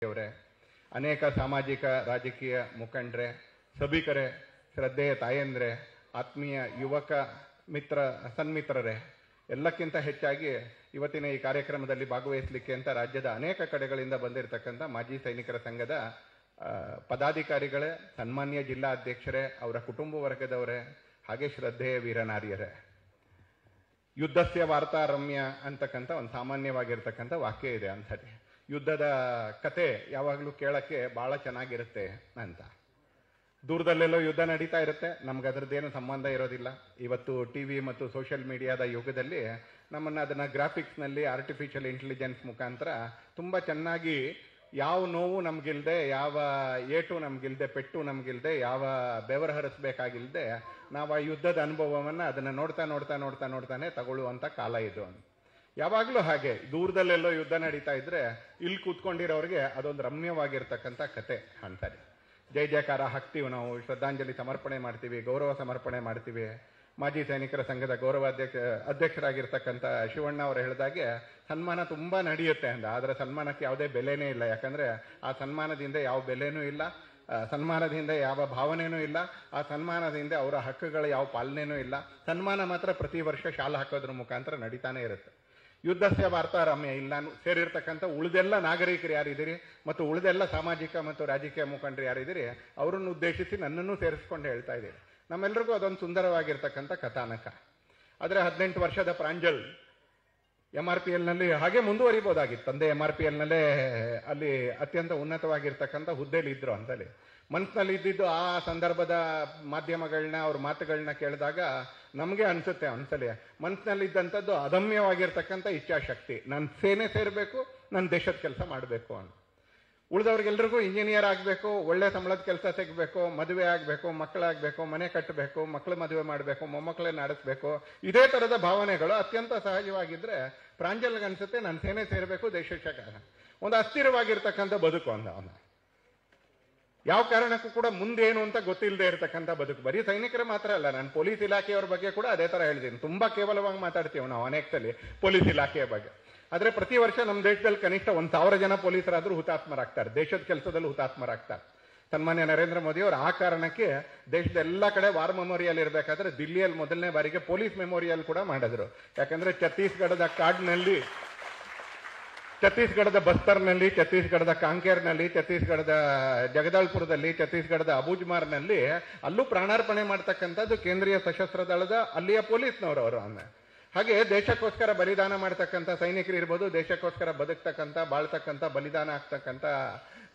ಅವರೇ, ಅನೇಕ ಸಾಮಾಜಿಕ ರಾಜಕೀಯ ಮುಖಂಡರೇ, ಸಭಿಕರೇ, ಶ್ರದ್ಧೆಯ ತಾಯಂದ್ರೆ, ಆತ್ಮೀಯ ಯುವಕ ಸನ್ಮಿತ್ರರೇ, ಎಲ್ಲಕ್ಕಿಂತ ಹೆಚ್ಚಾಗಿ ಇವತ್ತಿನ ಈ ಕಾರ್ಯಕ್ರಮದಲ್ಲಿ ಭಾಗವಹಿಸಲಿಕ್ಕೆ ಅಂತ ರಾಜ್ಯದ ಅನೇಕ ಕಡೆಗಳಿಂದ ಬಂದಿರತಕ್ಕಂಥ ಮಾಜಿ ಸೈನಿಕರ ಸಂಘದ ಪದಾಧಿಕಾರಿಗಳೇ, ಸನ್ಮಾನ್ಯ ಜಿಲ್ಲಾ ಅಧ್ಯಕ್ಷರೇ, ಅವರ ಕುಟುಂಬ ವರ್ಗದವರೇ, ಹಾಗೆ ಶ್ರದ್ಧೆಯ ವೀರನಾರಿಯರೇ, ಯುದ್ಧಸ್ಯ ವಾರ್ತಾ ರಮ್ಯ ಅಂತಕ್ಕಂಥ ಒಂದು ಸಾಮಾನ್ಯವಾಗಿರ್ತಕ್ಕಂಥ ವಾಕ್ಯ ಇದೆ ಅಂಥದ್ದೇ. ಯುದ್ಧದ ಕತೆ ಯಾವಾಗಲೂ ಕೇಳಕ್ಕೆ ಬಹಳ ಚೆನ್ನಾಗಿರುತ್ತೆ ಅಂತ. ದೂರದಲ್ಲೆಲ್ಲೋ ಯುದ್ಧ ನಡೀತಾ ಇರುತ್ತೆ, ನಮ್ಗೆ ಅದರದ್ದೇನು ಸಂಬಂಧ ಇರೋದಿಲ್ಲ. ಇವತ್ತು ಟಿವಿ ಮತ್ತು ಸೋಷಿಯಲ್ ಮೀಡಿಯಾದ ಯುಗದಲ್ಲಿ ನಮ್ಮನ್ನು ಅದನ್ನು ಗ್ರಾಫಿಕ್ಸ್ನಲ್ಲಿ ಆರ್ಟಿಫಿಷಿಯಲ್ ಇಂಟೆಲಿಜೆನ್ಸ್ ಮುಖಾಂತರ ತುಂಬ ಚೆನ್ನಾಗಿ ಯಾವ ನೋವು ನಮಗಿಲ್ದೆ, ಯಾವ ಏಟು ನಮಗಿಲ್ದೆ, ಪೆಟ್ಟು ನಮಗಿಲ್ದೆ, ಯಾವ ಬೆವರು ಹರಿಸ್ಬೇಕಾಗಿಲ್ದೆ ನಾವು ಆ ಯುದ್ಧದ ಅನುಭವವನ್ನು ಅದನ್ನು ನೋಡ್ತಾನೆ ತಗೊಳ್ಳುವಂಥ ಕಾಲ ಇದು. ಯಾವಾಗಲೂ ಹಾಗೆ ದೂರದಲ್ಲೆಲ್ಲೋ ಯುದ್ಧ ನಡೀತಾ ಇದ್ರೆ ಇಲ್ಲಿ ಕೂತ್ಕೊಂಡಿರೋರಿಗೆ ಅದೊಂದು ರಮ್ಯವಾಗಿರ್ತಕ್ಕಂಥ ಕತೆ ಅಂತಾರೆ. ಜೈ ಜಯಕಾರ ಹಾಕ್ತೀವಿ, ನಾವು ಶ್ರದ್ಧಾಂಜಲಿ ಸಮರ್ಪಣೆ ಮಾಡ್ತೀವಿ, ಗೌರವ ಸಮರ್ಪಣೆ ಮಾಡ್ತೀವಿ. ಮಾಜಿ ಸೈನಿಕರ ಸಂಘದ ಗೌರವ ಅಧ್ಯಕ್ಷರಾಗಿರ್ತಕ್ಕಂಥ ಶಿವಣ್ಣ ಅವರು ಹೇಳಿದಾಗೆ ಸನ್ಮಾನ ತುಂಬ ನಡೆಯುತ್ತೆ ಅಂದ, ಆದರೆ ಸನ್ಮಾನಕ್ಕೆ ಯಾವುದೇ ಬೆಲೆನೇ ಇಲ್ಲ. ಯಾಕಂದರೆ ಆ ಸನ್ಮಾನದಿಂದ ಯಾವ ಬೆಲೆನೂ ಇಲ್ಲ, ಸನ್ಮಾನದಿಂದ ಯಾವ ಭಾವನೆಯೂ ಇಲ್ಲ, ಆ ಸನ್ಮಾನದಿಂದ ಅವರ ಹಕ್ಕುಗಳ ಯಾವ ಪಾಲನೆಯೂ ಇಲ್ಲ. ಸನ್ಮಾನ ಮಾತ್ರ ಪ್ರತಿ ವರ್ಷ ಶಾಲೆ ಹಾಕೋದ್ರ ಮುಖಾಂತರ ನಡೀತಾನೆ ಇರುತ್ತೆ. ಯುದ್ಧಸ್ಯ ವಾರ್ತಾರಮ್ಯ ಇಲ್ಲ ಸೇರಿರ್ತಕ್ಕಂಥ ಉಳಿದೆಲ್ಲ ನಾಗರಿಕರು ಯಾರಿದ್ದೀರಿ ಮತ್ತು ಉಳಿದೆಲ್ಲ ಸಾಮಾಜಿಕ ಮತ್ತು ರಾಜಕೀಯ ಮುಖಂಡರು ಯಾರಿದ್ದೀರಿ ಅವರನ್ನು ಉದ್ದೇಶಿಸಿ ನನ್ನನ್ನು ಸೇರಿಸ್ಕೊಂಡು ಹೇಳ್ತಾ ಇದ್ದೀರಿ. ನಮ್ಮೆಲ್ಲರಿಗೂ ಅದೊಂದು ಸುಂದರವಾಗಿರ್ತಕ್ಕಂಥ ಕಥಾನಕ. ಆದರೆ 18 ವರ್ಷದ ಪ್ರಾಂಜಲ್ MRPLನಲ್ಲಿ ಹಾಗೆ ಮುಂದುವರಿಬೋದಾಗಿತ್ತು. ತಂದೆ MRPLನಲ್ಲೇ ಅಲ್ಲಿ ಅತ್ಯಂತ ಉನ್ನತವಾಗಿರ್ತಕ್ಕಂಥ ಹುದ್ದೆಯಲ್ಲಿ ಇದ್ರು ಅಂತಲ್ಲಿ. ಮನಸ್ಸಿನಲ್ಲಿ ಇದ್ದಿದ್ದು ಆ ಸಂದರ್ಭದ ಮಾಧ್ಯಮಗಳನ್ನ ಅವ್ರ ಮಾತುಗಳನ್ನ ಕೇಳಿದಾಗ ನಮಗೆ ಅನ್ಸುತ್ತೆ ಒಂದ್ಸಲಿ ಮನಸ್ಸಿನಲ್ಲಿ ಇದ್ದಂಥದ್ದು ಅದಮ್ಯವಾಗಿರ್ತಕ್ಕಂಥ ಇಚ್ಛಾಶಕ್ತಿ. ನಾನು ಸೇನೆ ಸೇರಬೇಕು, ನನ್ನ ದೇಶದ ಕೆಲಸ ಮಾಡಬೇಕು ಅಂತ. ಉಳಿದವ್ರಿಗೆಲ್ರಿಗೂ ಇಂಜಿನಿಯರ್ ಆಗಬೇಕು, ಒಳ್ಳೆ ಸಂಬಳದ ಕೆಲಸ ಸಿಗಬೇಕು, ಮದುವೆ ಆಗಬೇಕು, ಮಕ್ಕಳಾಗಬೇಕು, ಮನೆ ಕಟ್ಟಬೇಕು, ಮಕ್ಕಳು ಮದುವೆ ಮಾಡಬೇಕು, ಮೊಮ್ಮಕ್ಕಳನ್ನ ನಡೆಸಬೇಕು, ಇದೇ ಥರದ ಭಾವನೆಗಳು ಅತ್ಯಂತ ಸಹಜವಾಗಿದ್ದರೆ ಪ್ರಾಂಜಲ್ಗೆ ಅನ್ಸುತ್ತೆ ನಾನು ಸೇನೆ ಸೇರಬೇಕು, ದೇಶಕ್ಕೆ ಒಂದು ಅಸ್ಥಿರವಾಗಿರ್ತಕ್ಕಂಥ ಬದುಕು ಅಂದ ಅವನ. ಯಾವ ಕಾರಣಕ್ಕೂ ಕೂಡ ಮುಂದೇನು ಅಂತ ಗೊತ್ತಿಲ್ಲದೆ ಇರತಕ್ಕಂಥ ಬದುಕು. ಬರೀ ಸೈನಿಕರ ಮಾತ್ರ ಅಲ್ಲ, ನಾನು ಪೊಲೀಸ್ ಇಲಾಖೆಯವ್ರ ಬಗ್ಗೆ ಕೂಡ ಅದೇ ಥರ ಹೇಳಿದ್ದೀನಿ. ತುಂಬ ಕೇವಲವಾಗಿ ಮಾತಾಡ್ತೀವಿ ನಾವು ಅನೇಕ ಸಲ ಪೊಲೀಸ್ ಇಲಾಖೆಯ ಬಗ್ಗೆ. ಆದರೆ ಪ್ರತಿ ವರ್ಷ ನಮ್ಮ ದೇಶದಲ್ಲಿ ಕನಿಷ್ಠ 1000 ಜನ ಪೊಲೀಸರಾದರೂ ಹುತಾತ್ಮರಾಗ್ತಾರೆ, ದೇಶದ ಕೆಲಸದಲ್ಲಿ ಹುತಾತ್ಮರಾಗ್ತಾರೆ. ಸನ್ಮಾನ್ಯ ನರೇಂದ್ರ ಮೋದಿ ಅವರು ಆ ಕಾರಣಕ್ಕೆ ದೇಶದ ಎಲ್ಲ ಕಡೆ ವಾರ್ ಮೆಮೋರಿಯಲ್ ಇರಬೇಕಾದ್ರೆ ದಿಲ್ಲಿಯಲ್ಲಿ ಮೊದಲನೇ ಬಾರಿಗೆ ಪೊಲೀಸ್ ಮೆಮೋರಿಯಲ್ ಕೂಡ ಮಾಡಿದ್ರು. ಯಾಕಂದ್ರೆ ಛತ್ತೀಸ್ಗಢದ ಕಾಡ್ನಲ್ಲಿ, ಛತ್ತೀಸ್ಗಢದ ಬಸ್ತರ್ನಲ್ಲಿ, ಛತ್ತೀಸ್ಗಢದ ಕಾಂಕೇರ್ನಲ್ಲಿ, ಛತ್ತೀಸ್ಗಢದ ಜಗದಾಳ್ಪುರದಲ್ಲಿ, ಛತ್ತೀಸ್ಗಢದ ಅಬುಜ್ಮಾರ್ನಲ್ಲಿ ಅಲ್ಲೂ ಪ್ರಾಣಾರ್ಪಣೆ ಮಾಡ್ತಕ್ಕಂಥದ್ದು ಕೇಂದ್ರೀಯ ಸಶಸ್ತ್ರ ದಳದ ಅಲ್ಲಿಯ ಪೊಲೀಸ್ನವರು ಅವರು. ಹಾಗೆ ದೇಶಕ್ಕೋಸ್ಕರ ಬಲಿದಾನ ಮಾಡ್ತಕ್ಕಂಥ ಸೈನಿಕರು ಇರ್ಬೋದು, ದೇಶಕ್ಕೋಸ್ಕರ ಬದುಕ್ತಕ್ಕಂಥ ಬಾಳ್ತಕ್ಕಂಥ ಬಲಿದಾನ ಆಗ್ತಕ್ಕಂಥ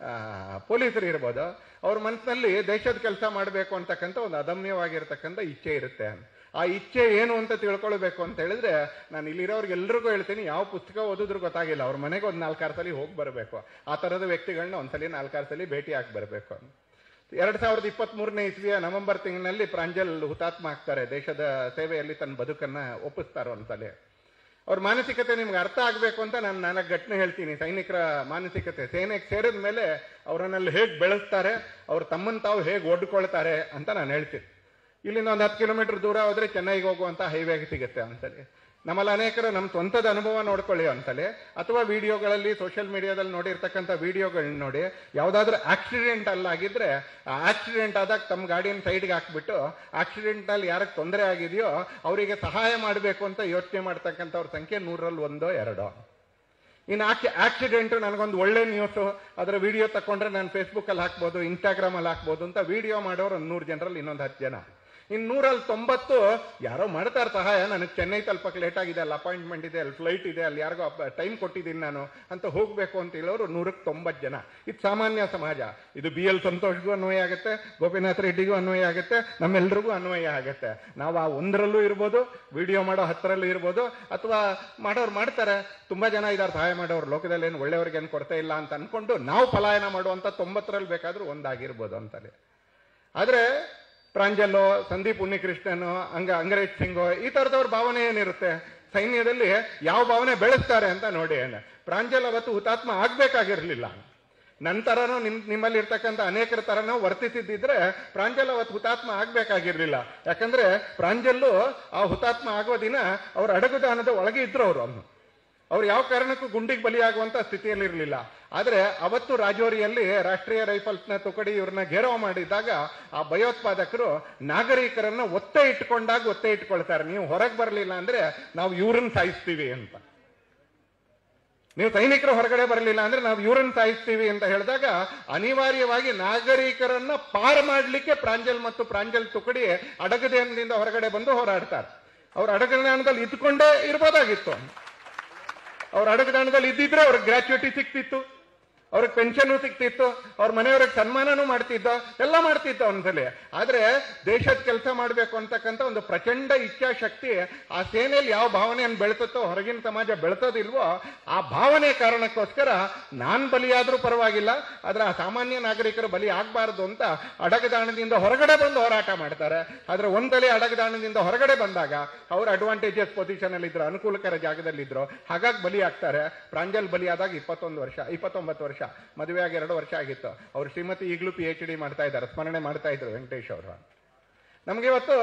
ಪೊಲೀಸರು ಇರ್ಬೋದು, ಅವ್ರ ಮನಸ್ಸಿನಲ್ಲಿ ದೇಶದ ಕೆಲಸ ಮಾಡಬೇಕು ಅಂತಕ್ಕಂಥ ಒಂದು ಅದಮ್ಯವಾಗಿರ್ತಕ್ಕಂಥ ಇಚ್ಛೆ ಇರುತ್ತೆ. ಆ ಇಚ್ಛೆ ಏನು ಅಂತ ತಿಳ್ಕೊಳ್ಬೇಕು ಅಂತ ಹೇಳಿದ್ರೆ ನಾನು ಇಲ್ಲಿರೋರ್ಗೆಲ್ರಿಗೂ ಹೇಳ್ತೀನಿ, ಯಾವ ಪುಸ್ತಕ ಓದಿದ್ರು ಗೊತ್ತಾಗಿಲ್ಲ, ಅವ್ರ ಮನೆಗೆ ಒಂದು 4-6 ಸಲ ಹೋಗಿ ಬರಬೇಕು. ಆ ಥರದ ವ್ಯಕ್ತಿಗಳನ್ನ ಒಂದ್ಸಲಿ 4-6 ಸಲ ಭೇಟಿ ಆಗಿ ಬರಬೇಕು. 2023ನೇ ಇಸ್ವಿಯ ನವೆಂಬರ್ ತಿಂಗಳಿನಲ್ಲಿ ಪ್ರಾಂಜಲ್ ಹುತಾತ್ಮ ಆಗ್ತಾರೆ. ದೇಶದ ಸೇವೆಯಲ್ಲಿ ತನ್ನ ಬದುಕನ್ನ ಒಪ್ಪಿಸ್ತಾರೋ ಒಂದ್ಸಲಿ. ಅವ್ರ ಮಾನಸಿಕತೆ ನಿಮ್ಗೆ ಅರ್ಥ ಆಗಬೇಕು ಅಂತ ನಾನು 4 ಘಟನೆ ಹೇಳ್ತೀನಿ. ಸೈನಿಕರ ಮಾನಸಿಕತೆ, ಸೇನೆಗೆ ಸೇರಿದ ಮೇಲೆ ಅವರನ್ನಲ್ಲಿ ಹೇಗೆ ಬೆಳೆಸ್ತಾರೆ, ಅವ್ರು ತಮ್ಮನ್ನು ತಾವು ಹೇಗೆ ಒಡ್ಕೊಳ್ತಾರೆ ಅಂತ ನಾನು ಹೇಳ್ತೀನಿ. ಇಲ್ಲಿಂದ ಒಂದು 10 ಕಿಲೋಮೀಟರ್ ದೂರ ಹೋದ್ರೆ ಚೆನ್ನೈಗೆ ಹೋಗುವಂಥ ಹೈವೇಗೆ ಸಿಗುತ್ತೆ ಒಂದ್ಸಲಿ. ನಮ್ಮಲ್ಲಿ ಅನೇಕರು ನಮ್ಮ ಸ್ವಂತದ ಅನುಭವ ನೋಡ್ಕೊಳ್ಳಿ ಒಂದ್ಸಲಿ, ಅಥವಾ ವಿಡಿಯೋಗಳಲ್ಲಿ ಸೋಷಿಯಲ್ ಮೀಡಿಯಾದಲ್ಲಿ ನೋಡಿರ್ತಕ್ಕಂಥ ವಿಡಿಯೋಗಳನ್ನ ನೋಡಿ. ಯಾವುದಾದ್ರೂ ಆಕ್ಸಿಡೆಂಟ್ ಅಲ್ಲಾಗಿದ್ರೆ ಆ ಆಕ್ಸಿಡೆಂಟ್ ಆದಾಗ ತಮ್ಮ ಗಾಡಿಯನ್ನು ಸೈಡ್ಗೆ ಹಾಕ್ಬಿಟ್ಟು ಆಕ್ಸಿಡೆಂಟಲ್ಲಿ ಯಾರಿಗೆ ತೊಂದರೆ ಆಗಿದೆಯೋ ಅವರಿಗೆ ಸಹಾಯ ಮಾಡಬೇಕು ಅಂತ ಯೋಚನೆ ಮಾಡ್ತಕ್ಕಂಥವ್ರ ಸಂಖ್ಯೆ 100ರಲ್ಲಿ 1-2. ಇನ್ನು ಆಕ್ಸಿಡೆಂಟು ನನಗೊಂದು ಒಳ್ಳೆ ನ್ಯೂಸು, ಅದರ ವಿಡಿಯೋ ತಗೊಂಡ್ರೆ ನಾನು ಫೇಸ್ಬುಕ್ಕಲ್ಲಿ ಹಾಕ್ಬೋದು, ಇನ್ಸ್ಟಾಗ್ರಾಮಲ್ಲಿ ಹಾಕ್ಬೋದು ಅಂತ ವಿಡಿಯೋ ಮಾಡೋರು 100 ಜನರಲ್ಲಿ ಇನ್ನೊಂದು 10 ಜನ. ಇನ್ನು 100ರಲ್ಲಿ 90 ಯಾರೋ ಮಾಡ್ತಾರೆ ಸಹಾಯ, ನನಗೆ ಚೆನ್ನೈ ತಲುಪಕ್ಕೆ ಲೇಟ್ ಆಗಿದೆ, ಅಲ್ಲಿ ಅಪಾಯಿಂಟ್ಮೆಂಟ್ ಇದೆ, ಅಲ್ಲಿ ಫ್ಲೈಟ್ ಇದೆ, ಅಲ್ಲಿ ಯಾರಿಗೋ ಟೈಮ್ ಕೊಟ್ಟಿದ್ದೀನಿ ನಾನು ಅಂತ ಹೋಗಬೇಕು ಅಂತ ಹೇಳೋರು 100ಕ್ಕೆ 90 ಜನ. ಇದು ಸಾಮಾನ್ಯ ಸಮಾಜ. ಇದು BL ಸಂತೋಷ್ಗೂ ಅನ್ವಯ ಆಗುತ್ತೆ, ಗೋಪಿನಾಥ್ ರೆಡ್ಡಿಗೂ ಅನ್ವಯ ಆಗುತ್ತೆ, ನಮ್ಮೆಲ್ರಿಗೂ ಅನ್ವಯ ಆಗುತ್ತೆ. ನಾವು ಆ 1ರಲ್ಲೂ ಇರ್ಬೋದು, ವಿಡಿಯೋ ಮಾಡೋ 10ರಲ್ಲೂ ಇರ್ಬೋದು, ಅಥವಾ ಮಾಡೋರು ಮಾಡ್ತಾರೆ. ತುಂಬ ಜನ ಇದ್ದಾರೆ ಸಹಾಯ ಮಾಡೋರು, ಲೋಕದಲ್ಲಿ ಏನು ಒಳ್ಳೆಯವ್ರಿಗೆ ಏನು ಕೊರತೆ ಇಲ್ಲ ಅಂತ ಅಂದ್ಕೊಂಡು ನಾವು ಪಲಾಯನ ಮಾಡುವಂಥ 90ರಲ್ಲಿ ಬೇಕಾದ್ರೂ ಒಂದಾಗಿರ್ಬೋದು ಅಂತಲೇ. ಆದರೆ ಪ್ರಾಂಜಲ್ಲೋ, ಸಂದೀಪ್ ಉನ್ನಿಕೃಷ್ಣನೋ, ಅಂಗರೇಜ್ ಸಿಂಗೋ ಈ ಥರದವ್ರ ಭಾವನೆ ಏನಿರುತ್ತೆ ಸೈನ್ಯದಲ್ಲಿ, ಯಾವ ಭಾವನೆ ಬೆಳೆಸ್ತಾರೆ ಅಂತ ನೋಡಿ. ಪ್ರಾಂಜಲ್ ಅವತ್ತು ಹುತಾತ್ಮ ಆಗ್ಬೇಕಾಗಿರ್ಲಿಲ್ಲ. ನಂತರನೂ ನಿಮ್ಮಲ್ಲಿ ಇರ್ತಕ್ಕಂಥ ಅನೇಕರ ತರನೂ ವರ್ತಿಸಿದ್ದಿದ್ರೆ ಪ್ರಾಂಜಲ್ ಅವತ್ತು ಹುತಾತ್ಮ ಆಗ್ಬೇಕಾಗಿರ್ಲಿಲ್ಲ. ಯಾಕಂದ್ರೆ ಪ್ರಾಂಜಲ್ಲು ಆ ಹುತಾತ್ಮ ಆಗೋ ದಿನ ಅವ್ರ ಅಡಗುದಾನದ ಒಳಗೆ ಇದ್ರು. ಅವ್ರು ಯಾವ ಕಾರಣಕ್ಕೂ ಗುಂಡಿಗೆ ಬಲಿಯಾಗುವಂತ ಸ್ಥಿತಿಯಲ್ಲಿ ಇರಲಿಲ್ಲ. ಆದ್ರೆ ಅವತ್ತು ರಾಜೌರಿಯಲ್ಲಿ ರಾಷ್ಟ್ರೀಯ ರೈಫಲ್ಸ್ನ ತುಕಡಿ ಇವ್ರನ್ನ ಘೇರಾವ್ ಮಾಡಿದಾಗ ಆ ಭಯೋತ್ಪಾದಕರು ನಾಗರಿಕರನ್ನ ಒತ್ತೆ ಇಟ್ಕೊಳ್ತಾರೆ, ನೀವು ಹೊರಗೆ ಬರಲಿಲ್ಲ ಅಂದ್ರೆ ನಾವು ಇವ್ರನ್ನ ಸಾಯಿಸ್ತೀವಿ ಅಂತ. ನೀವು ಸೈನಿಕರು ಹೊರಗಡೆ ಬರಲಿಲ್ಲ ಅಂದ್ರೆ ನಾವು ಇವ್ರನ್ನ ಸಾಯಿಸ್ತೀವಿ ಅಂತ ಹೇಳಿದಾಗ ಅನಿವಾರ್ಯವಾಗಿ ನಾಗರಿಕರನ್ನ ಪಾರ್ ಮಾಡಲಿಕ್ಕೆ ಪ್ರಾಂಜಲ್ ಮತ್ತು ಪ್ರಾಂಜಲ್ ತುಕಡಿ ಅಡಗದಾಣದಿಂದ ಹೊರಗಡೆ ಬಂದು ಹೋರಾಡ್ತಾರೆ. ಅವ್ರ ಅಡಗದಾಣದಲ್ಲಿ ಇದ್ಕೊಂಡೇ ಇರ್ಬೋದಾಗಿತ್ತು. ಅವ್ರ ಅಡಗದಾಣದಲ್ಲಿ ಇದ್ದಿದ್ರೆ ಅವ್ರಿಗೆ ಗ್ರಾಚ್ಯುಟಿ ಸಿಕ್ತಿತ್ತು, ಅವ್ರಿಗೆ ಪೆನ್ಷನ್ ಸಿಕ್ತಿತ್ತು, ಅವ್ರ ಮನೆಯವ್ರಿಗೆ ಸನ್ಮಾನನೂ ಮಾಡ್ತಿದ್ದ, ಎಲ್ಲ ಮಾಡ್ತಿದ್ದ ಒಂದ್ಸಲಿ. ಆದ್ರೆ ದೇಶದ ಕೆಲಸ ಮಾಡಬೇಕು ಅಂತಕ್ಕಂಥ ಒಂದು ಪ್ರಚಂಡ ಇಚ್ಛಾಶಕ್ತಿ ಆ ಸೇನೆಯಲ್ಲಿ ಯಾವ ಭಾವನೆಯನ್ನು ಬೆಳೆಸುತ್ತೋ, ಹೊರಗಿನ ಸಮಾಜ ಬೆಳೆಸೋದಿಲ್ವೋ ಆ ಭಾವನೆ ಕಾರಣಕ್ಕೋಸ್ಕರ ನಾನ್ ಬಲಿಯಾದ್ರೂ ಪರವಾಗಿಲ್ಲ, ಆದ್ರೆ ಆ ಸಾಮಾನ್ಯ ನಾಗರಿಕರು ಬಲಿ ಆಗ್ಬಾರ್ದು ಅಂತ ಅಡಗದಾಣದಿಂದ ಹೊರಗಡೆ ಬಂದು ಹೋರಾಟ ಮಾಡ್ತಾರೆ. ಆದ್ರೆ ಒಂದ್ಸಲಿ ಅಡಗದಾಣದಿಂದ ಹೊರಗಡೆ ಬಂದಾಗ ಅವ್ರ ಅಡ್ವಾಂಟೇಜಸ್ ಪೊಸಿಷನ್ ಅಲ್ಲಿ ಇದ್ರು, ಅನುಕೂಲಕರ ಜಾಗದಲ್ಲಿದ್ರು, ಹಾಗಾಗಿ ಬಲಿ ಆಗ್ತಾರೆ. ಪ್ರಾಂಜಲ್ ಬಲಿ ಆದಾಗ 29 ವರ್ಷ, ಮದುವೆಯಾಗಿ 2 ವರ್ಷ ಆಗಿತ್ತು. ಅವ್ರ ಶ್ರೀಮತಿ ಈಗಲೂ PhD ಮಾಡ್ತಾ ಇದ್ದಾರೆ, ಸ್ಮರಣೆ ಮಾಡ್ತಾ ಇದ್ರು ವೆಂಕಟೇಶ್ ಅವರು. ನಮ್ಗೆ ಇವತ್ತು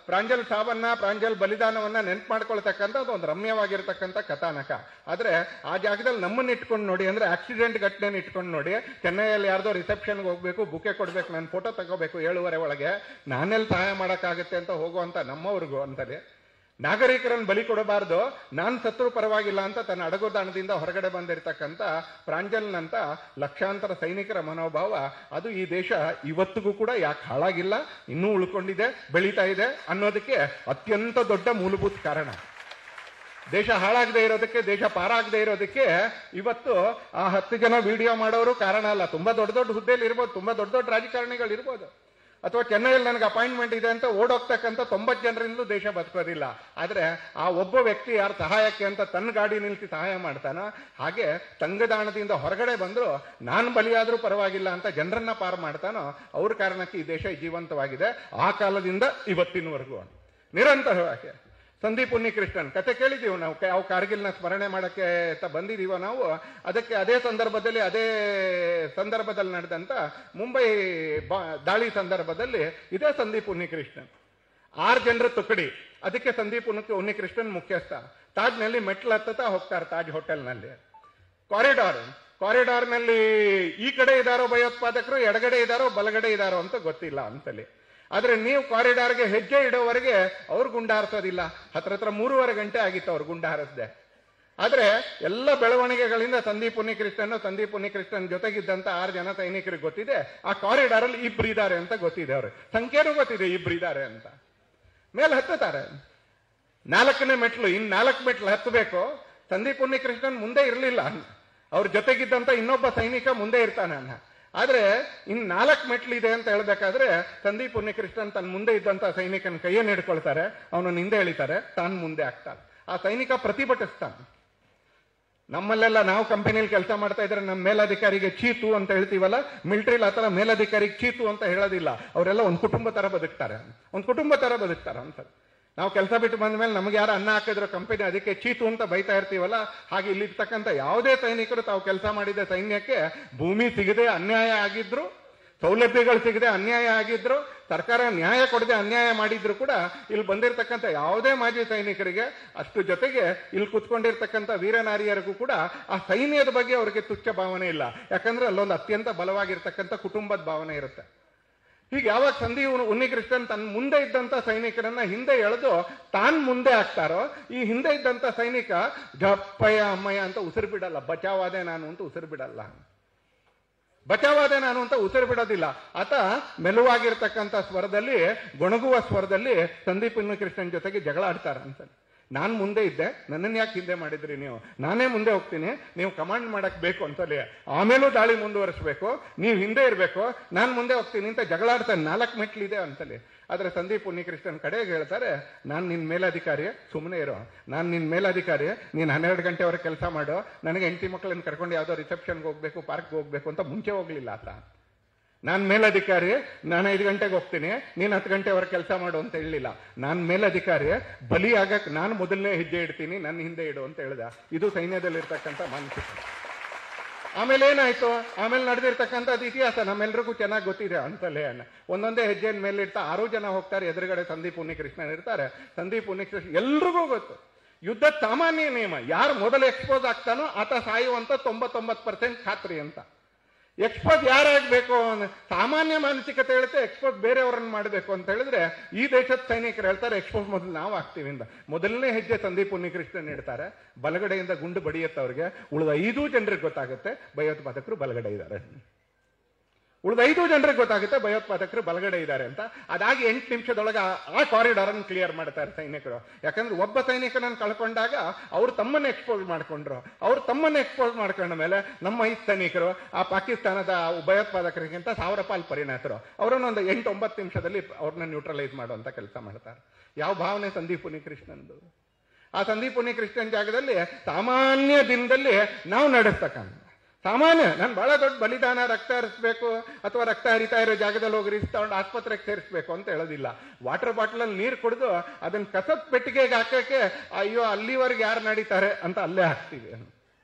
ಪ್ರಾಂಜಲ್ ಸಾವನ್ನ, ಪ್ರಾಂಜಲ್ ಬಲಿದಾನವನ್ನ ನೆನ್ಪು ಮಾಡ್ಕೊಳ್ತಕ್ಕಂಥ ಒಂದು ರಮ್ಯವಾಗಿರ್ತಕ್ಕಂಥ ಕಥಾನಕ. ಆದ್ರೆ ಆ ಜಾಗದಲ್ಲಿ ನಮ್ಮನ್ನ ಇಟ್ಕೊಂಡು ನೋಡಿ, ಅಂದ್ರೆ ಆಕ್ಸಿಡೆಂಟ್ ಘಟನೆ ಇಟ್ಕೊಂಡು ನೋಡಿ, ಚೆನ್ನೈಯಲ್ಲಿ ಯಾರ್ದೋ ರಿಸೆಪ್ಷನ್ಗೆ ಹೋಗ್ಬೇಕು, ಬುಕೆ ಕೊಡ್ಬೇಕು, ನಾನು ಫೋಟೋ ತಗೋಬೇಕು 7:30 ಒಳಗೆ, ನಾನೆಲ್ಲಿ ಸಹಾಯ ಮಾಡಕ್ಕಾಗತ್ತೆ ಅಂತ ಹೋಗುವಂತ ನಮ್ಮವ್ರಿಗೂ ಅಂತಲೇ ನಾಗರಿಕರನ್ನು ಬಲಿ ಕೊಡಬಾರ್ದು, ನಾನ್ ಸತ್ರು ಪರವಾಗಿಲ್ಲ ಅಂತ ತನ್ನ ಅಡಗುದಾಣದಿಂದ ಹೊರಗಡೆ ಬಂದಿರತಕ್ಕಂಥ ಪ್ರಾಂಜಲ್ನಂತ ಲಕ್ಷಾಂತರ ಸೈನಿಕರ ಮನೋಭಾವ, ಅದು ಈ ದೇಶ ಇವತ್ತಿಗೂ ಕೂಡ ಯಾಕೆ ಹಾಳಾಗಿಲ್ಲ, ಇನ್ನೂ ಉಳ್ಕೊಂಡಿದೆ, ಬೆಳೀತಾ ಇದೆ ಅನ್ನೋದಕ್ಕೆ ಅತ್ಯಂತ ದೊಡ್ಡ ಮೂಲಭೂತ ಕಾರಣ. ದೇಶ ಹಾಳಾಗದೆ ಇರೋದಕ್ಕೆ, ದೇಶ ಪಾರಾಗದೆ ಇರೋದಕ್ಕೆ ಇವತ್ತು ಆ 10 ಜನ ವಿಡಿಯೋ ಮಾಡೋರು ಕಾರಣ ಅಲ್ಲ. ತುಂಬಾ ದೊಡ್ಡ ಹುದ್ದೆಯಲ್ಲಿ ಇರ್ಬೋದು, ತುಂಬಾ ದೊಡ್ಡ ರಾಜಕಾರಣಿಗಳು ಇರ್ಬೋದು, ಅಥವಾ ಚೆನ್ನೈಯಲ್ಲಿ ನನಗೆ ಅಪಾಯಿಂಟ್ಮೆಂಟ್ ಇದೆ ಅಂತ ಓಡೋಗ್ತಕ್ಕಂಥ 90 ಜನರಿಂದಲೂ ದೇಶ ಬದುಕೋದಿಲ್ಲ. ಆದ್ರೆ ಆ ಒಬ್ಬ ವ್ಯಕ್ತಿ ಯಾರು ಸಹಾಯಕ್ಕೆ ಅಂತ ತನ್ನ ಗಾಡಿ ನಿಲ್ಲಿಸಿ ಸಹಾಯ ಮಾಡ್ತಾನೋ, ಹಾಗೆ ತಂಗದಾಣದಿಂದ ಹೊರಗಡೆ ಬಂದ್ರು ನಾನು ಬಲಿಯಾದ್ರೂ ಪರವಾಗಿಲ್ಲ ಅಂತ ಜನರನ್ನ ಪಾರು ಮಾಡ್ತಾನೋ, ಅವ್ರ ಕಾರಣಕ್ಕೆ ಈ ದೇಶ ಜೀವಂತವಾಗಿದೆ ಆ ಕಾಲದಿಂದ ಇವತ್ತಿನವರೆಗೂ ನಿರಂತರವಾಗಿ. ಸಂದೀಪ್ ಉನ್ನಿಕೃಷ್ಣನ್ ಕತೆ ಕೇಳಿದೀವಿ ನಾವು, ಯಾವ ಕಾರ್ಗಿಲ್ನ ಸ್ಮರಣೆ ಮಾಡಕ್ಕೆ ಅಂತ ಬಂದಿದೀವೋ ನಾವು, ಅದಕ್ಕೆ ಅದೇ ಸಂದರ್ಭದಲ್ಲಿ ನಡೆದಂತ ಮುಂಬೈ ದಾಳಿ ಸಂದರ್ಭದಲ್ಲಿ ಇದೇ ಸಂದೀಪ್ ಉನ್ನಿಕೃಷ್ಣನ್ 6 ಜನರ ತುಕಡಿ, ಅದಕ್ಕೆ ಸಂದೀಪ್ ಉನ್ನಿಕೃಷ್ಣನ್ ಮುಖ್ಯಸ್ಥ. ತಾಜ್ನಲ್ಲಿ ಮೆಟ್ಲು ಹತ್ತುತ್ತಾ ಹೋಗ್ತಾರೆ, ತಾಜ್ ಹೋಟೆಲ್ನಲ್ಲಿ ಕಾರಿಡಾರ್ನಲ್ಲಿ ಈ ಕಡೆ ಇದಾರೋ ಭಯೋತ್ಪಾದಕರು, ಎಡಗಡೆ ಇದಾರೋ ಬಲಗಡೆ ಇದಾರೋ ಅಂತ ಗೊತ್ತಿಲ್ಲ ಅಂತಲ್ಲಿ. ಆದ್ರೆ ನೀವು ಕಾರಿಡಾರ್ಗೆ ಹೆಜ್ಜೆ ಇಡೋವರೆಗೆ ಅವ್ರು ಗುಂಡ ಹಾರಿಸೋದಿಲ್ಲ. ಹತ್ರ 3.5 ಗಂಟೆ ಆಗಿತ್ತು ಅವ್ರು ಗುಂಡ ಹಾರಿಸ್ದೆ. ಆದ್ರೆ ಎಲ್ಲ ಬೆಳವಣಿಗೆಗಳಿಂದ ಸಂದೀಪ್ ಉನ್ನಿಕೃಷ್ಣನ್ ಜೊತೆಗಿದ್ದಂತ 6 ಜನ ಸೈನಿಕರಿಗೆ ಗೊತ್ತಿದೆ ಆ ಕಾರಿಡಾರ್ ಅಲ್ಲಿ ಇಬ್ರು ಇದ್ದಾರೆ ಅಂತ ಗೊತ್ತಿದೆ, ಅವ್ರಿಗೆ ಸಂಖ್ಯೆನೂ ಗೊತ್ತಿದೆ ಇಬ್ರು ಇದ್ದಾರೆ ಅಂತ. ಮೇಲೆ ಹತ್ತುತ್ತಾರೆ, 4ನೇ ಮೆಟ್ಲು, 4 ಮೆಟ್ಲು ಹತ್ತಬೇಕು. ಸಂದೀಪ್ ಉನ್ನಿಕೃಷ್ಣನ್ ಮುಂದೆ ಇರಲಿಲ್ಲ, ಅವ್ರ ಜೊತೆಗಿದ್ದಂತ ಇನ್ನೊಬ್ಬ ಸೈನಿಕ ಮುಂದೆ ಇರ್ತಾನೆ. ಆದ್ರೆ 4 ಮೆಟ್ಲಿದೆ ಅಂತ ಹೇಳ್ಬೇಕಾದ್ರೆ ಸಂದೀಪ್ ಉನ್ನಿಕೃಷ್ಣನ್ ತನ್ನ ಮುಂದೆ ಇದ್ದಂತ ಸೈನಿಕನ ಕೈಯನ್ನು ಹಿಡ್ಕೊಳ್ತಾರೆ, ಅವನನ್ನು ಹಿಂದೆ ಎಳಿತಾರೆ, ತಾನು ಮುಂದೆ ಆಗ್ತಾನೆ. ಆ ಸೈನಿಕ ಪ್ರತಿಭಟಿಸ್ತಾನೆ. ನಮ್ಮಲ್ಲೆಲ್ಲ ನಾವು ಕಂಪನಿಯಲ್ಲಿ ಕೆಲಸ ಮಾಡ್ತಾ ಇದ್ರೆ ನಮ್ಮ ಮೇಲಧಿಕಾರಿಗೆ ಚೀತು ಅಂತ ಹೇಳ್ತೀವಲ್ಲ, ಮಿಲಿಟರಿಲಿ ಆತರ ಮೇಲಧಿಕಾರಿಗೆ ಚೀತು ಅಂತ ಹೇಳೋದಿಲ್ಲ. ಅವರೆಲ್ಲ ಒಂದು ಕುಟುಂಬ ತರ ಬದುಕ್ತಾರೆ ಅಂತ. ನಾವು ಕೆಲಸ ಬಿಟ್ಟು ಬಂದ ಮೇಲೆ ನಮ್ಗೆ ಯಾರು ಅನ್ನ ಹಾಕಿದ್ರು ಕಂಪನಿ, ಅದಕ್ಕೆ ಚೀತು ಅಂತ ಬೈತಾ ಇರ್ತೀವಲ್ಲ, ಹಾಗೆ ಇಲ್ಲಿರ್ತಕ್ಕಂಥ ಯಾವುದೇ ಸೈನಿಕರು ತಾವು ಕೆಲಸ ಮಾಡಿದ ಸೈನ್ಯಕ್ಕೆ ಭೂಮಿ ಸಿಗದೆ ಅನ್ಯಾಯ ಆಗಿದ್ರು, ಸೌಲಭ್ಯಗಳು ಸಿಗದೆ ಅನ್ಯಾಯ ಆಗಿದ್ರು, ಸರ್ಕಾರ ನ್ಯಾಯ ಕೊಡದೆ ಅನ್ಯಾಯ ಮಾಡಿದ್ರು ಕೂಡ ಇಲ್ಲಿ ಬಂದಿರತಕ್ಕಂಥ ಯಾವುದೇ ಮಾಜಿ ಸೈನಿಕರಿಗೆ, ಅಷ್ಟು ಜೊತೆಗೆ ಇಲ್ಲಿ ಕುತ್ಕೊಂಡಿರ್ತಕ್ಕಂಥ ವೀರನಾರಿಯರಿಗೂ ಕೂಡ ಆ ಸೈನ್ಯದ ಬಗ್ಗೆ ಅವರಿಗೆ ತುಚ್ಛ ಭಾವನೆ ಇಲ್ಲ. ಯಾಕಂದ್ರೆ ಅಲ್ಲೊಂದು ಅತ್ಯಂತ ಬಲವಾಗಿರ್ತಕ್ಕಂಥ ಕುಟುಂಬದ ಭಾವನೆ ಇರುತ್ತೆ. ಹೀಗೆ ಯಾವಾಗ ಸಂದೀಪ್ ಉನ್ನಿಕೃಷ್ಣನ್ ತನ್ನ ಮುಂದೆ ಇದ್ದಂತ ಸೈನಿಕರನ್ನ ಹಿಂದೆ ಎಳೆದು ತಾನ್ ಮುಂದೆ ಆಗ್ತಾರೋ, ಈ ಹಿಂದೆ ಇದ್ದಂತ ಸೈನಿಕ ಜಪ್ಪಯ್ಯ ಅಮ್ಮಯ್ಯ ಅಂತ ಉಸಿರು ಬಿಡಲ್ಲ, ಬಚಾವಾದೆ ನಾನು ಅಂತ ಉಸಿರು ಬಿಡೋದಿಲ್ಲ. ಆತ ಮೆಲುವಾಗಿರ್ತಕ್ಕಂಥ ಸ್ವರದಲ್ಲಿ, ಗೊಣಗುವ ಸ್ವರದಲ್ಲಿ ಸಂದೀಪ್ ಉನ್ನಿಕೃಷ್ಣನ್ ಜೊತೆಗೆ ಜಗಳ ಆಡ್ತಾರ ಅಂತ. ನಾನು ಮುಂದೆ ಇದ್ದೆ, ನನ್ನನ್ನು ಯಾಕೆ ಹಿಂದೆ ಮಾಡಿದ್ರಿ ನೀವು, ನಾನೇ ಮುಂದೆ ಹೋಗ್ತೀನಿ, ನೀವು ಕಮಾಂಡ್ ಮಾಡಕ್ ಬೇಕು ಅಂತಲೇ, ಆಮೇಲೂ ದಾಳಿ ಮುಂದುವರಿಸಬೇಕು, ನೀವು ಹಿಂದೆ ಇರಬೇಕು, ನಾನು ಮುಂದೆ ಹೋಗ್ತೀನಿ ಅಂತ ಜಗಳಾಡ್ತಾನೆ. 4 ಮೆಟ್ಲಿದೆ ಅಂತಲೇ. ಆದ್ರೆ ಸಂದೀಪ್ ಉನ್ನಿಕೃಷ್ಣನ್ ಕಡೆಗೆ ಹೇಳ್ತಾರೆ, ನಾನು ನಿನ್ ಮೇಲಧಿಕಾರಿ, ಸುಮ್ಮನೆ ಇರೋ, ನಾನು ನಿನ್ ಮೇಲಧಿಕಾರಿ, ನೀನ್ 12 ಗಂಟೆವರೆಗೆ ಕೆಲಸ ಮಾಡೋ, ನನಗೆ ಹೆಂಡತಿ ಮಕ್ಕಳನ್ನ ಕರ್ಕೊಂಡು ಯಾವ್ದೋ ರಿಸೆಪ್ಷನ್ಗೆ ಹೋಗ್ಬೇಕು, ಪಾರ್ಕ್ಗೆ ಹೋಗ್ಬೇಕು ಅಂತ ಮುಂಚೆ ಹೋಗ್ಲಿಲ್ಲ ಆತ. ನಾನು ಮೇಲಧಿಕಾರಿ, ನಾನು 5 ಗಂಟೆಗೆ ಹೋಗ್ತೀನಿ, ನೀನು 10 ಗಂಟೆವರೆಗೆ ಕೆಲಸ ಮಾಡು ಅಂತ ಹೇಳಿಲ್ಲ. ನಾನು ಮೇಲಧಿಕಾರಿ, ಬಲಿ ಆಗಕ್ ನಾನು ಮೊದಲನೇ ಹೆಜ್ಜೆ ಇಡ್ತೀನಿ, ನನ್ನ ಹಿಂದೆ ಇಡು ಅಂತ ಹೇಳ್ದ. ಇದು ಸೈನ್ಯದಲ್ಲಿರ್ತಕ್ಕಂಥ ಮಾನಸಿಕ. ಆಮೇಲೆ ಏನಾಯ್ತು, ಆಮೇಲೆ ನಡೆದಿರ್ತಕ್ಕಂಥದ್ದು ಇತಿಹಾಸ ನಮ್ಮೆಲ್ರಿಗೂ ಚೆನ್ನಾಗಿ ಗೊತ್ತಿದೆ ಅಂತಲೇ. ಒಂದೊಂದೇ ಹೆಜ್ಜೆಯ ಮೇಲೆ ಇಡ್ತಾ 6 ಜನ ಹೋಗ್ತಾರೆ, ಎದುರುಗಡೆ ಸಂದೀಪ್ ಉನ್ನಿಕೃಷ್ಣನ್ ಇರ್ತಾರೆ. ಸಂದೀಪ್ ಉನ್ನಿಕೃಷ್ಣನ್ ಎಲ್ರಿಗೂ ಗೊತ್ತು, ಯುದ್ಧದ ಸಾಮಾನ್ಯ ನಿಯಮ, ಯಾರು ಮೊದಲು ಎಕ್ಸ್ಪೋಸ್ ಆಗ್ತಾನೋ ಆತ ಸಾಯುವಂತ 99% ಖಾತ್ರಿ ಅಂತ. ಎಕ್ಸ್ಪೋಸ್ ಯಾರಾಗಬೇಕು, ಸಾಮಾನ್ಯ ಮಾನಸಿಕತೆ ಹೇಳುತ್ತೆ ಎಕ್ಸ್ಪೋಸ್ ಬೇರೆಯವರನ್ನು ಮಾಡಬೇಕು ಅಂತ ಹೇಳಿದ್ರೆ, ಈ ದೇಶದ ಸೈನಿಕರು ಹೇಳ್ತಾರೆ ಎಕ್ಸ್ಪೋಸ್ ಮೊದಲು ನಾವು ಆಗ್ತೀವಿ ಅಂತ. ಮೊದಲನೇ ಹೆಜ್ಜೆ ಸಂದೀಪ್ ಉನ್ನಿಕೃಷ್ಣನ್ ಇಡ್ತಾರೆ, ಬಲಗಡೆಯಿಂದ ಗುಂಡು ಬಡಿಯುತ್ತೆ ಅವ್ರಿಗೆ. ಉಳಿದ 5 ಜನರಿಗೆ ಗೊತ್ತಾಗುತ್ತೆ ಭಯೋತ್ಪಾದಕರು ಬಲಗಡೆ ಇದ್ದಾರೆ. ಉಳಿದ 5 ಜನರಿಗೆ ಗೊತ್ತಾಗುತ್ತೆ ಭಯೋತ್ಪಾದಕರು ಬಲಗಡೆ ಇದ್ದಾರೆ ಅಂತ. ಅದಾಗಿ 8 ನಿಮಿಷದೊಳಗೆ ಆ ಕಾರಿಡಾರ್ ಅನ್ನು ಕ್ಲಿಯರ್ ಮಾಡ್ತಾರೆ ಸೈನಿಕರು. ಯಾಕಂದ್ರೆ ಒಬ್ಬ ಸೈನಿಕನನ್ನು ಕಳ್ಕೊಂಡಾಗ ಅವ್ರು ತಮ್ಮನ್ನು ಎಕ್ಸ್ಪೋಸ್ ಮಾಡ್ಕೊಂಡ್ರು. ಅವ್ರು ತಮ್ಮನ್ನು ಎಕ್ಸ್ಪೋಸ್ ಮಾಡ್ಕೊಂಡ ಮೇಲೆ ನಮ್ಮ 5 ಸೈನಿಕರು ಆ ಪಾಕಿಸ್ತಾನದ ಭಯೋತ್ಪಾದಕರಿಗಿಂತ 1000 ಪಾಲು ಪರಿಣತರು. ಅವರನ್ನು ಒಂದು 8-9 ನಿಮಿಷದಲ್ಲಿ ಅವ್ರನ್ನ ನ್ಯೂಟ್ರಲೈಸ್ ಮಾಡುವಂತ ಕೆಲಸ ಮಾಡ್ತಾರೆ. ಯಾವ ಭಾವನೆ ಸಂದೀಪ್ ಉನ್ನಿಕೃಷ್ಣನ್ದು. ಆ ಸಂದೀಪ್ ಉನ್ನಿಕೃಷ್ಣನ್ ಜಾಗದಲ್ಲಿ ಸಾಮಾನ್ಯ ದಿನದಲ್ಲಿ ನಾವು ನಡೆಸ್ತಕ್ಕಂಥ ಸಾಮಾನ್ಯ, ನಾನು ಬಹಳ ದೊಡ್ಡ ಬಲಿದಾನ, ರಕ್ತ ಹರಿಸ್ಬೇಕು ಅಥವಾ ರಕ್ತ ಹರಿತಾ ಇರೋ ಜಾಗದಲ್ಲಿ ಹೋಗಿ ತಗೊಂಡು ಆಸ್ಪತ್ರೆಗೆ ಸೇರಿಸ್ಬೇಕು ಅಂತ ಹೇಳೋದಿಲ್ಲ. ವಾಟರ್ ಬಾಟಲಲ್ಲಿ ನೀರು ಕುಡಿದು ಅದನ್ನ ಕಸದ ಪೆಟ್ಟಿಗೆಗೆ ಹಾಕಕ್ಕೆ ಅಯ್ಯೋ ಅಲ್ಲಿವರೆಗೆ ಯಾರು ನಡೀತಾರೆ ಅಂತ ಅಲ್ಲೇ ಹಾಕ್ತೀವಿ.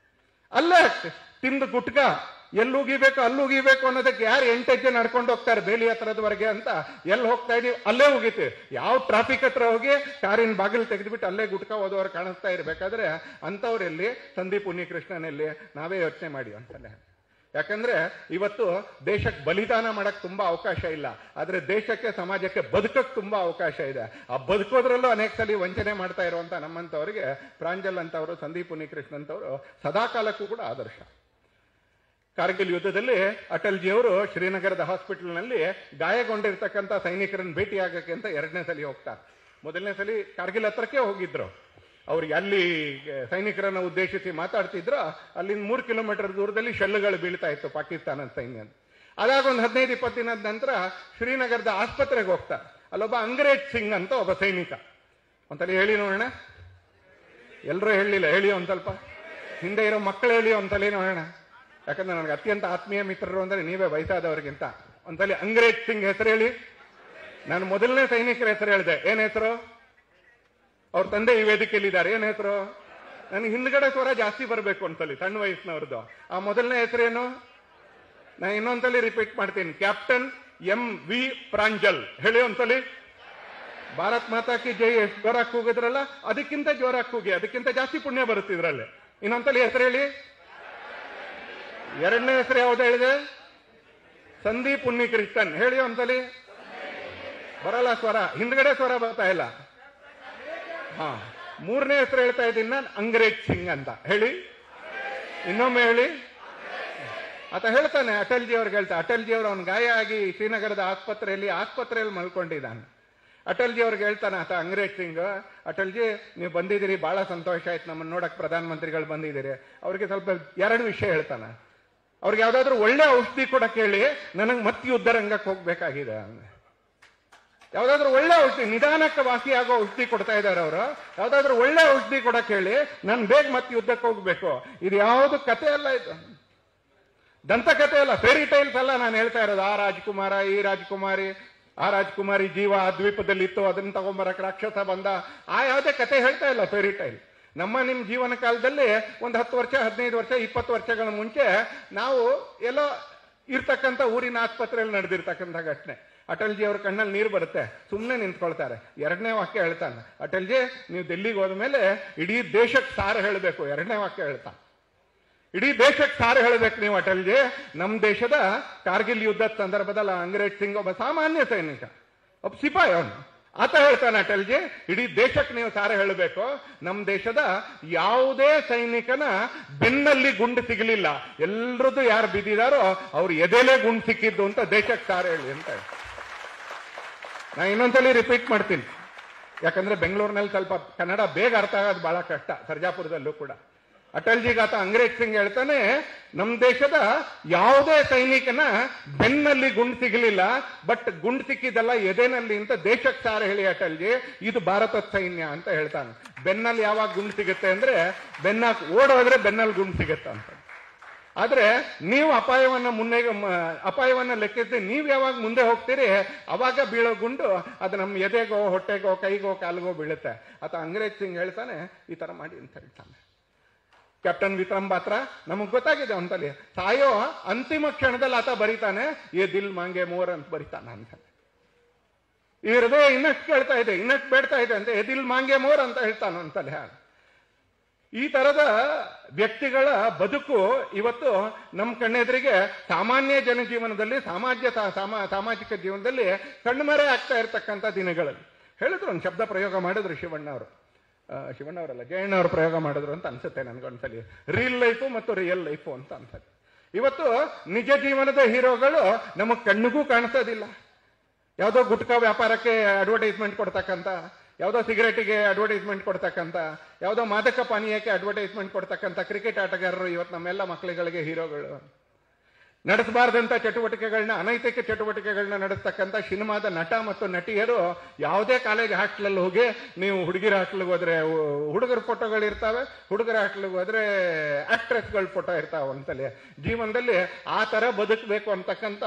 ಅಲ್ಲೇ ಹಾಕ್ತೀವಿ. ತಿಂದು ಗುಟ್ಕ ಎಲ್ಲಿ ಉಗಿಬೇಕು ಅಲ್ಲಿ ಉಗಿಬೇಕು ಅನ್ನೋದಕ್ಕೆ ಯಾರು 8 ಹೆಜ್ಜೆ ನಡ್ಕೊಂಡು ಹೋಗ್ತಾರೆ ಬೇಲಿ ಹತ್ರದವರೆಗೆ ಅಂತ ಎಲ್ಲಿ ಹೋಗ್ತಾ ಇದೀವಿ ಅಲ್ಲೇ ಉಗಿತೀವಿ. ಯಾವ ಟ್ರಾಫಿಕ್ ಹತ್ರ ಹೋಗಿ ಕಾರಿನ ಬಾಗಿಲು ತೆಗೆದುಬಿಟ್ಟು ಅಲ್ಲೇ ಗುಟ್ಕ ಓದೋರು ಕಾಣಿಸ್ತಾ ಇರ್ಬೇಕಾದ್ರೆ ಅಂಥವ್ರೆಲ್ಲಿ, ಸಂದೀಪ್ ಉನ್ನಿಕೃಷ್ಣನಲ್ಲಿ ನಾವೇ ಯೋಚನೆ ಮಾಡಿ ಅಂತಲೇ. ಯಾಕಂದ್ರೆ ಇವತ್ತು ದೇಶಕ್ಕೆ ಬಲಿದಾನ ಮಾಡಕ್ ತುಂಬಾ ಅವಕಾಶ ಇಲ್ಲ, ಆದ್ರೆ ದೇಶಕ್ಕೆ ಸಮಾಜಕ್ಕೆ ಬದುಕಕ್ಕೆ ತುಂಬಾ ಅವಕಾಶ ಇದೆ. ಆ ಬದುಕೋದ್ರಲ್ಲೂ ಅನೇಕ ಸಲ ವಂಚನೆ ಮಾಡ್ತಾ ಇರುವಂತ ನಮ್ಮಂತವರಿಗೆ ಪ್ರಾಂಜಲ್ ಅಂತವರು, ಸಂದೀಪ್ ಉನ್ನಿಕೃಷ್ಣನ್ ಅಂತವರು ಸದಾಕಾಲಕ್ಕೂ ಕೂಡ ಆದರ್ಶ. ಕಾರ್ಗಿಲ್ ಯುದ್ಧದಲ್ಲಿ ಅಟಲ್ ಜಿ ಅವರು ಶ್ರೀನಗರದ ಹಾಸ್ಪಿಟಲ್ನಲ್ಲಿ ಗಾಯಗೊಂಡಿರ್ತಕ್ಕಂಥ ಸೈನಿಕರನ್ನು ಭೇಟಿಯಾಗಕ್ಕೆ ಅಂತ 2ನೇ ಸಲ ಹೋಗ್ತಾರೆ. 1ನೇ ಸಲ ಕಾರ್ಗಿಲ್ ಹತ್ರಕ್ಕೆ ಹೋಗಿದ್ರು. ಅವ್ರಿಗೆ ಅಲ್ಲಿ ಸೈನಿಕರನ್ನ ಉದ್ದೇಶಿಸಿ ಮಾತಾಡ್ತಿದ್ರು. ಅಲ್ಲಿಂದ 3 ಕಿಲೋಮೀಟರ್ ದೂರದಲ್ಲಿ ಶೆಲ್ಗಳು ಬೀಳ್ತಾ ಇತ್ತು ಪಾಕಿಸ್ತಾನದ ಸೈನ್ಯ. ಅದಾಗ ಒಂದು 15-20 ದಿನದ ನಂತರ ಶ್ರೀನಗರದ ಆಸ್ಪತ್ರೆಗೆ ಹೋಗ್ತಾರೆ. ಅಲ್ಲೊಬ್ಬ ಅಂಗ್ರೇಜ್ ಸಿಂಗ್ ಅಂತ ಒಬ್ಬ ಸೈನಿಕ. ಒಂದ್ಸಲ ಹೇಳಿ ನೋಡೋಣ. ಎಲ್ಲರೂ ಹೇಳಲಿಲ್ಲ, ಹೇಳಿ ಒಂದ್ ಸ್ವಲ್ಪ. ಹಿಂದೆ ಇರೋ ಮಕ್ಕಳು ಹೇಳಿ ಒಂದ್ಸಲ ನೋಡೋಣ. ಯಾಕಂದ್ರೆ ನನಗೆ ಅತ್ಯಂತ ಆತ್ಮೀಯ ಮಿತ್ರರು ಅಂದ್ರೆ ನೀವೇ ವಯಸ್ಸಾದವ್ರಿಗಿಂತ. ಒಂದ್ಸಲಿ ಅಂಗ್ರೇಜ್ ಸಿಂಗ್ ಹೆಸರು ಹೇಳಿ. ನಾನು ಮೊದಲನೇ ಸೈನಿಕರ ಹೆಸರು ಹೇಳಿದೆ. ಏನ್ ಹೆಸರು? ಅವ್ರ ತಂದೆ ಈ ವೇದಿಕೆಯಲ್ಲಿದ್ದಾರೆ. ಏನ್ ಹೆಸರು? ನನಗೆ ಹಿಂದ್ಗಡೆ ಸ್ವರ ಜಾಸ್ತಿ ಬರಬೇಕು ಒಂದ್ಸಲಿ, ಸಣ್ಣ ವಯಸ್ಸಿನವ್ರದ್ದು. ಆ ಮೊದಲನೇ ಹೆಸರೇನು? ನಾನು ಇನ್ನೊಂದ್ಸಲಿ ರಿಪೀಟ್ ಮಾಡ್ತೀನಿ. Captain MV Pranjal. ಹೇಳಿ ಒಂದ್ಸಲಿ. ಭಾರತ್ ಮಾತಾ ಕಿ ಜೈ ಎಷ್ಟು ಜೋರಾಗಿ ಕೂಗಿದ್ರಲ್ಲ, ಅದಕ್ಕಿಂತ ಜೋರಾಗಿ ಕೂಗಿ, ಅದಕ್ಕಿಂತ ಜಾಸ್ತಿ ಪುಣ್ಯ ಬರುತ್ತಿದ್ರಲ್ಲಿ. ಇನ್ನೊಂದ್ಸಲಿ ಹೆಸರು ಹೇಳಿ. 2ನೇ ಹೆಸರು ಯಾವ್ದು ಹೇಳಿದೆ? ಸಂದೀಪ್ ಉನ್ನಿಕೃಷ್ಣನ್. ಹೇಳಿ ಒಂದ್ಸಲಿ. ಬರಲ್ಲ ಸ್ವರ, ಹಿಂದ್ಗಡೆ ಸ್ವರ ಬರ್ತಾ ಇಲ್ಲ. 3ನೇ ಹೆಸರು ಹೇಳ್ತಾ ಇದ್ದೀನಿ ನಾನು, ಅಂಗ್ರೇಜ್ ಸಿಂಗ್ ಅಂತ. ಹೇಳಿ ಇನ್ನೊಮ್ಮೆ ಹೇಳಿ. ಆತ ಹೇಳ್ತಾನೆ, ಅಟಲ್ ಜಿ ಅವ್ರಿಗೆ ಹೇಳ್ತಾ. ಅಟಲ್ ಜಿ ಅವರು ಅವ್ನ ಗಾಯ ಆಗಿ ಶ್ರೀನಗರದ ಆಸ್ಪತ್ರೆಯಲ್ಲಿ ಮಲ್ಕೊಂಡಿದ್ದಾನೆ. ಅಟಲ್ ಜಿ ಅವ್ರಿಗೆ ಹೇಳ್ತಾನೆ ಆತ, ಅಂಗ್ರೇಜ್ ಸಿಂಗ್, ಅಟಲ್ ಜಿ ನೀವು ಬಂದಿದ್ದೀರಿ, ಬಹಳ ಸಂತೋಷ ಆಯ್ತು, ನಮ್ಮನ್ನು ನೋಡಕ್ ಪ್ರಧಾನ ಮಂತ್ರಿಗಳು ಬಂದಿದ್ದೀರಿ. ಅವ್ರಿಗೆ ಸ್ವಲ್ಪ 2 ವಿಷಯ ಹೇಳ್ತಾನೆ. ಅವ್ರಿಗೆ ಯಾವ್ದಾದ್ರು ಒಳ್ಳೆ ಔಷಧಿ ಕೊಡಕ್ಕೆ ಹೇಳಿ, ನನಗೆ ಮತ್ತೆ ಯುದ್ಧ ರಂಗಕ್ಕೆ ಹೋಗ್ಬೇಕಾಗಿದೆ. ಯಾವ್ದಾದ್ರು ಒಳ್ಳೆ ಔಷಧಿ, ನಿಧಾನಕ್ಕೆ ವಾಸಿಯಾಗೋ ಔಷಧಿ ಕೊಡ್ತಾ ಇದ್ದಾರೆ ಅವರು. ಯಾವ್ದಾದ್ರು ಒಳ್ಳೆ ಔಷಧಿ ಕೊಡಕ್ಕೆ ಹೇಳಿ, ನಾನು ಬೇಗ ಮತ್ತೆ ಯುದ್ಧಕ್ಕೆ ಹೋಗ್ಬೇಕು. ಇದು ಯಾವ್ದು ಕತೆ ಅಲ್ಲ, ಇದು ದಂತಕತೆ ಅಲ್ಲ, ಫೇರಿ ಟೈಲ್ಸ್ ಅಲ್ಲ ನಾನು ಹೇಳ್ತಾ ಇರೋದು. ಆ ರಾಜ್ಕುಮಾರ, ಈ ರಾಜ್ಕುಮಾರಿ, ಆ ರಾಜ್ಕುಮಾರಿ ಜೀವ ಆ ದ್ವೀಪದಲ್ಲಿ ಇತ್ತು, ಅದನ್ನ ತಗೊಂಬರಕ್ ರಾಕ್ಷಸ ಬಂದ, ಆ ಯಾವುದೇ ಕತೆ ಹೇಳ್ತಾ ಇಲ್ಲ ಫೇರಿ ಟೈಲ್. ನಿಮ್ಮ ಜೀವನ ಕಾಲದಲ್ಲಿ ಒಂದು 10 ವರ್ಷ, 15 ವರ್ಷ, 20 ವರ್ಷಗಳ ಮುಂಚೆ ನಾವು ಎಲ್ಲೋ ಇರ್ತಕ್ಕಂಥ ಊರಿನ ಆಸ್ಪತ್ರೆಯಲ್ಲಿ ನಡೆದಿರ್ತಕ್ಕಂಥ ಘಟನೆ. ಅಟಲ್ ಜಿ ಅವ್ರ ಕಣ್ಣಲ್ಲಿ ನೀರು ಬರುತ್ತೆ, ಸುಮ್ಮನೆ ನಿಂತ್ಕೊಳ್ತಾರೆ. 2ನೇ ವಾಕ್ಯ ಹೇಳ್ತಾನೆ, ಅಟಲ್ ಜಿ ನೀವು ದಿಲ್ಲಿಗೆ ಹೋದ್ಮೇಲೆ ಇಡೀ ದೇಶಕ್ಕೆ ಸಾರ ಹೇಳಬೇಕು. 2ನೇ ವಾಕ್ಯ ಹೇಳ್ತಾನೆ, ಇಡೀ ದೇಶಕ್ಕೆ ಸಾರ ಹೇಳಬೇಕು ನೀವು ಅಟಲ್ ಜಿ. ನಮ್ಮ ದೇಶದ ಕಾರ್ಗಿಲ್ ಯುದ್ಧದ ಸಂದರ್ಭದಲ್ಲಿ ಅಂಗ್ರೇಜ್ ಸಿಂಗ್ ಒಬ್ಬ ಸಾಮಾನ್ಯ ಸೈನಿಕ, ಒಬ್ಬ ಸಿಪಾಯಿ ಅವನು. ಆತ ಹೇಳ್ತಾನೆ, ಅಟಲ್ ಜಿ ಇಡೀ ದೇಶಕ್ಕೆ ನೀವು ಸಾರ ಹೇಳಬೇಕು, ನಮ್ಮ ದೇಶದ ಯಾವುದೇ ಸೈನಿಕನ ಬೆನ್ನಲ್ಲಿ ಗುಂಡು ಸಿಗಲಿಲ್ಲ, ಎಲ್ರದ್ದು ಯಾರು ಬಿದ್ದಿದಾರೋ ಅವ್ರು ಎದೆಲೇ ಗುಂಡು ಸಿಕ್ಕಿದ್ದು ಅಂತ ದೇಶಕ್ಕೆ ಸಾರ ಹೇಳಿ ಅಂತ. ನಾನು ಇನ್ನೊಂದ್ಸಲಿ ರಿಪೀಟ್ ಮಾಡ್ತೀನಿ, ಯಾಕಂದ್ರೆ ಬೆಂಗಳೂರಿನಲ್ಲಿ ಸ್ವಲ್ಪ ಕನ್ನಡ ಬೇಗ ಅರ್ಥ ಆಗೋದು ಬಹಳ ಕಷ್ಟ, ಸರ್ಜಾಪುರದಲ್ಲೂ ಕೂಡ. ಅಟಲ್ ಜಿಗಾತ ಅಂಗ್ರೇಜ್ ಸಿಂಗ್ ಹೇಳ್ತಾನೆ, ನಮ್ಮ ದೇಶದ ಯಾವುದೇ ಸೈನಿಕನ ಬೆನ್ನಲ್ಲಿ ಗುಂಡು ಸಿಗಲಿಲ್ಲ, ಬಟ್ ಗುಂಡು ಸಿಕ್ಕಿದಲ್ಲ ಎದೆನಲ್ಲಿ ಅಂತ ದೇಶಕ್ಕೆ ಸಾರ ಹೇಳಿ ಅಟಲ್ ಜಿ, ಇದು ಭಾರತದ ಸೈನ್ಯ ಅಂತ ಹೇಳ್ತಾನೆ. ಬೆನ್ನಲ್ಲಿ ಯಾವಾಗ ಗುಂಡು ಸಿಗುತ್ತೆ ಅಂದ್ರೆ ಬೆನ್ನ ಓಡೋದ್ರೆ ಬೆನ್ನಲ್ಲಿ ಗುಂಡು ಸಿಗುತ್ತೆ ಅಂತ. ಆದ್ರೆ ನೀವು ಅಪಾಯವನ್ನ ಲೆಕ್ಕಿಸಿ ನೀವು ಯಾವಾಗ ಮುಂದೆ ಹೋಗ್ತೀರಿ ಅವಾಗ ಬೀಳೋ ಗುಂಡು ಅದು ನಮ್ಮ ಎದೆಗೋ ಹೊಟ್ಟೆಗೋ ಕೈಗೋ ಕಾಲಿಗೋ ಬೀಳುತ್ತೆ. ಆತ ಅಂಗ್ರೇಜ್ ಸಿಂಗ್ ಹೇಳ್ತಾನೆ, ಈ ತರ ಮಾಡಿ ಅಂತ ಹೇಳ್ತಾನೆ. ಕ್ಯಾಪ್ಟನ್ ವಿಕ್ರಮ್ ಬಾತ್ರಾ ನಮಗ್ ಗೊತ್ತಾಗಿದೆ ಒಂದ್ಸಲಿ ಸಾಯೋ ಅಂತಿಮ ಕ್ಷಣದಲ್ಲಿ ಆತ ಬರೀತಾನೆ, ಏ ದಿಲ್ ಮಾಂಗೆ ಮೋರ್ ಅಂತ ಬರೀತಾನ ಅಂತ. ಈ ಹೃದಯ ಇನ್ನಷ್ಟು ಕೇಳ್ತಾ ಇದೆ, ಇನ್ನಷ್ಟು ಬೇಡ್ತಾ ಇದೆ ಅಂತ, ಎ ದಿಲ್ ಮಾಂಗೆ ಮೋರ್ ಅಂತ ಹೇಳ್ತಾನ ಒಂದ್ಸಲಿ. ಈ ತರದ ವ್ಯಕ್ತಿಗಳ ಬದುಕು ಇವತ್ತು ನಮ್ಮ ಕಣ್ಣೆದುರಿಗೆ ಸಾಮಾನ್ಯ ಜನಜೀವನದಲ್ಲಿ ಸಾಮಾಜಿಕ ಜೀವನದಲ್ಲಿ ಕಣ್ಮರೆ ಆಗ್ತಾ ಇರತಕ್ಕಂಥ ದಿನಗಳಲ್ಲಿ. ಹೇಳಿದ್ರು, ಒಂದು ಶಬ್ದ ಪ್ರಯೋಗ ಮಾಡಿದ್ರು ಶಿವಣ್ಣವರಲ್ಲ ಜಯಣ್ಣವರು ಪ್ರಯೋಗ ಮಾಡಿದ್ರು ಅಂತ ಅನ್ಸುತ್ತೆ ನನಗೊಂದ್ಸಲಿ. ರೀಲ್ ಲೈಫು ಮತ್ತು ರಿಯಲ್ ಲೈಫು ಅಂತ ಅನ್ಸುತ್ತೆ. ಇವತ್ತು ನಿಜ ಜೀವನದ ಹೀರೋಗಳು ನಮಗ್ ಕಣ್ಣಿಗೂ ಕಾಣಿಸೋದಿಲ್ಲ. ಯಾವುದೋ ಗುಟ್ಕಾ ವ್ಯಾಪಾರಕ್ಕೆ ಅಡ್ವರ್ಟೈಸ್ಮೆಂಟ್ ಕೊಡ್ತಕ್ಕಂಥ, ಯಾವುದೋ ಸಿಗರೇಟಿಗೆ ಅಡ್ವರ್ಟೈಸ್ಮೆಂಟ್ ಕೊಡ್ತಕ್ಕಂಥ, ಯಾವುದೋ ಮಾದಕ ಪಾನೀಯಕ್ಕೆ ಅಡ್ವರ್ಟೈಸ್ಮೆಂಟ್ ಕೊಡ್ತಕ್ಕಂಥ ಕ್ರಿಕೆಟ್ ಆಟಗಾರರು ಇವತ್ತು ನಮ್ಮೆಲ್ಲ ಮಕ್ಕಳುಗಳಿಗೆ ಹೀರೋಗಳು. ನಡೆಸಬಾರ್ದಂಥ ಚಟುವಟಿಕೆಗಳನ್ನ, ಅನೈತಿಕ ಚಟುವಟಿಕೆಗಳನ್ನ ನಡೆಸ್ತಕ್ಕಂಥ ಸಿನಿಮಾದ ನಟ ಮತ್ತು ನಟಿಯರು ಯಾವುದೇ ಕಾಲೇಜ್ ಹಾಸ್ಟೆಲಲ್ಲಿ ಹೋಗಿ, ನೀವು ಹುಡುಗಿರ ಹಾಸ್ಟೆಲ್ಗೆ ಹೋದ್ರೆ ಹುಡುಗರ ಫೋಟೋಗಳಿರ್ತಾವೆ, ಹುಡುಗರ ಹಾಸ್ಟೆಲ್ಗೆ ಹೋದ್ರೆ ಆಕ್ಟ್ರೆಸ್ಗಳ ಫೋಟೋ ಇರ್ತಾವೆ. ಒಂದ್ಸಲಿ ಜೀವನದಲ್ಲಿ ಆ ಥರ ಬದುಕಬೇಕು ಅಂತಕ್ಕಂಥ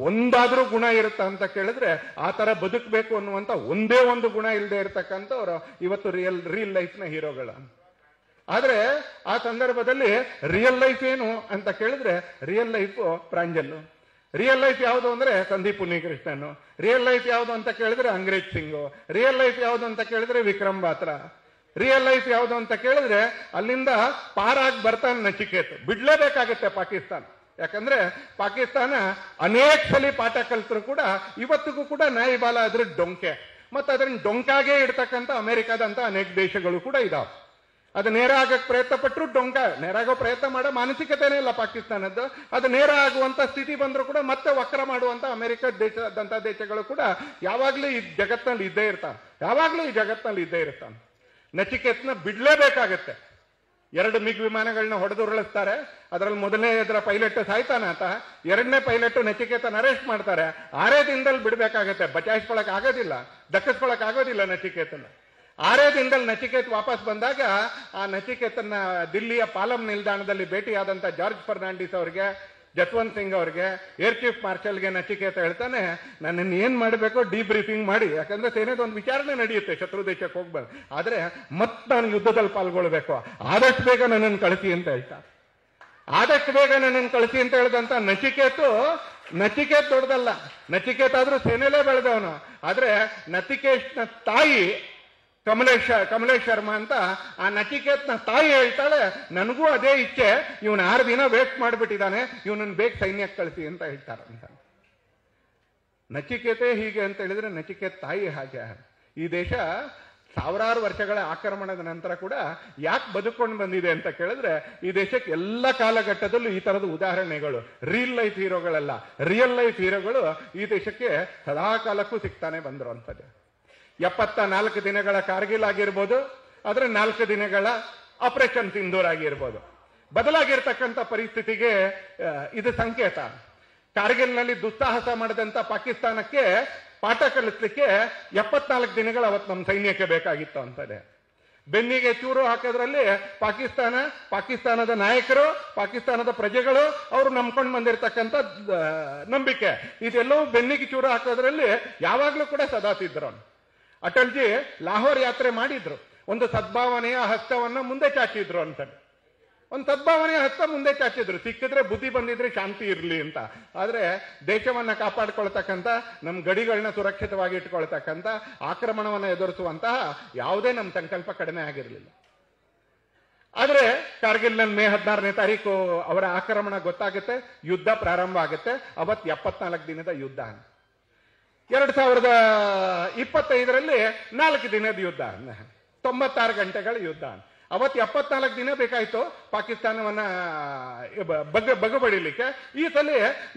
ಒಂದಾದ್ರೂ ಗುಣ ಇರುತ್ತಾ ಅಂತ ಕೇಳಿದ್ರೆ, ಆ ಥರ ಬದುಕಬೇಕು ಅನ್ನುವಂಥ ಒಂದೇ ಒಂದು ಗುಣ ಇಲ್ಲದೆ ಇರತಕ್ಕಂಥವ್ರು ಇವತ್ತು ರೀಲ್ ಲೈಫ್ನ ಹೀರೋಗಳು. ಆದ್ರೆ ಆ ಸಂದರ್ಭದಲ್ಲಿ ರಿಯಲ್ ಲೈಫ್ ಏನು ಅಂತ ಕೇಳಿದ್ರೆ, real life Pranjal. Real life ಯಾವುದು ಅಂದ್ರೆ ಸಂದೀಪ್ ಉನ್ನಿಕೃಷ್ಣನ್. ರಿಯಲ್ ಲೈಫ್ ಯಾವುದು ಅಂತ ಕೇಳಿದ್ರೆ ಅಂಗ್ರೇಜ್ ಸಿಂಗ್. ರಿಯಲ್ ಲೈಫ್ ಯಾವುದು ಅಂತ ಕೇಳಿದ್ರೆ ವಿಕ್ರಮ್ ಬಾತ್ರಾ. ರಿಯಲ್ ಲೈಫ್ ಯಾವುದು ಅಂತ ಕೇಳಿದ್ರೆ ಅಲ್ಲಿಂದ ಪಾರಾಗಿ ಬರ್ತಾನೆ ನಚಿಕೇತ್. ಬಿಡ್ಲೇಬೇಕಾಗತ್ತೆ ಪಾಕಿಸ್ತಾನ. ಯಾಕಂದ್ರೆ ಪಾಕಿಸ್ತಾನ ಅನೇಕ ಸಲ ಪಾಠ ಕಲ್ತರು ಕೂಡ ಇವತ್ತಿಗೂ ಕೂಡ ನಾಯಿಬಾಲ ಅದ್ರ ಡೊಂಕೆ, ಮತ್ತೆ ಅದನ್ನ ಡೊಂಕಾಗೆ ಇಡ್ತಕ್ಕಂಥ ಅಮೆರಿಕಾದಂತ ಅನೇಕ ದೇಶಗಳು ಕೂಡ ಇದಾವೆ. ಅದು ನೇರ ಆಗಕ್ಕೆ ಪ್ರಯತ್ನ ಪಟ್ಟರು ನೇರ ಆಗೋ ಪ್ರಯತ್ನ ಮಾಡೋ ಮಾನಸಿಕತೆನೇ ಇಲ್ಲ ಪಾಕಿಸ್ತಾನದ್ದು. ಅದು ನೇರ ಆಗುವಂತ ಸ್ಥಿತಿ ಬಂದರೂ ಕೂಡ ಮತ್ತೆ ವಕ್ರ ಮಾಡುವಂತ ಅಮೆರಿಕ ದೇಶದಂತ ದೇಶಗಳು ಕೂಡ ಯಾವಾಗ್ಲೂ ಈ ಜಗತ್ತಿನಲ್ಲಿ ಇದ್ದೇ ಇರ್ತಾನೆ. ನಚಿಕೇತ್ನ ಬಿಡ್ಲೇಬೇಕಾಗತ್ತೆ. 2 ಮಿಗ್ ವಿಮಾನಗಳನ್ನ ಹೊಡೆದುರುಳಿಸ್ತಾರೆ. ಅದರಲ್ಲಿ ಮೊದಲನೇ ಪೈಲಟ್ ಸಾಯ್ತಾನ ಅಂತ, 2ನೇ ಪೈಲಟ್ ನಚಿಕೇತನ ಅರೆಸ್ಟ್ ಮಾಡ್ತಾರೆ. 6 ದಿನದಲ್ಲಿ ಬಿಡ್ಬೇಕಾಗತ್ತೆ. ಬಚಾಯಿಸ್ಕೊಳಕ್ ಆಗೋದಿಲ್ಲ, ದಕ್ಕಿಸ್ಕೊಳಕ್ ಆಗೋದಿಲ್ಲ ನಚಿಕೇತನ. 6 ದಿನದಲ್ಲಿ ನಚಿಕೇತ್ ವಾಪಸ್ ಬಂದಾಗ ಆ ನಚಿಕೇತನ ದಿಲ್ಲಿಯ ಪಾಲಂ ನಿಲ್ದಾಣದಲ್ಲಿ ಭೇಟಿಯಾದಂತ ಜಾರ್ಜ್ ಫರ್ನಾಂಡಿಸ್ ಅವ್ರಿಗೆ, ಜಸ್ವಂತ್ ಸಿಂಗ್ ಅವ್ರಿಗೆ, ಏರ್ ಚೀಫ್ ಮಾರ್ಷಲ್ಗೆ ನಚಿಕೇತ ಹೇಳ್ತಾನೆ, ನನ್ನನ್ನು ಏನ್ ಮಾಡಬೇಕು ಡಿಬ್ರೀಫಿಂಗ್ ಮಾಡಿ. ಯಾಕಂದ್ರೆ ಸೇನೆದೊಂದು ವಿಚಾರಣೆ ನಡೆಯುತ್ತೆ, ಶತ್ರು ದೇಶಕ್ಕೆ ಹೋಗ್ಬಾರ್ದು, ಆದ್ರೆ ನಾನು ಯುದ್ಧದಲ್ಲಿ ಪಾಲ್ಗೊಳ್ಬೇಕು, ಆದಷ್ಟು ಬೇಗ ನನ್ನನ್ನು ಕಳಿಸಿ ಅಂತ ಹೇಳ್ತಾರೆ. ಆದಷ್ಟು ಬೇಗ ನನ್ನನ್ನು ಕಳಿಸಿ ಅಂತ ಹೇಳಿದಂತ ನಚಿಕೇತ್ ದೊಡ್ಡದಲ್ಲ. ನಚಿಕೇತ್ ಆದ್ರೂ ಸೇನೆಲೇ ಬೆಳೆದವನು. ಆದ್ರೆ ನಚಿಕೇತ್ನ ತಾಯಿ ಕಮಲೇಶ್ ಶರ್ಮಾ ಅಂತ, ಆ ನಚಿಕೇತ್ನ ತಾಯಿ ಹೇಳ್ತಾಳೆ, ನನಗೂ ಅದೇ ಇಚ್ಛೆ, ಇವನ್ 6 ದಿನ ವೇಸ್ಟ್ ಮಾಡಿಬಿಟ್ಟಿದ್ದಾನೆ, ಇವನನ್ನು ಬೇಗ ಸೈನ್ಯಕ್ಕೆ ಕಳಿಸಿ ಅಂತ ಹೇಳ್ತಾರಂತ. ನಚಿಕೇತೆ ಹೀಗೆ ಅಂತ ಹೇಳಿದ್ರೆ ನಚಿಕೇತ್ ತಾಯಿ ಹಾಗೆ. ಈ ದೇಶ ಸಾವಿರಾರು ವರ್ಷಗಳ ಆಕ್ರಮಣದ ನಂತರ ಕೂಡ ಯಾಕೆ ಬದುಕೊಂಡು ಬಂದಿದೆ ಅಂತ ಕೇಳಿದ್ರೆ, ಈ ದೇಶಕ್ಕೆ ಎಲ್ಲ ಕಾಲಘಟ್ಟದಲ್ಲೂ ಈ ತರದ ಉದಾಹರಣೆಗಳು, ರಿಯಲ್ ಲೈಫ್ ಹೀರೋಗಳು ಈ ದೇಶಕ್ಕೆ ಸದಾ ಕಾಲಕ್ಕೂ ಸಿಗ್ತಾನೆ ಬಂದ್ರು ಅಂತದ್ದು. 74 ದಿನಗಳ ಕಾರ್ಗಿಲ್ ಆಗಿರ್ಬೋದು, ಆದ್ರೆ 4 ದಿನಗಳ ಆಪರೇಷನ್ ಸಿಂಧೂರ್ ಆಗಿರ್ಬೋದು. ಬದಲಾಗಿರ್ತಕ್ಕಂಥ ಪರಿಸ್ಥಿತಿಗೆ ಇದು ಸಂಕೇತ. ಕಾರ್ಗಿಲ್ನಲ್ಲಿ ದುಸ್ಸಾಹಸ ಮಾಡಿದಂತ ಪಾಕಿಸ್ತಾನಕ್ಕೆ ಪಾಠ ಕಲಿಸ್ಲಿಕ್ಕೆ 74 ದಿನಗಳು ಅವತ್ತು ನಮ್ಮ ಸೈನ್ಯಕ್ಕೆ ಬೇಕಾಗಿತ್ತು ಅಂತದೆ. ಬೆನ್ನಿಗೆ ಚೂರು ಹಾಕೋದ್ರಲ್ಲಿ ಪಾಕಿಸ್ತಾನದ ನಾಯಕರು, ಪಾಕಿಸ್ತಾನದ ಪ್ರಜೆಗಳು, ಅವರು ನಂಬ್ಕೊಂಡು ಬಂದಿರತಕ್ಕಂಥ ನಂಬಿಕೆ, ಇದೆಲ್ಲವೂ ಬೆನ್ನಿಗೆ ಚೂರು ಹಾಕೋದ್ರಲ್ಲಿ ಯಾವಾಗ್ಲೂ ಕೂಡ ಸದಾತಿದ್ರು. ಅಟಲ್ಜಿ ಲಾಹೋರ್ ಯಾತ್ರೆ ಮಾಡಿದ್ರು, ಒಂದು ಸದ್ಭಾವನೆಯ ಹಸ್ತವನ್ನ ಮುಂದೆ ಚಾಚಿದ್ರು ಅಂತ. ಒಂದು ಸದ್ಭಾವನೆಯ ಹಸ್ತ ಮುಂದೆ ಚಾಚಿದ್ರು, ಸಿಕ್ಕಿದ್ರೆ ಬುದ್ಧಿ ಬಂದಿದ್ರೆ ಶಾಂತಿ ಇರಲಿ ಅಂತ. ಆದ್ರೆ ದೇಶವನ್ನ ಕಾಪಾಡ್ಕೊಳ್ತಕ್ಕಂಥ, ನಮ್ಮ ಗಡಿಗಳನ್ನ ಸುರಕ್ಷಿತವಾಗಿ ಇಟ್ಕೊಳ್ತಕ್ಕಂಥ, ಆಕ್ರಮಣವನ್ನ ಎದುರಿಸುವಂತಹ ಯಾವುದೇ ನಮ್ಮ ಸಂಕಲ್ಪ ಕಡಿಮೆ ಆಗಿರಲಿಲ್ಲ. ಆದ್ರೆ ಕಾರ್ಗಿಲ್ನಲ್ಲಿ ಮೇ 16ನೇ ತಾರೀಕು ಅವರ ಆಕ್ರಮಣ ಗೊತ್ತಾಗುತ್ತೆ, ಯುದ್ಧ ಪ್ರಾರಂಭ ಆಗುತ್ತೆ. ಅವತ್ತು 74 ದಿನದ ಯುದ್ಧ. 2025ರಲ್ಲಿ 4 ದಿನದ ಯುದ್ಧ, 96 ಗಂಟೆಗಳ ಯುದ್ಧ. ಅವತ್ತು 74 ದಿನ ಬೇಕಾಯ್ತು ಪಾಕಿಸ್ತಾನವನ್ನ ಬಗಬಡಿಲಿಕ್ಕೆ. ಈ ಸಲ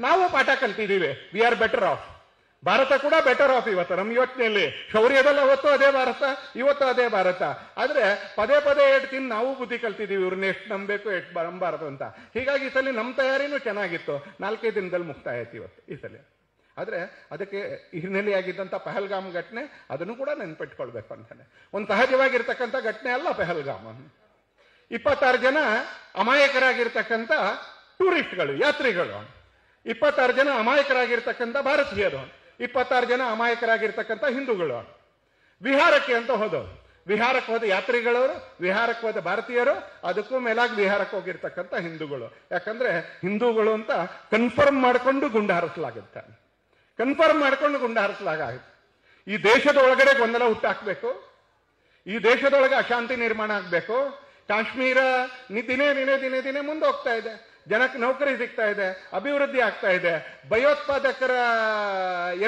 ನಾವು ಪಾಠ ಕಲ್ತಿದ್ದೀವಿ, we are better of. Bharat ಕೂಡ ಬೆಟರ್ ಆಫ್. ಇವತ್ತು ನಮ್ಮ ಯೋಚನೆಯಲ್ಲಿ ಶೌರ್ಯದಲ್ಲಿ ಅವತ್ತು ಅದೇ ಭಾರತ, ಇವತ್ತು ಅದೇ ಭಾರತ. ಆದ್ರೆ ಪದೇ ತಿಂದು ನಾವು ಬುದ್ಧಿ ಕಲ್ತಿದ್ದೀವಿ, ಇವ್ರನ್ನ ಎಷ್ಟು ನಂಬಬೇಕು, ಎಷ್ಟು ನಂಬಾರದು ಅಂತ. ಹೀಗಾಗಿ ಈ ಸಲ ನಮ್ಮ ತಯಾರಿನೂ ಚೆನ್ನಾಗಿತ್ತು. 4 ದಿನದಲ್ಲಿ ಮುಕ್ತಾಯ ಆಯ್ತು ಇವತ್ತು ಈ ಸಲ. ಆದ್ರೆ ಅದಕ್ಕೆ ಹಿನ್ನೆಲೆಯಾಗಿದ್ದಂಥ ಪಹಲ್ಗಾಮ್ ಘಟನೆ, ಅದನ್ನು ಕೂಡ ನೆನ್ಪಿಟ್ಕೊಳ್ಬೇಕು ಅಂತಾನೆ. ಒಂದು ಸಹಜವಾಗಿರ್ತಕ್ಕಂಥ ಘಟನೆ ಅಲ್ಲ ಪಹಲ್ಗಾಮ್. 26 ಜನ ಅಮಾಯಕರಾಗಿರ್ತಕ್ಕಂಥ ಟೂರಿಸ್ಟ್ಗಳು, ಯಾತ್ರಿಗಳು, 26 ಜನ ಅಮಾಯಕರಾಗಿರ್ತಕ್ಕಂಥ ಭಾರತೀಯರು, 26 ಜನ ಅಮಾಯಕರಾಗಿರ್ತಕ್ಕಂಥ ಹಿಂದೂಗಳು ವಿಹಾರಕ್ಕೆ ಅಂತ ಹೋದವರು. ವಿಹಾರಕ್ಕೆ ಹೋದ ಯಾತ್ರಿಗಳವರು, ವಿಹಾರಕ್ಕೆ ಹೋದ ಭಾರತೀಯರು, ಅದಕ್ಕೂ ಮೇಲಾಗಿ ವಿಹಾರಕ್ಕೆ ಹೋಗಿರ್ತಕ್ಕಂಥ ಹಿಂದೂಗಳು. ಯಾಕಂದ್ರೆ ಹಿಂದೂಗಳು ಅಂತ ಕನ್ಫರ್ಮ್ ಮಾಡಿಕೊಂಡು ಗುಂಡು ಹಾರಿಸಲಾಗುತ್ತೆ. ಈ ದೇಶದ ಒಳಗಡೆ ಗೊಂದಲ ಹುಟ್ಟಾಕ್ಬೇಕು, ಈ ದೇಶದೊಳಗೆ ಅಶಾಂತಿ ನಿರ್ಮಾಣ ಆಗ್ಬೇಕು, ಕಾಶ್ಮೀರ ದಿನೇ ದಿನೇ ದಿನೇ ದಿನೇ ಮುಂದೆ ಹೋಗ್ತಾ ಇದೆ, ಜನಕ್ಕೆ ನೌಕರಿ ಸಿಗ್ತಾ ಇದೆ, ಅಭಿವೃದ್ಧಿ ಆಗ್ತಾ ಇದೆ, ಭಯೋತ್ಪಾದಕರ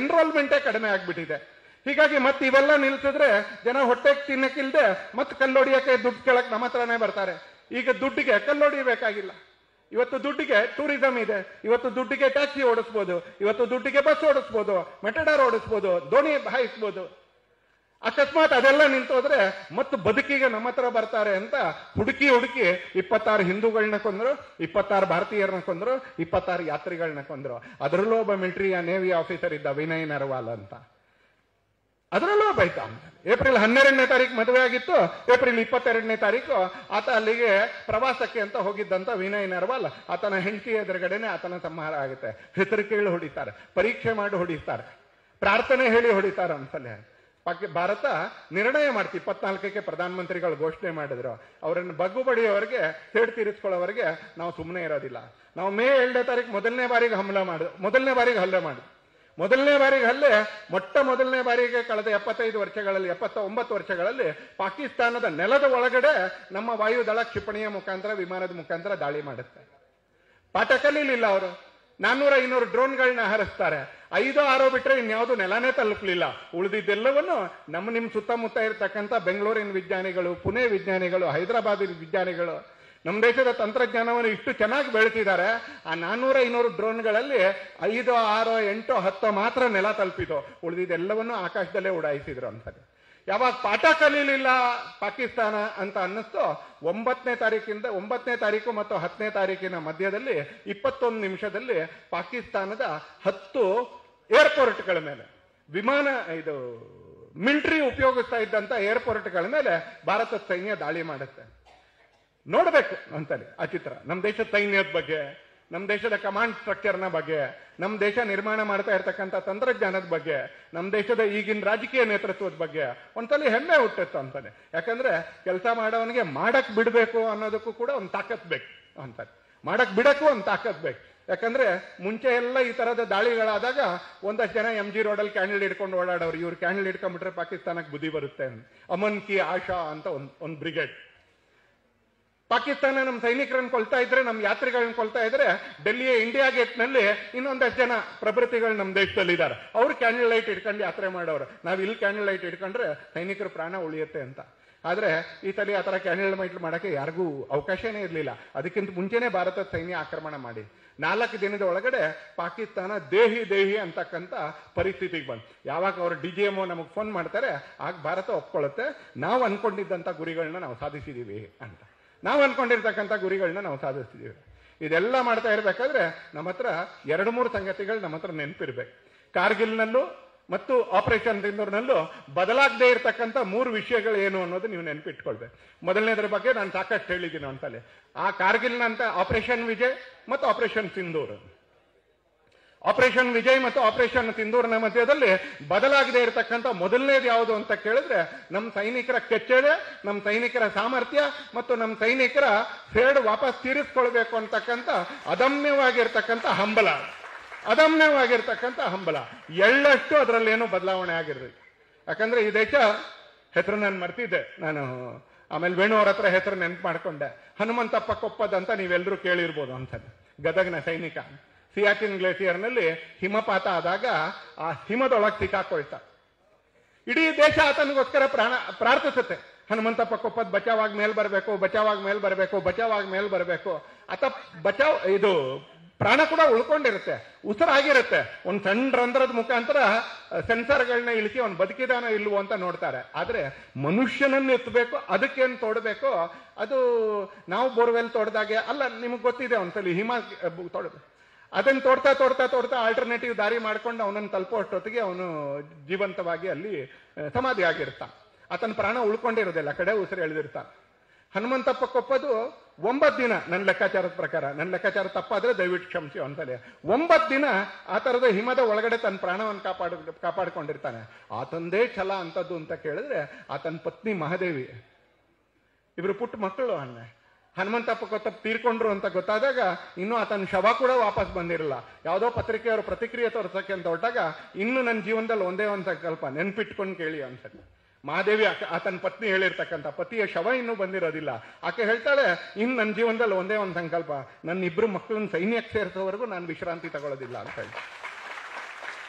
ಎನ್ರೋಲ್ಮೆಂಟೇ ಕಡಿಮೆ ಆಗ್ಬಿಟ್ಟಿದೆ. ಹೀಗಾಗಿ ಮತ್ತೆ ಇವೆಲ್ಲ ನಿಲ್ಸಿದ್ರೆ ಜನ ಹೊಟ್ಟೆಗೆ ತಿನ್ನಕ್ಕಿಲ್ದೆ ಮತ್ತೆ ಕಲ್ಲೊಡಿಯಕ್ಕೆ ದುಡ್ಡು ಕೇಳಕ್ ನಮ್ಮ ಹತ್ರನೇ ಬರ್ತಾರೆ. ಈಗ ದುಡ್ಡಿಗೆ ಕಲ್ಲೊಡಿಬೇಕಾಗಿಲ್ಲ, ಇವತ್ತು ದುಡ್ಡಿಗೆ ಟೂರಿಸಂ ಇದೆ, ಇವತ್ತು ದುಡ್ಡಿಗೆ ಟ್ಯಾಕ್ಸಿ ಓಡಿಸ್ಬೋದು, ಇವತ್ತು ದುಡ್ಡಿಗೆ ಬಸ್ ಓಡಿಸ್ಬೋದು, ಮೆಟಡಾರ್ ಓಡಿಸ್ಬೋದು, ದೋಣಿ ಹಾಯಿಸ್ಬೋದು. ಅಕಸ್ಮಾತ್ ಅದೆಲ್ಲ ನಿಂತೋದ್ರೆ ಮತ್ತು ಬದುಕಿಗೆ ನಮ್ಮ ಹತ್ರ ಬರ್ತಾರೆ ಅಂತ ಹುಡುಕಿ 26 ಹಿಂದೂಗಳನ್ನ ಕೊಂದ್ರು, 26 ಭಾರತೀಯರನ್ನ ಕೊಂದ್ರು, 26 ಯಾತ್ರಿಗಳನ್ನ ಕೊಂದ್ರು. ಅದರಲ್ಲೂ ಒಬ್ಬ ಮಿಲಿಟರಿ ನೇವಿ ಆಫೀಸರ್ ಇದ್ದ ವಿನಯ್ ನರ್ವಾಲ್ ಅಂತ, ಅದರಲ್ಲೂ ಒಬ್ಬ ಇದ್ದ. ಏಪ್ರಿಲ್ 12ನೇ ತಾರೀಕು ಮದುವೆ ಆಗಿತ್ತು, ಏಪ್ರಿಲ್ 22ನೇ ತಾರೀಕು ಆತ ಅಲ್ಲಿಗೆ ಪ್ರವಾಸಕ್ಕೆ ಅಂತ ಹೋಗಿದ್ದಂತ ವಿನಯ್ ನರ್ವಾಲ್, ಆತನ ಹೆಂಡತಿ ಎದುರುಗಡೆನೆ ಆತನ ಸಂಹಾರ ಆಗುತ್ತೆ. ಹೆಸರು ಕೇಳಿ ಹೊಡಿತಾರೆ, ಪರೀಕ್ಷೆ ಮಾಡಿ ಹೊಡಿತಾರೆ, ಪ್ರಾರ್ಥನೆ ಹೇಳಿ ಹೊಡಿತಾರೆ. ಒಂದ್ಸಲ ಭಾರತ ನಿರ್ಣಯ ಮಾಡ್ತಿ 24ಕ್ಕೆ ಪ್ರಧಾನಮಂತ್ರಿಗಳು ಘೋಷಣೆ ಮಾಡಿದ್ರು, ಅವರನ್ನು ಬಗ್ಗು ಬಡಿಯೋವರೆಗೆ ಸೇಡು ತೀರಿಸ್ಕೊಳ್ಳೋವರೆಗೆ ನಾವು ಸುಮ್ಮನೆ ಇರೋದಿಲ್ಲ. ನಾವು ಮೇ 7ನೇ ತಾರೀಕು ಮೊದಲನೇ ಬಾರಿಗೆ ಹಲ್ಲೆ ಮಾಡಿ ಹಲ್ಲೆ ಮೊದಲನೇ ಬಾರಿಗೆ ಕಳೆದ 75 ವರ್ಷಗಳಲ್ಲಿ 79 ವರ್ಷಗಳಲ್ಲಿ ಪಾಕಿಸ್ತಾನದ ನೆಲದ ಒಳಗಡೆ ನಮ್ಮ ವಾಯುದಳ ಕ್ಷಿಪಣಿಯ ಮುಖಾಂತರ ವಿಮಾನದ ಮುಖಾಂತರ ದಾಳಿ ಮಾಡುತ್ತೆ. ಪಾಠ ಕಲೀಲಿಲ್ಲ ಅವರು. 400-500 ಡ್ರೋನ್ಗಳನ್ನ ಹಾರಿಸ್ತಾರೆ, 5-6 ಬಿಟ್ರೆ ಇನ್ಯಾವುದು ನೆಲನೇ ತಲುಪಲಿಲ್ಲ. ಉಳಿದಿದ್ದೆಲ್ಲವನ್ನು ನಿಮ್ಮ ಸುತ್ತಮುತ್ತ ಇರತಕ್ಕಂಥ ಬೆಂಗಳೂರಿನ ವಿಜ್ಞಾನಿಗಳು, ಪುಣೆ ವಿಜ್ಞಾನಿಗಳು, ಹೈದರಾಬಾದ್ ವಿಜ್ಞಾನಿಗಳು ನಮ್ಮ ದೇಶದ ತಂತ್ರಜ್ಞಾನವನ್ನು ಇಷ್ಟು ಚೆನ್ನಾಗಿ ಬೆಳೆಸಿದ್ದಾರೆ. ಆ 400-500 ಡ್ರೋನ್ಗಳಲ್ಲಿ 5, 6, 8, 10 ಮಾತ್ರ ನೆಲ ತಲುಪಿತು, ಉಳಿದಿದ್ದೆಲ್ಲವನ್ನು ಆಕಾಶದಲ್ಲೇ ಉಡಾಯಿಸಿದ್ರು ಅಂತಾರೆ. ಯಾವಾಗ ಪಾಠ ಕಲೀಲಿಲ್ಲ ಪಾಕಿಸ್ತಾನ ಅಂತ ಅನ್ನಿಸ್ತೋ 9ನೇ ತಾರೀಕು ಮತ್ತು 10ನೇ ತಾರೀಕಿನ ಮಧ್ಯದಲ್ಲಿ 21 ನಿಮಿಷದಲ್ಲಿ ಪಾಕಿಸ್ತಾನದ 10 ಏರ್ಪೋರ್ಟ್ಗಳ ಮೇಲೆ ಮಿಲಿಟರಿ ಉಪಯೋಗಿಸ್ತಾ ಇದ್ದಂತ ಏರ್ಪೋರ್ಟ್ಗಳ ಮೇಲೆ ಭಾರತದ ಸೈನ್ಯ ದಾಳಿ ಮಾಡುತ್ತೆ. ನೋಡ್ಬೇಕು ಅಂತಾನೆ ಆ ಚಿತ್ರ. ನಮ್ಮ ದೇಶದ ಸೈನ್ಯದ ಬಗ್ಗೆ, ನಮ್ಮ ದೇಶದ ಕಮಾಂಡ್ ಸ್ಟ್ರಕ್ಚರ್ನ ಬಗ್ಗೆ, ನಮ್ಮ ದೇಶ ನಿರ್ಮಾಣ ಮಾಡ್ತಾ ಇರ್ತಕ್ಕಂಥ ತಂತ್ರಜ್ಞಾನದ ಬಗ್ಗೆ, ನಮ್ಮ ದೇಶದ ಈಗಿನ ರಾಜಕೀಯ ನೇತೃತ್ವದ ಬಗ್ಗೆ ಒಂದ್ಸಲ ಹೆಮ್ಮೆ ಹುಟ್ಟಿತ್ತು ಅಂತಾನೆ. ಯಾಕಂದ್ರೆ ಕೆಲಸ ಮಾಡೋವನಿಗೆ ಮಾಡಕ್ ಬಿಡ್ಬೇಕು ಅನ್ನೋದಕ್ಕೂ ಕೂಡ ಒಂದು ತಾಕತ್ ಬೇಕು ಅಂತಾರೆ. ಮಾಡಕ್ ಬಿಡಕ್ಕೂ ಒಂದು ತಾಕತ್ ಬೇಕು. ಯಾಕಂದ್ರೆ ಮುಂಚೆ ಎಲ್ಲ ಈ ತರದ ದಾಳಿಗಳಾದಾಗ ಒಂದಷ್ಟು ಜನ MG ರೋಡಲ್ಲಿ ಕ್ಯಾಂಡಲ್ ಹಿಡ್ಕೊಂಡು ಓಡಾಡೋರು, ಇವ್ರು ಕ್ಯಾಂಡಲ್ ಹಿಡ್ಕೊಂಡ್ಬಿಟ್ರೆ ಪಾಕಿಸ್ತಾನಕ್ಕೆ ಬುದ್ಧಿ ಬರುತ್ತೆ. ಅಮನ್ ಕಿ ಆಶಾ ಅಂತ ಒಂದು ಬ್ರಿಗೇಡ್. ಪಾಕಿಸ್ತಾನ ನಮ್ಮ ಸೈನಿಕರನ್ನು ಕೊಲ್ತಾ ಇದ್ರೆ, ನಮ್ಮ ಯಾತ್ರಿಗಳನ್ನ ಕೊಲ್ತಾ ಇದ್ರೆ, ಡೆಲ್ಲಿಯ ಇಂಡಿಯಾ ಗೇಟ್ ನಲ್ಲಿ ಇನ್ನೊಂದಷ್ಟು ಜನ ಪ್ರಭೃತಿಗಳು ನಮ್ಮ ದೇಶದಲ್ಲಿ ಇದ್ದಾರೆ, ಅವ್ರು ಕ್ಯಾಂಡಲ್ ಲೈಟ್ ಇಟ್ಕೊಂಡು ಯಾತ್ರೆ ಮಾಡೋರು. ನಾವು ಇಲ್ಲಿ ಕ್ಯಾಂಡಲ್ ಲೈಟ್ ಇಟ್ಕೊಂಡ್ರೆ ಸೈನಿಕರ ಪ್ರಾಣ ಉಳಿಯುತ್ತೆ ಅಂತ. ಆದ್ರೆ ಈ ಸಲ ಆ ತರ ಕ್ಯಾಂಡಲ್ ಲೈಟ್ ಮಾಡಕ್ಕೆ ಯಾರಿಗೂ ಅವಕಾಶನೇ ಇರಲಿಲ್ಲ. ಅದಕ್ಕಿಂತ ಮುಂಚೆನೆ ಭಾರತದ ಸೈನ್ಯ ಆಕ್ರಮಣ ಮಾಡಿ 4 ದಿನದ ಒಳಗಡೆ ಪಾಕಿಸ್ತಾನ ದೇಹಿ ಅಂತಕ್ಕಂಥ ಪರಿಸ್ಥಿತಿಗೆ ಬಂತು. ಯಾವಾಗ ಅವರು DGMO ನಮಗೆ ಫೋನ್ ಮಾಡ್ತಾರೆ, ಆಗ ಭಾರತ ಒಪ್ಕೊಳ್ಳುತ್ತೆ, ನಾವು ಅನ್ಕೊಂಡಿದ್ದಂಥ ಗುರಿಗಳನ್ನ ನಾವು ಸಾಧಿಸಿದೀವಿ ಅಂತ. ನಾವು ಅನ್ಕೊಂಡಿರ್ತಕ್ಕಂಥ ಗುರಿಗಳನ್ನ ನಾವು ಸಾಧಿಸ್ತಿದ್ದೀವಿ. ಇದೆಲ್ಲ ಮಾಡ್ತಾ ಇರ್ಬೇಕಾದ್ರೆ ನಮ್ಮ ಹತ್ರ 2-3 ಸಂಗತಿಗಳು ನಮ್ಮ ಹತ್ರ ನೆನಪಿರ್ಬೇಕು. ಕಾರ್ಗಿಲ್ನಲ್ಲೂ ಮತ್ತು ಆಪರೇಷನ್ ಸಿಂಧೂರ್ನಲ್ಲೂ ಬದಲಾಗದೇ ಇರತಕ್ಕಂಥ 3 ವಿಷಯಗಳು ಏನು ಅನ್ನೋದು ನೀವು ನೆನಪಿಟ್ಕೊಳ್ಬೇಕು. ಮೊದಲನೇದ್ರ ಬಗ್ಗೆ ನಾನು ಸಾಕಷ್ಟು ಹೇಳಿದ್ದೀನಿ ಒಂದ್ಸಲ. ಆ ಕಾರ್ಗಿಲ್ನಂತ ಆಪರೇಷನ್ ವಿಜಯ್ ಮತ್ತು ಆಪರೇಷನ್ ಸಿಂಧೂರ್, ಆಪರೇಷನ್ ವಿಜಯ್ ಮತ್ತು ಆಪರೇಷನ್ ಸಿಂಧೂರ್ನ ಮಧ್ಯದಲ್ಲಿ ಬದಲಾಗದೇ ಇರತಕ್ಕಂಥ ಮೊದಲನೇದು ಯಾವುದು ಅಂತ ಕೇಳಿದ್ರೆ, ನಮ್ಮ ಸೈನಿಕರ ಕೆಚ್ಚೆದೆ, ನಮ್ಮ ಸೈನಿಕರ ಸಾಮರ್ಥ್ಯ ಮತ್ತು ನಮ್ಮ ಸೈನಿಕರ ಸೇಡು ವಾಪಸ್ ತೀರಿಸ್ಕೊಳ್ಬೇಕು ಅಂತಕ್ಕಂಥ ಅದಮ್ಯವಾಗಿರ್ತಕ್ಕಂಥ ಹಂಬಲ ಎಳ್ಳಷ್ಟು ಅದರಲ್ಲೇನೋ ಬದಲಾವಣೆ ಆಗಿರ್ಬೇಕು. ಯಾಕಂದ್ರೆ ಈ ದೇಶ ಹೆಸರು ನಾನು ಮರ್ತಿದ್ದೆ, ನಾನು ಆಮೇಲೆ ವೇಣು ಅವ್ರ ಹತ್ರ ಹೆಸರು ನೆನಪು ಮಾಡ್ಕೊಂಡೆ. ಹನುಮಂತಪ್ಪ ಕೊಪ್ಪದ್ ಅಂತ ನೀವೆಲ್ಲರೂ ಕೇಳಿರ್ಬೋದು ಅನ್ಸತ್ತೆ. ಗದಗ್ನ ಸೈನಿಕ ಸಿಯಾಚಿನ್ ಗ್ಲೇಸಿಯರ್ನಲ್ಲಿ ಹಿಮಪಾತ ಆದಾಗ ಆ ಹಿಮದೊಳಗೆ ಸಿಕ್ಕಾಕೊಳ್ತಾ ಇಡೀ ದೇಶ ಆತನಿಗೋಸ್ಕರ ಪ್ರಾರ್ಥಿಸುತ್ತೆ. ಹನುಮಂತಪ್ಪ ಕೊಪ್ಪದ್ ಬಚಾವಾಗಿ ಮೇಲ್ ಬರಬೇಕು. ಆತ ಇದು ಪ್ರಾಣ ಕೂಡ ಉಳ್ಕೊಂಡಿರುತ್ತೆ, ಉಸಿರಾಗಿರುತ್ತೆ. ಒಂದು ಸಣ್ಣ ರಂಧ್ರದ ಮುಖಾಂತರ ಸೆನ್ಸರ್ಗಳನ್ನ ಇಳಿಸಿ ಅವ್ನು ಬದುಕಿದಾನೋ ಇಲ್ವೋ ಅಂತ ನೋಡ್ತಾರೆ. ಆದ್ರೆ ಮನುಷ್ಯನನ್ನು ಎತ್ತಬೇಕು, ಅದಕ್ಕೇನು ತೋಡ್ಬೇಕು, ಅದು ನಾವು ಬೋರ್ವೆಲ್ ತೋಡ್ದಾಗೆ ಅಲ್ಲ. ನಿಮಗೆ ಗೊತ್ತಿದೆ, ಒಂದ್ಸಲಿ ಹಿಮ ತೋಡಬೇಕು, ಅದನ್ನು ತೋಡ್ತಾ ಆಲ್ಟರ್ನೇಟಿವ್ ದಾರಿ ಮಾಡ್ಕೊಂಡು ಅವನನ್ನು ತಲುಪೋ ಅಷ್ಟೊತ್ತಿಗೆ ಅವನು ಜೀವಂತವಾಗಿ ಅಲ್ಲಿ ಸಮಾಧಿ ಆಗಿರ್ತಾನೆ. ಆತನ ಪ್ರಾಣ ಉಳ್ಕೊಂಡಿರೋದಿಲ್ಲ, ಕಡೆ ಉಸಿರು ಎಳೆದಿರ್ತಾನೆ. ಹನುಮಂತಪ್ಪ ಕೊಪ್ಪದು 9 ದಿನ, ನನ್ನ ಲೆಕ್ಕಾಚಾರದ ಪ್ರಕಾರ, ನನ್ನ ಲೆಕ್ಕಾಚಾರ ತಪ್ಪಾದ್ರೆ ದಯವಿಟ್ಟು ಕ್ಷಮಿಸಿ ಒಂದ್ಸಲ, 9 ದಿನ ಆ ತರದ ಹಿಮದ ಒಳಗಡೆ ತನ್ನ ಪ್ರಾಣವನ್ನು ಕಾಪಾಡಿಕೊಂಡಿರ್ತಾನೆ. ಆತಂದೇ ಛಲ ಅಂತದ್ದು ಅಂತ ಕೇಳಿದ್ರೆ, ಆತನ ಪತ್ನಿ ಮಹಾದೇವಿ, ಇಬ್ರು ಪುಟ್ಟ ಮಕ್ಕಳು. ಹನುಮಂತಪ್ಪ ಕೊತ್ತಪ್ಪ ತೀರ್ಕೊಂಡ್ರು ಅಂತ ಗೊತ್ತಾದಾಗ ಇನ್ನು ಆತನ ಶವ ಕೂಡ ವಾಪಸ್ ಬಂದಿರಲ್ಲ. ಯಾವುದೋ ಪತ್ರಿಕೆಯವರು ಪ್ರತಿಕ್ರಿಯೆ ತೋರ್ಸಕ್ಕೆ ಅಂತ ಹೊರಟಾಗ, ಇನ್ನು ನನ್ನ ಜೀವನದಲ್ಲಿ ಒಂದೇ ಒಂದು ಸಂಕಲ್ಪ ನೆನ್ಪಿಟ್ಕೊಂಡು ಕೇಳಿ ಅನ್ಸತ್ತೆ, ಮಹಾದೇವಿ ಆತನ ಪತ್ನಿ ಹೇಳಿರ್ತಕ್ಕಂಥ, ಪತಿಯ ಶವ ಇನ್ನೂ ಬಂದಿರೋದಿಲ್ಲ. ಆಕೆ ಹೇಳ್ತಾಳೆ, ಇನ್ನು ನನ್ನ ಜೀವನದಲ್ಲಿ ಒಂದೇ ಒಂದು ಸಂಕಲ್ಪ, ನನ್ನ ಇಬ್ಬರು ಮಕ್ಕಳನ್ನ ಸೈನ್ಯಕ್ಕೆ ಸೇರಿಸೋವರೆಗೂ ನಾನು ವಿಶ್ರಾಂತಿ ತಗೊಳ್ಳೋದಿಲ್ಲ ಅಂತ ಹೇಳಿ.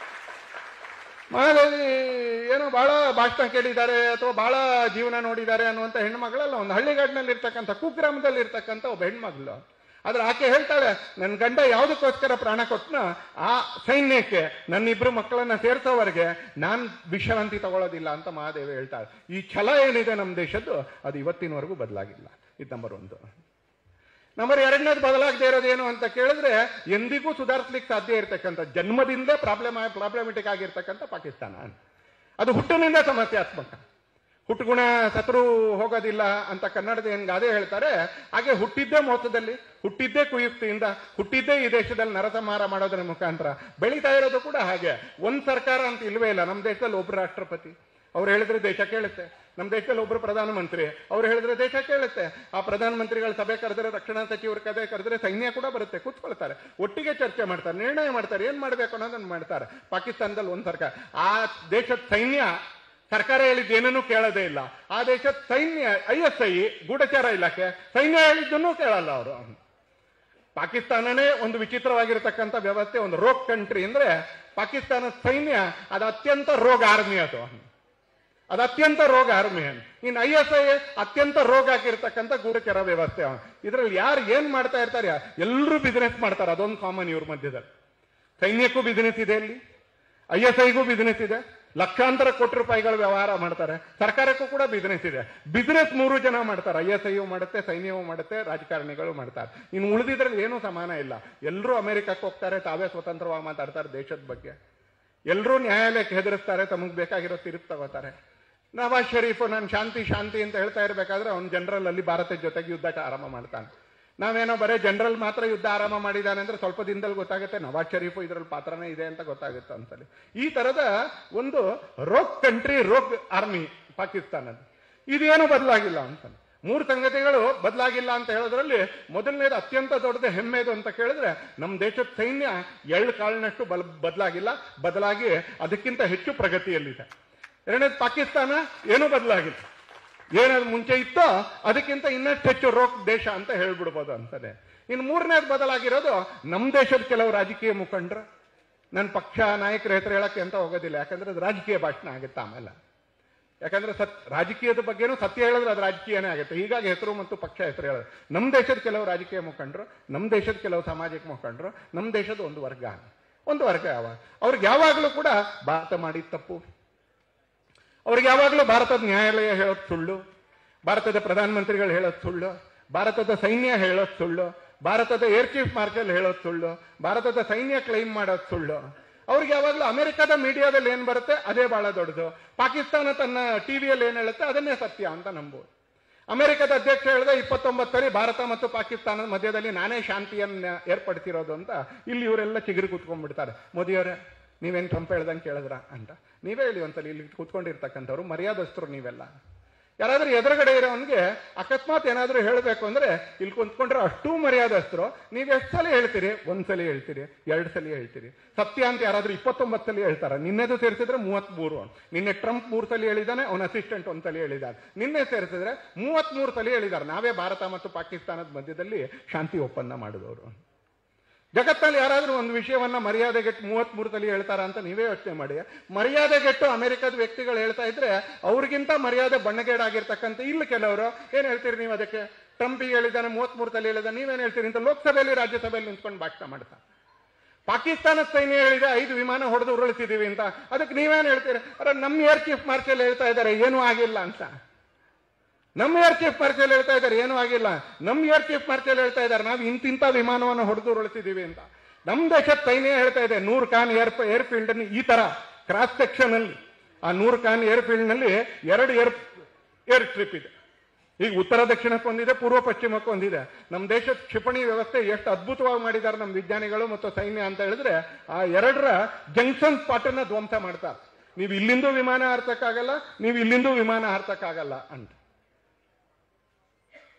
ಮಹಾದೇವಿ ಏನೋ ಬಹಳ ಭಾಷಣ ಕೇಳಿದ್ದಾರೆ ಅಥವಾ ಬಹಳ ಜೀವನ ನೋಡಿದ್ದಾರೆ ಅನ್ನುವಂಥ ಹೆಣ್ಮಗಳಲ್ಲ, ಒಂದು ಹಳ್ಳಿಗಾಡಿನಲ್ಲಿ ಇರ್ತಕ್ಕಂಥ ಕುಗ್ರಾಮದಲ್ಲಿ ಇರ್ತಕ್ಕಂಥ ಒಬ್ಬ ಹೆಣ್ಮಗಳು. ಆದ್ರೆ ಆಕೆ ಹೇಳ್ತಾಳೆ, ನನ್ನ ಗಂಡ ಯಾವುದಕ್ಕೋಸ್ಕರ ಪ್ರಾಣ ಕೊಟ್ಟನ, ಆ ಸೈನ್ಯಕ್ಕೆ ನನ್ನಿಬ್ರು ಮಕ್ಕಳನ್ನ ಸೇರಿಸೋವರೆಗೆ ನಾನು ವಿಶ್ರಾಂತಿ ತಗೊಳ್ಳೋದಿಲ್ಲ ಅಂತ ಮಹಾದೇವಿ ಹೇಳ್ತಾಳೆ. ಈ ಛಲ ಏನಿದೆ ನಮ್ಮ ದೇಶದ್ದು, ಅದು ಇವತ್ತಿನವರೆಗೂ ಬದಲಾಗಿಲ್ಲ. ಇದು ನಂಬರ್ 1. ನಂಬರ್ 2ನೇದು ಬದಲಾಗದೆ ಇರೋದೇನು ಅಂತ ಕೇಳಿದ್ರೆ, ಎಂದಿಗೂ ಸುಧಾರಿಸ್ಲಿಕ್ಕೆ ಸಾಧ್ಯ ಇರತಕ್ಕಂಥ, ಜನ್ಮದಿಂದ ಪ್ರಾಬ್ಲಮೆಟಿಕ್ ಆಗಿರ್ತಕ್ಕಂಥ ಪಾಕಿಸ್ತಾನ. ಅದು ಹುಟ್ಟಿನಿಂದ ಸಮಸ್ಯಾತ್ಮಕ. ಹುಟ್ಟುಗುಣ ಸತ್ರು ಹೋಗೋದಿಲ್ಲ ಅಂತ ಕನ್ನಡದ ಏನ್ ಗಾದೆ ಹೇಳ್ತಾರೆ, ಹಾಗೆ ಹುಟ್ಟಿದ್ದೇ ಮೋಸದಲ್ಲಿ, ಹುಟ್ಟಿದ್ದೇ ಕುಯುಕ್ತಿಯಿಂದ, ಹುಟ್ಟಿದ್ದೇ ಈ ದೇಶದಲ್ಲಿ ನರಸಂಹಾರ ಮಾಡೋದ್ರ ಮುಖಾಂತರ ಬೆಳೀತಾ ಇರೋದು ಕೂಡ ಹಾಗೆ. ಒಂದ್ ಸರ್ಕಾರ ಅಂತ ಇಲ್ವೇ ಇಲ್ಲ. ನಮ್ಮ ದೇಶದಲ್ಲಿ ಒಬ್ರು ರಾಷ್ಟ್ರಪತಿ, ಅವ್ರು ಹೇಳಿದ್ರೆ ದೇಶ ಕೇಳುತ್ತೆ. ನಮ್ಮ ದೇಶದಲ್ಲಿ ಒಬ್ರು ಪ್ರಧಾನಮಂತ್ರಿ, ಅವ್ರು ಹೇಳಿದ್ರೆ ದೇಶ ಕೇಳುತ್ತೆ. ಆ ಪ್ರಧಾನಮಂತ್ರಿಗಳ ಸಭೆ ಕರೆದ್ರೆ, ರಕ್ಷಣಾ ಸಚಿವರ ಸಭೆ ಕರೆದ್ರೆ ಸೈನ್ಯ ಕೂಡ ಬರುತ್ತೆ, ಕೂತ್ಕೊಳ್ತಾರೆ, ಒಟ್ಟಿಗೆ ಚರ್ಚೆ ಮಾಡ್ತಾರೆ, ನಿರ್ಣಯ ಮಾಡ್ತಾರೆ, ಏನ್ ಮಾಡ್ಬೇಕು ಅನ್ನೋದನ್ನ ಮಾಡ್ತಾರೆ. ಪಾಕಿಸ್ತಾನದಲ್ಲಿ ಒಂದ್ ಸರ್ಕಾರ, ಆ ದೇಶದ ಸೈನ್ಯ ಸರ್ಕಾರ ಹೇಳಿದ್ದೇನೂ ಕೇಳೋದೇ ಇಲ್ಲ. ಆ ದೇಶದ ಸೈನ್ಯ ISI ಗೂಢಚಾರ ಇಲಾಖೆ ಸೈನ್ಯ ಹೇಳಿದ್ದನ್ನೂ ಕೇಳಲ್ಲ ಅವರು. ಪಾಕಿಸ್ತಾನನೇ ಒಂದು ವಿಚಿತ್ರವಾಗಿರತಕ್ಕಂಥ ವ್ಯವಸ್ಥೆ, ಒಂದು ರೋಗ್ ಕಂಟ್ರಿ. ಅಂದ್ರೆ ಪಾಕಿಸ್ತಾನದ ಸೈನ್ಯ ಅದು ಅತ್ಯಂತ ರೋಗ ಆರ್ಮಿ, ಅದು ಅತ್ಯಂತ ರೋಗ ಆರ್ಮಿ. ಇನ್ನು ISI ಅತ್ಯಂತ ರೋಗ ಆಗಿರ್ತಕ್ಕಂಥ ಗೂಢಚಾರ ವ್ಯವಸ್ಥೆ. ಇದ್ರಲ್ಲಿ ಯಾರು ಏನ್ ಮಾಡ್ತಾ ಇರ್ತಾರೆ, ಎಲ್ಲರೂ ಬಿಸಿನೆಸ್ ಮಾಡ್ತಾರೆ. ಅದೊಂದು ಕಾಮನ್ ಇವ್ರ ಮಧ್ಯದಲ್ಲಿ. ಸೈನ್ಯಕ್ಕೂ ಬಿಸಿನೆಸ್ ಇದೆ, ಅಲ್ಲಿ ISIಗೂ ಬಿಸಿನೆಸ್ ಇದೆ, ಲಕ್ಷಾಂತರ ಕೋಟಿ ರೂಪಾಯಿಗಳ ವ್ಯವಹಾರ ಮಾಡ್ತಾರೆ. ಸರ್ಕಾರಕ್ಕೂ ಕೂಡ ಬಿಸಿನೆಸ್ ಇದೆ. ಬಿಸಿನೆಸ್ 3 ಜನ ಮಾಡ್ತಾರೆ, ISIಯೂ ಮಾಡುತ್ತೆ, ಸೈನ್ಯವೂ ಮಾಡುತ್ತೆ, ರಾಜಕಾರಣಿಗಳು ಮಾಡ್ತಾರೆ. ಇನ್ನು ಉಳಿದಿದ್ರಲ್ಲಿ ಏನೂ ಸಮಾನ ಇಲ್ಲ. ಎಲ್ಲರೂ ಅಮೆರಿಕಕ್ಕೆ ಹೋಗ್ತಾರೆ, ತಾವೇ ಸ್ವತಂತ್ರವಾಗಿ ಮಾತಾಡ್ತಾರೆ ದೇಶದ ಬಗ್ಗೆ. ಎಲ್ಲರೂ ನ್ಯಾಯಾಲಯಕ್ಕೆ ಹೆದರಿಸ್ತಾರೆ, ತಮಗೆ ಬೇಕಾಗಿರೋ ತೀರ್ಪು ತಗೋತಾರೆ. ನವಾಜ್ ಶರೀಫ್ ನಾನು ಶಾಂತಿ ಶಾಂತಿ ಅಂತ ಹೇಳ್ತಾ ಇರಬೇಕಾದ್ರೆ ಅವ್ನು ಜನರಲ್ ಅಲ್ಲಿ ಭಾರತದ ಜೊತೆಗೆ ಯುದ್ಧ ಆರಂಭ ಮಾಡ್ತಾನೆ. ನಾವೇನೋ ಬರೇ ಜನರಲ್ ಮಾತ್ರ ಯುದ್ಧ ಆರಂಭ ಮಾಡಿದ್ದಾನೆ ಅಂದ್ರೆ ಸ್ವಲ್ಪ ದಿನದಲ್ಲಿ ಗೊತ್ತಾಗುತ್ತೆ ನವಾಜ್ ಶರೀಫ್ ಇದ್ರಲ್ಲಿ ಪಾತ್ರನೇ ಇದೆ ಅಂತ ಗೊತ್ತಾಗುತ್ತೆ ಅಂತಲ್ಲಿ. ಈ ತರದ ಒಂದು ರೋಗ್ ಕಂಟ್ರಿ, ರೋಗ್ ಆರ್ಮಿ ಪಾಕಿಸ್ತಾನದ. ಇದೇನು ಬದಲಾಗಿಲ್ಲ ಅಂತ. 3 ಸಂಗತಿಗಳು ಬದಲಾಗಿಲ್ಲ ಅಂತ ಹೇಳೋದ್ರಲ್ಲಿ ಮೊದಲನೇದು ಅತ್ಯಂತ ದೊಡ್ಡದ ಹೆಮ್ಮೆದು ಅಂತ ಕೇಳಿದ್ರೆ, ನಮ್ಮ ದೇಶದ ಸೈನ್ಯ ಎಳ್ಳು ಕಾಳಿನಷ್ಟು ಬದಲಾಗಿಲ್ಲ, ಬದಲಾಗಿ ಅದಕ್ಕಿಂತ ಹೆಚ್ಚು ಪ್ರಗತಿಯಲ್ಲಿದೆ. 2ನೇದು ಪಾಕಿಸ್ತಾನ ಏನೂ ಬದಲಾಗಿಲ್ಲ, ಏನಾದ್ರು ಮುಂಚೆ ಇತ್ತೋ ಅದಕ್ಕಿಂತ ಇನ್ನಷ್ಟು ಹೆಚ್ಚು ರೋಗ್ ದೇಶ ಅಂತ ಹೇಳ್ಬಿಡ್ಬೋದು ಅಂತಾನೆ. ಇನ್ನು 3ನೇದು ಬದಲಾಗಿರೋದು ನಮ್ಮ ದೇಶದ ಕೆಲವು ರಾಜಕೀಯ ಮುಖಂಡರು. ನನ್ನ ಪಕ್ಷ ನಾಯಕರ ಹೆಸರು ಹೇಳಕ್ಕೆ ಅಂತ ಹೋಗೋದಿಲ್ಲ, ಯಾಕಂದ್ರೆ ಅದು ರಾಜಕೀಯ ಭಾಷಣ ಆಗುತ್ತೆ ಆಮೇಲೆ. ಯಾಕಂದ್ರೆ ರಾಜಕೀಯದ ಬಗ್ಗೆನೂ ಸತ್ಯ ಹೇಳಿದ್ರೆ ಅದು ರಾಜಕೀಯನೇ ಆಗುತ್ತೆ. ಹೀಗಾಗಿ ಹೆಸರು ಮತ್ತು ಪಕ್ಷ ಹೆಸರು ಹೇಳೋದು. ನಮ್ಮ ದೇಶದ ಕೆಲವು ರಾಜಕೀಯ ಮುಖಂಡರು, ನಮ್ಮ ದೇಶದ ಕೆಲವು ಸಾಮಾಜಿಕ ಮುಖಂಡರು, ನಮ್ಮ ದೇಶದ ಒಂದು ವರ್ಗ ಅವ್ರಿಗೆ ಯಾವಾಗಲೂ ಕೂಡ ಭಾರತ ಮಾಡಿದ ತಪ್ಪು, ಅವ್ರಿಗೆ ಯಾವಾಗಲೂ ಭಾರತದ ನ್ಯಾಯಾಲಯ ಹೇಳೋದು ಸುಳ್ಳು, ಭಾರತದ ಪ್ರಧಾನಮಂತ್ರಿಗಳು ಹೇಳೋದು ಸುಳ್ಳು, ಭಾರತದ ಸೈನ್ಯ ಹೇಳೋದು ಸುಳ್ಳು, ಭಾರತದ ಏರ್ ಚೀಫ್ ಮಾರ್ಷಲ್ ಹೇಳೋದು ಸುಳ್ಳು, ಭಾರತದ ಸೈನ್ಯ ಕ್ಲೈಮ್ ಮಾಡೋದು ಸುಳ್ಳು. ಅವ್ರಿಗೆ ಯಾವಾಗಲೂ ಅಮೆರಿಕದ ಮೀಡಿಯಾದಲ್ಲಿ ಏನ್ ಬರುತ್ತೆ ಅದೇ ಬಹಳ ದೊಡ್ಡದು, ಪಾಕಿಸ್ತಾನ ತನ್ನ ಟಿವಿಯಲ್ಲಿ ಏನ್ ಹೇಳುತ್ತೆ ಅದನ್ನೇ ಸತ್ಯ ಅಂತ ನಂಬೋದು. ಅಮೆರಿಕದ ಅಧ್ಯಕ್ಷ ಹೇಳಿದ 29 ಸರಿ ಭಾರತ ಮತ್ತು ಪಾಕಿಸ್ತಾನದ ಮಧ್ಯದಲ್ಲಿ ನಾನೇ ಶಾಂತಿಯನ್ನ ಏರ್ಪಡಿಸಿರೋದು ಅಂತ. ಇಲ್ಲಿ ಇವರೆಲ್ಲ ಚಿಗುರು ಕೂತ್ಕೊಂಡ್ಬಿಡ್ತಾರೆ. ಮೋದಿಯವರೇ ನೀವೇನು ಟ್ರಂಪ್ ಹೇಳ್ದಂಗೆ ಕೇಳಿದ್ರ ಅಂತ. ನೀವೇ ಹೇಳಿ ಒಂದ್ಸಲ, ಇಲ್ಲಿ ಕೂತ್ಕೊಂಡಿರ್ತಕ್ಕಂಥವ್ರು ಮರ್ಯಾದಸ್ಥರು ನೀವೆಲ್ಲ. ಯಾರಾದ್ರೂ ಎದುರುಗಡೆ ಇರೋನ್ಗೆ ಅಕಸ್ಮಾತ್ ಏನಾದ್ರೂ ಹೇಳಬೇಕು ಅಂದ್ರೆ ಇಲ್ಲಿ ಕುಂತ್ಕೊಂಡ್ರೆ ಅಷ್ಟೂ ಮರ್ಯಾದಸ್ಥರು. ನೀವು ಎಷ್ಟು ಸಲ ಹೇಳ್ತೀರಿ? 1 ಸಲ ಹೇಳ್ತೀರಿ, 2 ಸಲ ಹೇಳ್ತೀರಿ. ಸತ್ಯ ಅಂತ ಯಾರಾದ್ರೂ 29 ಸಲ ಹೇಳ್ತಾರ. ನಿನ್ನೆದು ಸೇರಿಸಿದ್ರೆ 33. ನಿನ್ನೆ ಟ್ರಂಪ್ 3 ಸಲ ಹೇಳಿದಾನೆ, ಅವನ ಅಸಿಸ್ಟೆಂಟ್ 1 ಸಲ ಹೇಳಿದಾನೆ. ನಿನ್ನೆ ಸೇರಿಸಿದ್ರೆ 33 ಸಲ ಹೇಳಿದ್ದಾರೆ. ನಾವೇ ಭಾರತ ಮತ್ತು ಪಾಕಿಸ್ತಾನದ ಮಧ್ಯದಲ್ಲಿ ಶಾಂತಿ ಒಪ್ಪಂದ ಮಾಡಿದವರು. ಜಗತ್ತಲ್ಲಿ ಯಾರಾದ್ರೂ ಒಂದು ವಿಷಯವನ್ನ ಮರ್ಯಾದೆಗೆಟ್ಟು 33 ಸಲ ಹೇಳ್ತಾರ ಅಂತ ನೀವೇ ಯೋಚನೆ ಮಾಡಿ. ಮರ್ಯಾದೆಗೆಟ್ಟು ಅಮೆರಿಕದ ವ್ಯಕ್ತಿಗಳು ಹೇಳ್ತಾ ಇದ್ರೆ ಅವ್ರಿಗಿಂತ ಮರ್ಯಾದೆ ಬಣ್ಣಗೇಡಾಗಿರ್ತಕ್ಕಂಥ ಇಲ್ಲಿ ಕೆಲವರು ಏನ್ ಹೇಳ್ತೀರಿ ನೀವು ಅದಕ್ಕೆ? ಟ್ರಂಪಿಗೆ ಹೇಳಿದ್ದಾನೆ 33 ಸಲ ಹೇಳಿದಾನೆ, ನೀವೇನ್ ಹೇಳ್ತೀರಿ ಅಂತ ಲೋಕಸಭೆಯಲ್ಲಿ ರಾಜ್ಯಸಭೆಯಲ್ಲಿ ನಿಂತ್ಕೊಂಡು ಭಾಷಣ ಮಾಡ್ತಾರೆ. ಪಾಕಿಸ್ತಾನದ ಸೈನ್ಯ ಹೇಳಿದೆ 5 ವಿಮಾನ ಹೊಡೆದು ಉರುಳಿಸಿದೀವಿ ಅಂತ, ಅದಕ್ಕೆ ನೀವೇನ್ ಹೇಳ್ತೀರಿ? ಅರೆ ನಮ್ಮ ಏರ್ ಚೀಫ್ ಮಾರ್ಷಲ್ ಹೇಳ್ತಾ ಇದ್ದಾರೆ ಏನೂ ಆಗಿಲ್ಲ ಅಂತ. ನಮ್ಮ ಏರ್ ಚೀಫ್ ಮಾರ್ಷಲ್ ಹೇಳ್ತಾ ಇದ್ದಾರೆ ಏನೂ ಆಗಿಲ್ಲ. ನಮ್ಮ ಏರ್ ಚೀಫ್ ಮಾರ್ಷಲ್ ಹೇಳ್ತಾ ಇದ್ದಾರೆ ನಾವು ಇಂತಿಂತ ವಿಮಾನವನ್ನು ಹೊಡೆದು ಉರುಳಿಸಿದೀವಿ ಅಂತ. ನಮ್ಮ ದೇಶದ ಸೈನ್ಯ ಹೇಳ್ತಾ ಇದೆ ನೂರ್ ಖಾನ್ ಏರ್ಫೀಲ್ಡ್ ಅನ್ನು ಈ ತರ ಕ್ರಾಸ್ ಸೆಕ್ಷನ್ ಅಲ್ಲಿ, ಆ ನೂರ್ ಖಾನ್ ಏರ್ಫೀಲ್ಡ್ ನಲ್ಲಿ 2 ಏರ್ ಸ್ಟ್ರಿಪ್ ಇದೆ. ಈಗ ಉತ್ತರ ದಕ್ಷಿಣಕ್ಕೆ ಒಂದಿದೆ, ಪೂರ್ವ ಪಶ್ಚಿಮಕ್ಕೆ ಒಂದಿದೆ. ನಮ್ಮ ದೇಶದ ಕ್ಷಿಪಣಿ ವ್ಯವಸ್ಥೆ ಎಷ್ಟು ಅದ್ಭುತವಾಗಿ ಮಾಡಿದ್ದಾರೆ ನಮ್ಮ ವಿಜ್ಞಾನಿಗಳು ಮತ್ತು ಸೈನ್ಯ ಅಂತ ಹೇಳಿದ್ರೆ, ಆ 2ರ ಜಂಕ್ಷನ್ ಸ್ಪಾಟ್ ಅನ್ನ ಧ್ವಂಸ ಮಾಡ್ತಾರೆ. ನೀವು ಇಲ್ಲಿಂದೂ ವಿಮಾನ ಹಾರ್ಸಕ್ಕಾಗಲ್ಲ, ನೀವು ಇಲ್ಲಿಂದೂ ವಿಮಾನ ಹಾರ್ಸಕ್ಕಾಗಲ್ಲ ಅಂತ.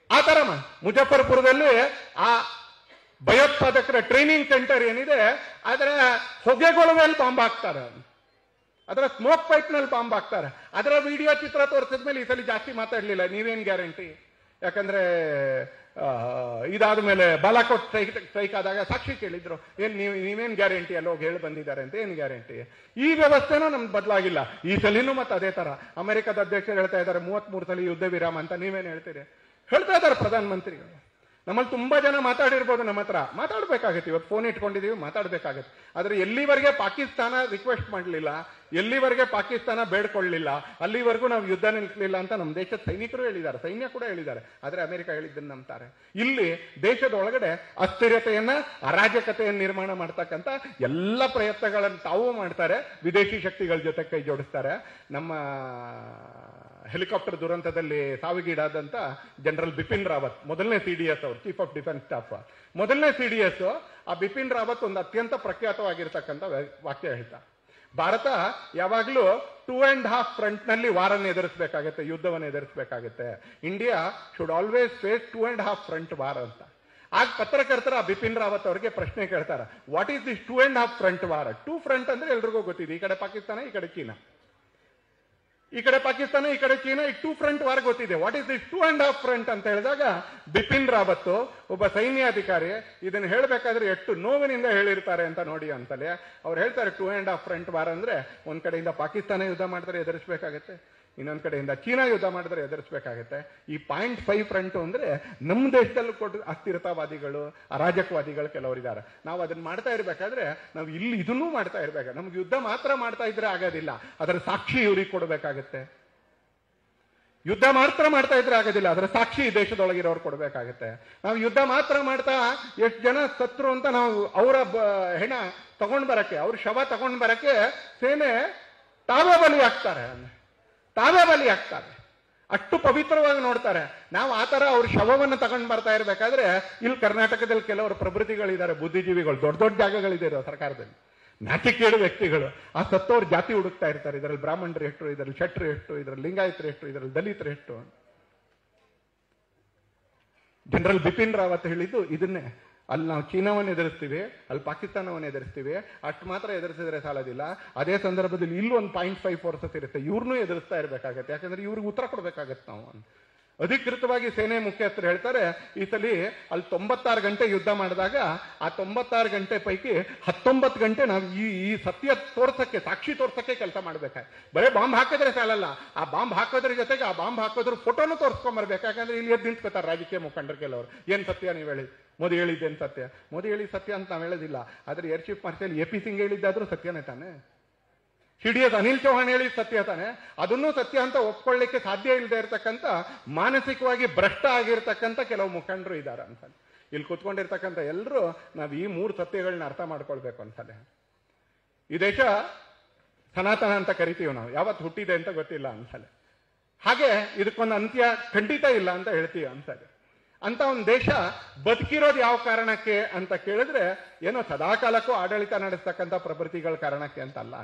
ಆ ತರ ಮುಜಫರ್ಪುರದಲ್ಲಿ ಆ ಭಯೋತ್ಪಾದಕರ ಟ್ರೈನಿಂಗ್ ಸೆಂಟರ್ ಏನಿದೆ ಅದರ ಹೊಗೆಗೊಳವೆಯಲ್ಲಿ ಬಾಂಬ್ ಹಾಕ್ತಾರೆ. ಅದರ ಸ್ಮೋಕ್ ಪೈಪ್ನಲ್ಲಿ ಬಾಂಬ್ ಹಾಕ್ತಾರೆ. ಅದರ ವಿಡಿಯೋ ಚಿತ್ರ ತೋರಿಸಿದ್ಮೇಲೆ ಈ ಸಲ ಜಾಸ್ತಿ ಮಾತಾಡಲಿಲ್ಲ. ನೀವೇನು ಗ್ಯಾರಂಟಿ? ಯಾಕಂದ್ರೆ ಇದಾದ ಮೇಲೆ ಬಾಲಾಕೋಟ್ ಸ್ಟ್ರೈಕ್ ಆದಾಗ ಸಾಕ್ಷಿ ಕೇಳಿದ್ರು, ಏನ್ ನೀವೇನ್ ಗ್ಯಾರಂಟಿ ಅಲ್ಲಿ ಹೋಗಿ ಹೇಳಿ ಬಂದಿದ್ದಾರೆ ಅಂತ. ಏನ್ ಗ್ಯಾರಂಟಿ? ಈ ವ್ಯವಸ್ಥೆನೂ ನಮ್ಗೆ ಬದಲಾಗಿಲ್ಲ. ಈ ಸಲಿನೂ ಮತ್ತೆ ಅದೇ ತರ ಅಮೆರಿಕದ ಅಧ್ಯಕ್ಷರು ಹೇಳ್ತಾ ಇದ್ದಾರೆ 33 ಸಲ ಯುದ್ಧ ವಿರಾಮ ಅಂತ. ನೀವೇನ್ ಹೇಳ್ತೀರಿ? ಹೇಳ್ತಾ ಇದ್ದಾರೆ ಪ್ರಧಾನಮಂತ್ರಿಗಳು. ನಮ್ಮಲ್ಲಿ ತುಂಬಾ ಜನ ಮಾತಾಡಿರ್ಬೋದು, ನಮ್ಮ ಹತ್ರ ಮಾತಾಡ್ಬೇಕಾಗತ್ತೆ. ಇವತ್ತು ಫೋನ್ ಇಟ್ಕೊಂಡಿದೀವಿ, ಮಾತಾಡ್ಬೇಕಾಗತ್ತೆ. ಆದ್ರೆ ಎಲ್ಲಿವರೆಗೆ ಪಾಕಿಸ್ತಾನ ರಿಕ್ವೆಸ್ಟ್ ಮಾಡಲಿಲ್ಲ, ಎಲ್ಲಿವರೆಗೆ ಪಾಕಿಸ್ತಾನ ಬೇಡ್ಕೊಳ್ಳಿಲ್ಲ, ಅಲ್ಲಿವರೆಗೂ ನಾವು ಯುದ್ಧ ನಿಲ್ಲಿಸಲಿಲ್ಲ ಅಂತ ನಮ್ಮ ದೇಶದ ಸೈನಿಕರು ಹೇಳಿದ್ದಾರೆ, ಸೈನ್ಯ ಕೂಡ ಹೇಳಿದ್ದಾರೆ. ಆದ್ರೆ ಅಮೆರಿಕ ಹೇಳಿದ್ದನ್ನು ನಂಬ್ತಾರೆ. ಇಲ್ಲಿ ದೇಶದ ಒಳಗಡೆ ಅಸ್ಥಿರತೆಯನ್ನ, ಅರಾಜಕತೆಯನ್ನು ನಿರ್ಮಾಣ ಮಾಡ್ತಕ್ಕಂಥ ಎಲ್ಲ ಪ್ರಯತ್ನಗಳನ್ನು ತಾವು ಮಾಡ್ತಾರೆ. ವಿದೇಶಿ ಶಕ್ತಿಗಳ ಜೊತೆ ಕೈ ಜೋಡಿಸ್ತಾರೆ. ನಮ್ಮ ಹೆಲಿಕಾಪ್ಟರ್ ದುರಂತದಲ್ಲಿ ಸಾವಿಗೀಡಾದಂತ ಜನರಲ್ ಬಿಪಿನ್ ರಾವತ್, ಮೊದಲನೇ CDS ಅವರು, ಚೀಫ್ ಆಫ್ ಡಿಫೆನ್ಸ್ ಸ್ಟಾಫ್, ಮೊದಲನೇ CDS, ಆ ಬಿಪಿನ್ ರಾವತ್ ಒಂದು ಅತ್ಯಂತ ಪ್ರಖ್ಯಾತವಾಗಿರ್ತಕ್ಕಂಥ ವಾಕ್ಯ ಹೇಳ್ತಾರೆ, ಭಾರತ ಯಾವಾಗಲೂ 2.5 ಫ್ರಂಟ್ ನಲ್ಲಿ ವಾರನ್ನು ಎದುರಿಸಬೇಕಾಗತ್ತೆ, ಯುದ್ಧವನ್ನು ಎದುರಿಸಬೇಕಾಗತ್ತೆ. India should always face 2.5 front war ಅಂತ. ಆಗ ಪತ್ರಕರ್ತರ ಬಿಪಿನ್ ರಾವತ್ ಅವರಿಗೆ ಪ್ರಶ್ನೆ ಕೇಳ್ತಾರೆ, what is this 2.5 front war? 2 front ಅಂದ್ರೆ ಎಲ್ರಿಗೂ ಗೊತ್ತಿದೆ, ಈ ಕಡೆ ಪಾಕಿಸ್ತಾನ, ಈ ಕಡೆ ಚೀನಾ. ಈ ಕಡೆ ಪಾಕಿಸ್ತಾನ, ಈ ಕಡೆ ಚೀನಾ, ಈ 2 ಫ್ರಂಟ್ ವಾರ್ ಗೊತ್ತಿದೆ. ವಾಟ್ ಈಸ್ ದಿಸ್ 2.5 ಫ್ರಂಟ್ ಅಂತ ಹೇಳಿದಾಗ ಬಿಪಿನ್ ರಾವತ್ ಒಬ್ಬ ಸೈನ್ಯಾಧಿಕಾರಿ ಇದನ್ನು ಹೇಳಬೇಕಾದ್ರೆ ಎಷ್ಟು ನೋವಿನಿಂದ ಹೇಳಿರ್ತಾರೆ ಅಂತ ನೋಡಿ ಅಂತಲೇ ಅವ್ರು ಹೇಳ್ತಾರೆ, 2.5 ಫ್ರಂಟ್ ವಾರ್ ಅಂದ್ರೆ ಒಂದ್ ಕಡೆಯಿಂದ ಪಾಕಿಸ್ತಾನ ಯುದ್ಧ ಮಾಡಿದ್ರೆ ಎದುರಿಸಬೇಕಾಗತ್ತೆ, ಇನ್ನೊಂದ್ ಕಡೆಯಿಂದ ಚೀನಾ ಯುದ್ಧ ಮಾಡಿದ್ರೆ ಎದುರಿಸಬೇಕಾಗತ್ತೆ. ಈ 0.5 ಫ್ರಂಟ್ ಅಂದ್ರೆ ನಮ್ಮ ದೇಶದಲ್ಲೂ ಕೊಟ್ಟು ಅಸ್ಥಿರತಾವಾದಿಗಳು, ಅರಾಜಕವಾದಿಗಳು ಕೆಲವರಿದ್ದಾರೆ. ನಾವು ಅದನ್ನ ಮಾಡ್ತಾ ಇರ್ಬೇಕಾದ್ರೆ ನಾವು ಇಲ್ಲಿ ಇದನ್ನೂ ಮಾಡ್ತಾ ಇರ್ಬೇಕು. ನಮ್ಗೆ ಯುದ್ಧ ಮಾತ್ರ ಮಾಡ್ತಾ ಇದ್ರೆ ಆಗೋದಿಲ್ಲ, ಅದರ ಸಾಕ್ಷಿ ಇವ್ರಿಗೆ ಕೊಡಬೇಕಾಗತ್ತೆ. ಯುದ್ಧ ಮಾತ್ರ ಮಾಡ್ತಾ ಇದ್ರೆ ಆಗೋದಿಲ್ಲ, ಅದರ ಸಾಕ್ಷಿ ದೇಶದೊಳಗಿರೋರು ಕೊಡಬೇಕಾಗತ್ತೆ. ನಾವು ಯುದ್ಧ ಮಾತ್ರ ಮಾಡ್ತಾ ಎಷ್ಟು ಜನ ಸತ್ರು ಅಂತ ನಾವು ಅವರ ಹೆಣ ತಗೊಂಡ್ ಬರಕ್ಕೆ, ಅವ್ರ ಶವ ತಗೊಂಡ್ ಬರಕ್ಕೆ ಸೇನೆ ತಾವೇ ಬಲಿ ಆಗ್ತಾರೆ. ಅಷ್ಟು ಪವಿತ್ರವಾಗಿ ನೋಡ್ತಾರೆ. ನಾವು ಆತರ ಅವ್ರ ಶವವನ್ನು ತಗೊಂಡ್ ಬರ್ತಾ ಇರ್ಬೇಕಾದ್ರೆ ಇಲ್ಲಿ ಕರ್ನಾಟಕದಲ್ಲಿ ಕೆಲವರು ಪ್ರಭೃತಿಗಳಿದ್ದಾರೆ, ಬುದ್ಧಿಜೀವಿಗಳು, ದೊಡ್ಡ ದೊಡ್ಡ ಜಾಗಗಳಿದೆ ಸರ್ಕಾರದಲ್ಲಿ, ನಾಚಿಕೇಡು ವ್ಯಕ್ತಿಗಳು. ಆ ಸತ್ತವ್ರ ಜಾತಿ ಹುಡುಕ್ತಾ ಇರ್ತಾರೆ. ಇದರಲ್ಲಿ ಬ್ರಾಹ್ಮಣರು ಎಷ್ಟು, ಇದರಲ್ಲಿ ಶಟ್ರು ಎಷ್ಟು, ಇದರಲ್ಲಿ ಲಿಂಗಾಯತರು ಎಷ್ಟು, ಇದರಲ್ಲಿ ದಲಿತರು ಎಷ್ಟು. ಜನರಲ್ ಬಿಪಿನ್ ರಾವತ್ ಹೇಳಿದ್ದು ಇದನ್ನೇ. ಅಲ್ಲಿ ನಾವು ಚೀನಾವನ್ನು ಎದುರಿಸ್ತೀವಿ, ಅಲ್ಲಿ ಪಾಕಿಸ್ತಾನವನ್ನು ಎದುರಿಸ್ತೀವಿ, ಅಷ್ಟು ಮಾತ್ರ ಎದುರಿಸಿದ್ರೆ ಸಾಲದಿಲ್ಲ. ಅದೇ ಸಂದರ್ಭದಲ್ಲಿ ಇಲ್ಲೂ ಒಂದು 0.5 ಫೋರ್ಸಸ್ ಇರುತ್ತೆ, ಇವ್ರನ್ನೂ ಎದುರಿಸ್ತಾ ಇರಬೇಕಾಗತ್ತೆ. ಯಾಕಂದ್ರೆ ಇವ್ರಿಗೆ ಉತ್ತರ ಕೊಡಬೇಕಾಗತ್ತೆ ನಾವು. ಅಧಿಕೃತವಾಗಿ ಸೇನೆ ಮುಖ್ಯಸ್ಥರು ಹೇಳ್ತಾರೆ, ಈ ಸಲ ಅಲ್ಲಿ 96 ಗಂಟೆ ಯುದ್ಧ ಮಾಡಿದಾಗ ಆ 96 ಗಂಟೆ ಪೈಕಿ 19 ಗಂಟೆ ನಾವು ಈ ಸತ್ಯ ತೋರ್ಸಕ್ಕೆ, ಸಾಕ್ಷಿ ತೋರ್ಸಕ್ಕೆ ಕೆಲಸ ಮಾಡ್ಬೇಕಾದ್ರೆ. ಬರೀ ಬಾಂಬ್ ಹಾಕಿದ್ರೆ ಸಾಲಲ್ಲ, ಆ ಬಾಂಬ್ ಹಾಕೋದ್ರ ಜೊತೆಗೆ ಆ ಬಾಂಬ್ ಹಾಕೋದ್ರ ಫೋಟೋನು ತೋರ್ಸ್ಕೊಂಬರ್ಬೇಕು. ಯಾಕಂದ್ರೆ ಇಲ್ಲಿ ಎದ್ದು ನಿಂತ್ಕೋತಾರೆ ರಾಜಕೀಯ ಮುಖಂಡರು ಕೆಲವರು. ಏನ್ ಸತ್ಯ ನೀವು ಹೇಳಿ? ಮೋದಿ ಹೇಳಿದ್ದೇನು ಸತ್ಯ? ಮೋದಿ ಹೇಳಿ ಸತ್ಯ ಅಂತ ನಾವು ಹೇಳೋದಿಲ್ಲ. ಆದ್ರೆ air chief marshal AP Singh ಹೇಳಿದ್ದಾದ್ರೂ ಸತ್ಯನೇ ತಾನೆ. CDS ಅನಿಲ್ ಚೌಹಾಣ್ ಹೇಳಿದ ಸತ್ಯ ತಾನೆ. ಅದನ್ನೂ ಸತ್ಯ ಅಂತ ಒಪ್ಕೊಳ್ಳಿಕ್ಕೆ ಸಾಧ್ಯ ಇಲ್ಲದೆ ಇರತಕ್ಕಂಥ, ಮಾನಸಿಕವಾಗಿ ಭ್ರಷ್ಟ ಆಗಿರ್ತಕ್ಕಂಥ ಕೆಲವು ಮುಖಂಡರು ಇದ್ದಾರೆ ಅನ್ಸಲ್ಲ. ಇಲ್ಲಿ ಕುತ್ಕೊಂಡಿರ್ತಕ್ಕಂಥ ಎಲ್ಲರೂ ನಾವು ಈ 3 ಸತ್ಯಗಳನ್ನ ಅರ್ಥ ಮಾಡ್ಕೊಳ್ಬೇಕು ಅನ್ಸಲ್ಲ. ಈ ದೇಶ ಸನಾತನ ಅಂತ ಕರಿತೀವಿ ನಾವು, ಯಾವತ್ತು ಹುಟ್ಟಿದೆ ಅಂತ ಗೊತ್ತಿಲ್ಲ ಅನ್ಸಲ್ಲ. ಹಾಗೆ ಇದಕ್ಕೊಂದು ಅಂತ್ಯ ಖಂಡಿತ ಇಲ್ಲ ಅಂತ ಹೇಳ್ತೀವಿ ಅನ್ಸಲ್ಲ. ಅಂತ ಒಂದು ದೇಶ ಬದುಕಿರೋದು ಯಾವ ಕಾರಣಕ್ಕೆ ಅಂತ ಕೇಳಿದ್ರೆ, ಏನೋ ಸದಾಕಾಲಕ್ಕೂ ಆಡಳಿತ ನಡೆಸ್ತಕ್ಕಂಥ ಪ್ರವೃತ್ತಿಗಳ ಕಾರಣಕ್ಕೆ ಅಂತಲ್ಲ.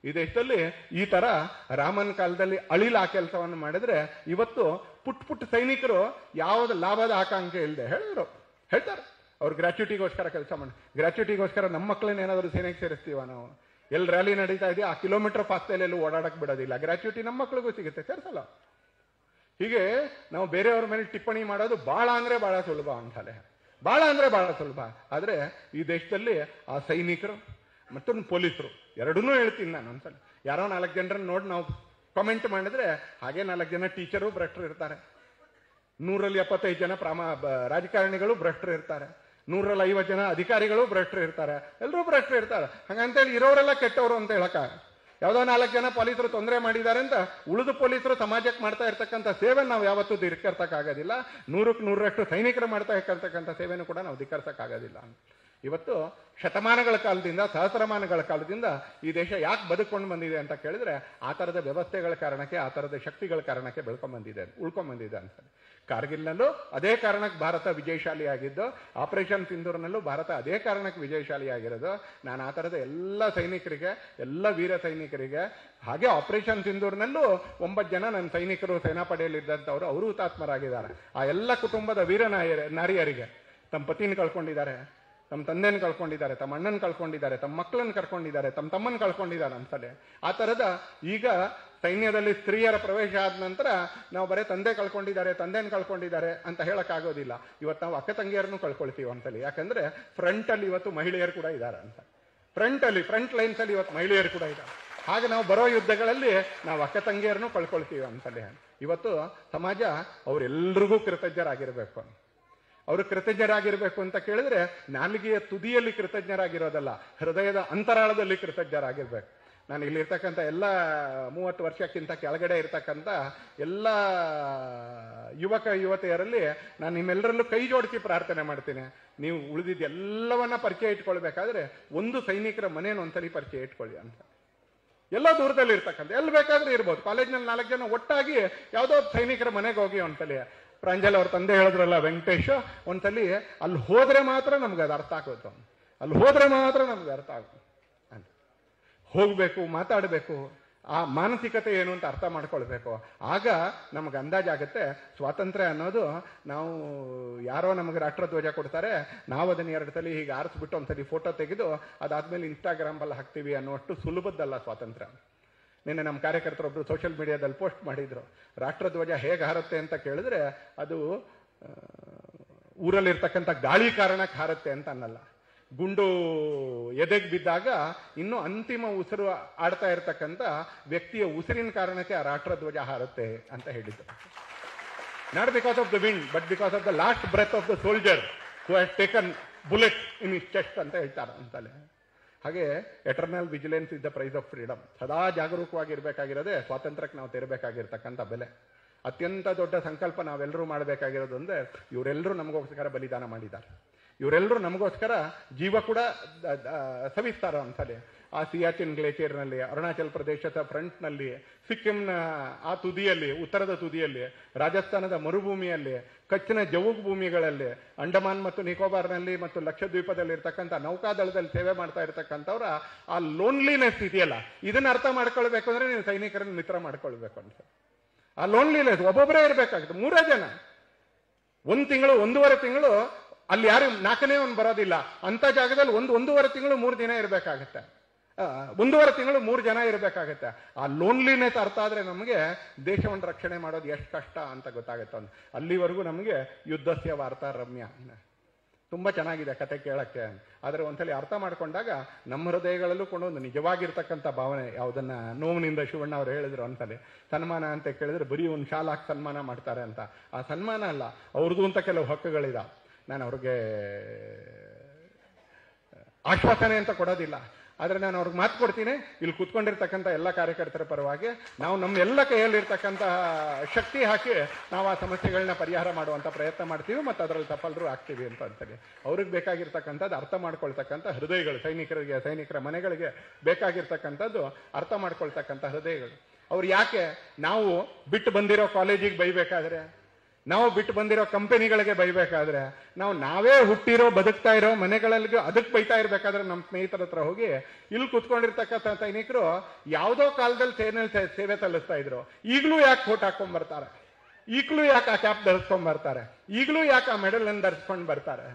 ಈ ದೇಶದಲ್ಲಿ ಈ ತರ ರಾಮನ್ ಕಾಲದಲ್ಲಿ ಅಳಿಲ ಆ ಕೆಲಸವನ್ನು ಮಾಡಿದ್ರೆ ಇವತ್ತು ಪುಟ್ಟ ಸೈನಿಕರು ಯಾವ್ದು ಲಾಭದ ಆಕಾಂಕ್ಷೆ ಇಲ್ಲದೆ ಹೇಳ್ತಾರೆ ಅವ್ರು ಗ್ರಾಚ್ಯುಟಿಗೋಸ್ಕರ ಕೆಲಸ ಮಾಡಿ. ಗ್ರಾಚ್ಯುಟಿಗೋಸ್ಕರ ನಮ್ಮ ಮಕ್ಕಳನ್ನ ಏನಾದ್ರು ಸೇನೆಗೆ ಸೇರಿಸ್ತೀವ ನಾವು? ಎಲ್ಲಿ ರ್ಯಾಲಿ ನಡೀತಾ ಇದೆಯಾ ಆ ಕಿಲೋಮೀಟರ್ ಫಾಸ್ಟಲ್ಲಿ ಎಲ್ಲೂ ಓಡಾಡಕ್ ಬಿಡೋದಿಲ್ಲ. ಗ್ರಾಚ್ಯುಟಿ ನಮ್ಮ ಮಕ್ಕಳಿಗೂ ಸಿಗುತ್ತೆ, ಸೇರಿಸಲ್ಲ. ಹೀಗೆ ನಾವು ಬೇರೆಯವ್ರ ಮೇಲೆ ಟಿಪ್ಪಣಿ ಮಾಡೋದು ಬಹಳ ಅಂದ್ರೆ ಬಹಳ ಸುಲಭ ಅಂತಲೇ, ಬಹಳ ಅಂದ್ರೆ ಬಹಳ ಸುಲಭ. ಆದ್ರೆ ಈ ದೇಶದಲ್ಲಿ ಆ ಸೈನಿಕರು ಮತ್ತೊಂದು ಪೊಲೀಸರು ಎರಡನ್ನೂ ಹೇಳ್ತೀನಿ ನಾನು. ಒಂದ್ಸಲ ಯಾರೋ 4 ಜನರನ್ನ ನೋಡಿ ನಾವು ಕಾಮೆಂಟ್ ಮಾಡಿದ್ರೆ, ಹಾಗೆ 4 ಜನ ಟೀಚರು ಭ್ರಷ್ಟರು ಇರ್ತಾರೆ, 175 ಜನ ರಾಜಕಾರಣಿಗಳು ಭ್ರಷ್ಟರು ಇರ್ತಾರೆ, 150 ಜನ ಅಧಿಕಾರಿಗಳು ಭ್ರಷ್ಟರು ಇರ್ತಾರೆ, ಎಲ್ಲರೂ ಭ್ರಷ್ಟರು ಇರ್ತಾರೆ. ಹಂಗಂತೇಳಿ ಇರೋರೆಲ್ಲ ಕೆಟ್ಟವರು ಅಂತ ಹೇಳಕ, ಯಾವ್ದೋ 4 ಜನ ಪೊಲೀಸರು ತೊಂದರೆ ಮಾಡಿದ್ದಾರೆ ಅಂತ ಉಳಿದ ಪೊಲೀಸರು ಸಮಾಜಕ್ಕೆ ಮಾಡ್ತಾ ಇರ್ತಕ್ಕಂಥ ಸೇವೆ ನಾವು ಯಾವತ್ತೂ ಧಿಕ್ಕರಿಸಕ್ಕಾಗೋದಿಲ್ಲ. 100ಕ್ಕೆ 100ರಷ್ಟು ಸೈನಿಕರು ಮಾಡ್ತಾ ಇರ್ತಕ್ಕಂಥ ಸೇವೆನೂ ಕೂಡ ನಾವು ಧಿಕ್ಕರಿಸಕ್ಕಾಗೋದಿಲ್ಲ. ಇವತ್ತು ಶತಮಾನಗಳ ಕಾಲದಿಂದ, ಸಹಸ್ರಮಾನಗಳ ಕಾಲದಿಂದ ಈ ದೇಶ ಯಾಕೆ ಬದುಕೊಂಡು ಬಂದಿದೆ ಅಂತ ಕೇಳಿದ್ರೆ, ಆ ಥರದ ವ್ಯವಸ್ಥೆಗಳ ಕಾರಣಕ್ಕೆ, ಆ ಥರದ ಶಕ್ತಿಗಳ ಕಾರಣಕ್ಕೆ ಉಳ್ಕೊಂಡ್ಬಂದಿದೆ ಅನ್ಸಲ್ಲ. ಕಾರ್ಗಿಲ್ನಲ್ಲೂ ಅದೇ ಕಾರಣಕ್ಕೆ ಭಾರತ ವಿಜಯಶಾಲಿ ಆಗಿದ್ದು, ಆಪರೇಷನ್ ಸಿಂಧೂರ್ನಲ್ಲೂ ಭಾರತ ಅದೇ ಕಾರಣಕ್ಕೆ ವಿಜಯಶಾಲಿ ಆಗಿರೋದು. ನಾನು ಆ ಥರದ ಎಲ್ಲ ಸೈನಿಕರಿಗೆ, ಎಲ್ಲ ವೀರ ಸೈನಿಕರಿಗೆ, ಹಾಗೆ ಆಪರೇಷನ್ ಸಿಂಧೂರ್ನಲ್ಲೂ 9 ಜನ ನನ್ನ ಸೈನಿಕರು ಸೇನಾಪಡೆಯಲ್ಲಿದ್ದಂಥವ್ರು, ಅವರು ಹುತಾತ್ಮರಾಗಿದ್ದಾರೆ. ಆ ಎಲ್ಲ ಕುಟುಂಬದ ವೀರ ನಾರಿಯರಿಗೆ ತಮ್ಮ ಪತಿನ ಕಳ್ಕೊಂಡಿದ್ದಾರೆ, ತಮ್ಮ ತಂದೆನ ಕಳ್ಕೊಂಡಿದ್ದಾರೆ, ತಮ್ಮ ಅಣ್ಣನ ಕಳ್ಕೊಂಡಿದ್ದಾರೆ, ತಮ್ಮ ಮಕ್ಕಳನ್ನ ಕಳ್ಕೊಂಡಿದ್ದಾರೆ, ತಮ್ಮ ತಮ್ಮನ ಕಳ್ಕೊಂಡಿದ್ದಾರೆ ಅಂತಾರೆ. ಆ ಥರದ ಈಗ ಸೈನ್ಯದಲ್ಲಿ ಸ್ತ್ರೀಯರ ಪ್ರವೇಶ ಆದ ನಂತರ ನಾವು ಬರೀ ತಂದೆ ತಂದೆನ ಕಳ್ಕೊಂಡಿದ್ದಾರೆ ಅಂತ ಹೇಳಕ್ಕಾಗೋದಿಲ್ಲ. ಇವತ್ತು ನಾವು ಅಕ್ಕ ತಂಗಿಯರನ್ನು ಕಳ್ಕೊಳ್ತೀವಿ ಅಂತಲ್ಲಿ. ಯಾಕಂದ್ರೆ ಫ್ರಂಟಲ್ಲಿ ಇವತ್ತು ಮಹಿಳೆಯರು ಕೂಡ ಇದ್ದಾರೆ ಅಂತ. ಫ್ರಂಟ್ ಲೈನ್ಸ್ ಅಲ್ಲಿ ಇವತ್ತು ಮಹಿಳೆಯರು ಕೂಡ ಇದ್ದಾರೆ. ಹಾಗೆ ನಾವು ಬರೋ ಯುದ್ಧಗಳಲ್ಲಿ ನಾವು ಅಕ್ಕ ತಂಗಿಯರನ್ನು ಕಳ್ಕೊಳ್ತೀವಿ ಅಂತಲೇ. ಇವತ್ತು ಸಮಾಜ ಅವರೆಲ್ಲರಿಗೂ ಕೃತಜ್ಞರಾಗಿರ್ಬೇಕು. ಅವರು ಕೃತಜ್ಞರಾಗಿರ್ಬೇಕು ಅಂತ ಕೇಳಿದ್ರೆ ನಾಲಿಗೆಯ ತುದಿಯಲ್ಲಿ ಕೃತಜ್ಞರಾಗಿರೋದಲ್ಲ, ಹೃದಯದ ಅಂತರಾಳದಲ್ಲಿ ಕೃತಜ್ಞರಾಗಿರ್ಬೇಕು. ನಾನು ಇಲ್ಲಿರ್ತಕ್ಕಂಥ ಎಲ್ಲ 30 ವರ್ಷಕ್ಕಿಂತ ಕೆಳಗಡೆ ಇರ್ತಕ್ಕಂಥ ಎಲ್ಲ ಯುವಕ ಯುವತಿಯರಲ್ಲಿ ನಾನು ನಿಮ್ಮೆಲ್ಲರಲ್ಲೂ ಕೈ ಜೋಡಿಸಿ ಪ್ರಾರ್ಥನೆ ಮಾಡ್ತೀನಿ. ನೀವು ಉಳಿದಿದ್ದು ಎಲ್ಲವನ್ನ ಪರಿಚಯ ಇಟ್ಕೊಳ್ಬೇಕಾದ್ರೆ ಒಂದು ಸೈನಿಕರ ಮನೇನ ಒಂದ್ಸಲಿ ಪರಿಚಯ ಇಟ್ಕೊಳ್ಳಿ ಅಂತ. ಎಲ್ಲ ದೂರದಲ್ಲಿ ಇರ್ತಕ್ಕಂಥ ಎಲ್ಲಿ ಬೇಕಾದ್ರೆ ಇರ್ಬೋದು. ಕಾಲೇಜ್ನಲ್ಲಿ 4 ಜನ ಒಟ್ಟಾಗಿ ಯಾವುದೋ ಸೈನಿಕರ ಮನೆಗೆ ಹೋಗಿ ಒಂದ್ಸಲಿ. ಪ್ರಾಂಜಲ್ ಅವ್ರ ತಂದೆ ಹೇಳಿದ್ರಲ್ಲ ವೆಂಕಟೇಶ್, ಒಂದ್ಸಲಿ ಅಲ್ಲಿ ಹೋದ್ರೆ ಮಾತ್ರ ನಮ್ಗೆ ಅದು ಅರ್ಥ ಆಗೋದು. ಅಲ್ಲಿ ಹೋದ್ರೆ ಮಾತ್ರ ನಮ್ಗೆ ಅರ್ಥ ಆಗೋದು ಅಂತ. ಹೋಗ್ಬೇಕು, ಮಾತಾಡಬೇಕು, ಆ ಮಾನಸಿಕತೆ ಏನು ಅಂತ ಅರ್ಥ ಮಾಡ್ಕೊಳ್ಬೇಕು. ಆಗ ನಮ್ಗೆ ಅಂದಾಜಾಗುತ್ತೆ ಸ್ವಾತಂತ್ರ್ಯ ಅನ್ನೋದು. ನಾವು ಯಾರೋ ನಮಗೆ ರಾಷ್ಟ್ರಧ್ವಜ ಕೊಡ್ತಾರೆ, ನಾವು ಅದನ್ನ 2 ಸಲ ಹೀಗೆ ಆರಿಸ್ಬಿಟ್ಟು ಒಂದ್ಸಲಿ ಫೋಟೋ ತೆಗೆದು ಅದಾದ್ಮೇಲೆ ಇನ್ಸ್ಟಾಗ್ರಾಮಲ್ಲಿ ಹಾಕ್ತೀವಿ ಅನ್ನೋಷ್ಟು ಸುಲಭದ್ದಲ್ಲ ಸ್ವಾತಂತ್ರ್ಯ. ನಿನ್ನೆ ನಮ್ಮ ಕಾರ್ಯಕರ್ತರೊಬ್ರು ಸೋಷಿಯಲ್ ಮೀಡಿಯಾದಲ್ಲಿ ಪೋಸ್ಟ್ ಮಾಡಿದ್ರು, ರಾಷ್ಟ್ರಧ್ವಜ ಹೇಗೆ ಹಾರುತ್ತೆ ಅಂತ ಕೇಳಿದ್ರೆ ಅದು ಊರಲ್ಲಿರ್ತಕ್ಕಂಥ ಗಾಳಿ ಕಾರಣಕ್ಕೆ ಹಾರುತ್ತೆ ಅಂತ ಅನ್ನಲ್ಲ. ಗುಂಡು ಎದೆಗೆ ಬಿದ್ದಾಗ ಇನ್ನೂ ಅಂತಿಮ ಉಸಿರು ಆಡ್ತಾ ಇರ್ತಕ್ಕಂಥ ವ್ಯಕ್ತಿಯ ಉಸಿರಿನ ಕಾರಣಕ್ಕೆ ಆ ರಾಷ್ಟ್ರಧ್ವಜ ಹಾರುತ್ತೆ ಅಂತ ಹೇಳಿದ್ರು. Not because of the wind but because of the last breath of the soldier who has taken bullet in his chest ಅಂತ ಹೇಳ್ತಾರೆ ಅಂತಲೇ. ಹಾಗೆ eternal vigilance is the price of freedom. ಸದಾ ಜಾಗರೂಕವಾಗಿರ್ಬೇಕಾಗಿರೋದೇ ಸ್ವಾತಂತ್ರ್ಯಕ್ಕೆ ನಾವು ತೆರಬೇಕಾಗಿರ್ತಕ್ಕಂಥ ಬೆಲೆ. ಅತ್ಯಂತ ದೊಡ್ಡ ಸಂಕಲ್ಪ ನಾವೆಲ್ಲರೂ ಮಾಡಬೇಕಾಗಿರೋದು ಅಂದರೆ ಇವರೆಲ್ಲರೂ ನಮಗೋಸ್ಕರ ಬಲಿದಾನ ಮಾಡಿದ್ದಾರೆ, ಇವರೆಲ್ಲರೂ ನಮಗೋಸ್ಕರ ಜೀವ ಕೂಡ ಸವಿಸ್ತಾರ ಅಂತಲೇ. ಆ ಸಿಯಾಚಿನ್ ಗ್ಲೇಷಿಯರ್ನಲ್ಲಿ, ಅರುಣಾಚಲ್ ಪ್ರದೇಶದ ಫ್ರಂಟ್ನಲ್ಲಿ, ಸಿಕ್ಕಿಂನ ಆ ತುದಿಯಲ್ಲಿ, ಉತ್ತರದ ತುದಿಯಲ್ಲಿ, ರಾಜಸ್ಥಾನದ ಮರುಭೂಮಿಯಲ್ಲಿ, ಕಚ್ಚಿನ ಜವುಗು ಭೂಮಿಗಳಲ್ಲಿ, ಅಂಡಮಾನ್ ಮತ್ತು ನಿಕೋಬಾರ್ನಲ್ಲಿ ಮತ್ತು ಲಕ್ಷದ್ವೀಪದಲ್ಲಿ ಇರ್ತಕ್ಕಂಥ ನೌಕಾದಳದಲ್ಲಿ ಸೇವೆ ಮಾಡ್ತಾ ಇರ್ತಕ್ಕಂಥವ್ರ ಆ ಲೋನ್ಲಿನೆಸ್ ಇದೆಯಲ್ಲ, ಇದನ್ನ ಅರ್ಥ ಮಾಡ್ಕೊಳ್ಬೇಕು ಅಂದ್ರೆ ನೀವು ಸೈನಿಕರನ್ನು ಮಿತ್ರ ಮಾಡ್ಕೊಳ್ಬೇಕು ಅಂತ. ಆ ಲೋನ್ಲಿನೆಸ್ ಒಬ್ಬೊಬ್ಬರೇ ಇರಬೇಕಾಗುತ್ತೆ. 3 ಜನ 1 ತಿಂಗಳು 1.5 ತಿಂಗಳು ಅಲ್ಲಿ ಯಾರು 4ನೇ ಬರೋದಿಲ್ಲ ಅಂತ ಜಾಗದಲ್ಲಿ 1.5 ತಿಂಗಳು 3 ದಿನ ಇರಬೇಕಾಗತ್ತೆ. 1.5 ತಿಂಗಳು 3 ಜನ ಇರಬೇಕಾಗತ್ತೆ. ಆ ಲೋನ್ಲಿನೆಸ್ ಅರ್ಥ ಆದ್ರೆ ನಮಗೆ ದೇಶವನ್ನು ರಕ್ಷಣೆ ಮಾಡೋದು ಎಷ್ಟು ಕಷ್ಟ ಅಂತ ಗೊತ್ತಾಗುತ್ತೆ. ಅಲ್ಲಿವರೆಗೂ ನಮಗೆ ಯುದ್ಧಸ್ಯ ವಾರ್ತಾ ರಮ್ಯ. ತುಂಬಾ ಚೆನ್ನಾಗಿದೆ ಕತೆ ಕೇಳಕ್ಕೆ. ಆದ್ರೆ ಒಂದ್ಸಲಿ ಅರ್ಥ ಮಾಡ್ಕೊಂಡಾಗ ನಮ್ಮ ಹೃದಯಗಳಲ್ಲೂ ಕೂಡ ಒಂದು ನಿಜವಾಗಿರ್ತಕ್ಕಂಥ ಭಾವನೆ ಯಾವುದನ್ನ ನೋವಿನಿಂದ ಶಿವಣ್ಣ ಅವರು ಹೇಳಿದ್ರು ಒಂದ್ಸಲಿ. ಸನ್ಮಾನ ಅಂತ ಕೇಳಿದ್ರೆ ಬರೀ ಒಂದು ಶಾಲ್ ಹಾಕಿ ಸನ್ಮಾನ ಮಾಡ್ತಾರೆ ಅಂತ. ಆ ಸನ್ಮಾನ ಅಲ್ಲ, ಅವ್ರದ್ದು ಅಂತ ಕೆಲವು ಹಕ್ಕುಗಳಿದಾವೆ. ನಾನು ಅವ್ರಿಗೆ ಆಶ್ವಾಸನೆ ಅಂತ ಕೊಡೋದಿಲ್ಲ, ಆದ್ರೆ ನಾನು ಅವ್ರಿಗೆ ಮಾತು ಕೊಡ್ತೀನಿ. ಇಲ್ಲಿ ಕೂತ್ಕೊಂಡಿರ್ತಕ್ಕಂಥ ಎಲ್ಲ ಕಾರ್ಯಕರ್ತರ ಪರವಾಗಿ ನಾವು ನಮ್ಮ ಎಲ್ಲ ಕೈಯಲ್ಲಿರ್ತಕ್ಕಂಥ ಶಕ್ತಿ ಹಾಕಿ ನಾವು ಆ ಸಮಸ್ಯೆಗಳನ್ನ ಪರಿಹಾರ ಮಾಡುವಂಥ ಪ್ರಯತ್ನ ಮಾಡ್ತೀವಿ ಮತ್ತು ಅದರಲ್ಲಿ ಸಫಲರು ಆಗ್ತೀವಿ ಅಂತ ಅಂತಾರೆ. ಅವ್ರಿಗೆ ಬೇಕಾಗಿರ್ತಕ್ಕಂಥದ್ದು ಅರ್ಥ ಮಾಡ್ಕೊಳ್ತಕ್ಕಂಥ ಹೃದಯಗಳು, ಸೈನಿಕರ ಮನೆಗಳಿಗೆ ಬೇಕಾಗಿರ್ತಕ್ಕಂಥದ್ದು ಅರ್ಥ ಮಾಡ್ಕೊಳ್ತಕ್ಕಂಥ ಹೃದಯಗಳು. ಅವ್ರು ಯಾಕೆ ನಾವು ಬಿಟ್ಟು ಬಂದಿರೋ ಕಾಲೇಜಿಗೆ ಬೈಬೇಕಾದ್ರೆ, ನಾವು ಬಿಟ್ಟು ಬಂದಿರೋ ಕಂಪನಿಗಳಿಗೆ ಬೈಬೇಕಾದ್ರೆ, ನಾವೇ ಹುಟ್ಟಿರೋ ಬದುಕ್ತಾ ಇರೋ ಮನೆಗಳಲ್ಲಿ ಅದಕ್ಕೆ ಬೈತಾ ಇರ್ಬೇಕಾದ್ರೆ ನಮ್ಮ ಸ್ನೇಹಿತರ ಹತ್ರ ಹೋಗಿ ಇಲ್ಲಿ ಕುತ್ಕೊಂಡಿರ್ತಕ್ಕಂಥ ಸೈನಿಕರು ಯಾವುದೋ ಕಾಲದಲ್ಲಿ ಸೇವೆ ಸಲ್ಲಿಸ್ತಾ ಇದ್ರು, ಈಗಲೂ ಯಾಕೆ ಕೋಟ್ ಹಾಕೊಂಡ್ ಬರ್ತಾರೆ, ಈಗಲೂ ಯಾಕೆ ಆ ಕ್ಯಾಪ್ ಧರಿಸ್ಕೊಂಡ್ ಬರ್ತಾರೆ, ಈಗಲೂ ಯಾಕೆ ಆ ಮೆಡಲ್ ಅನ್ನು ಧರಿಸ್ಕೊಂಡ್ ಬರ್ತಾರೆ.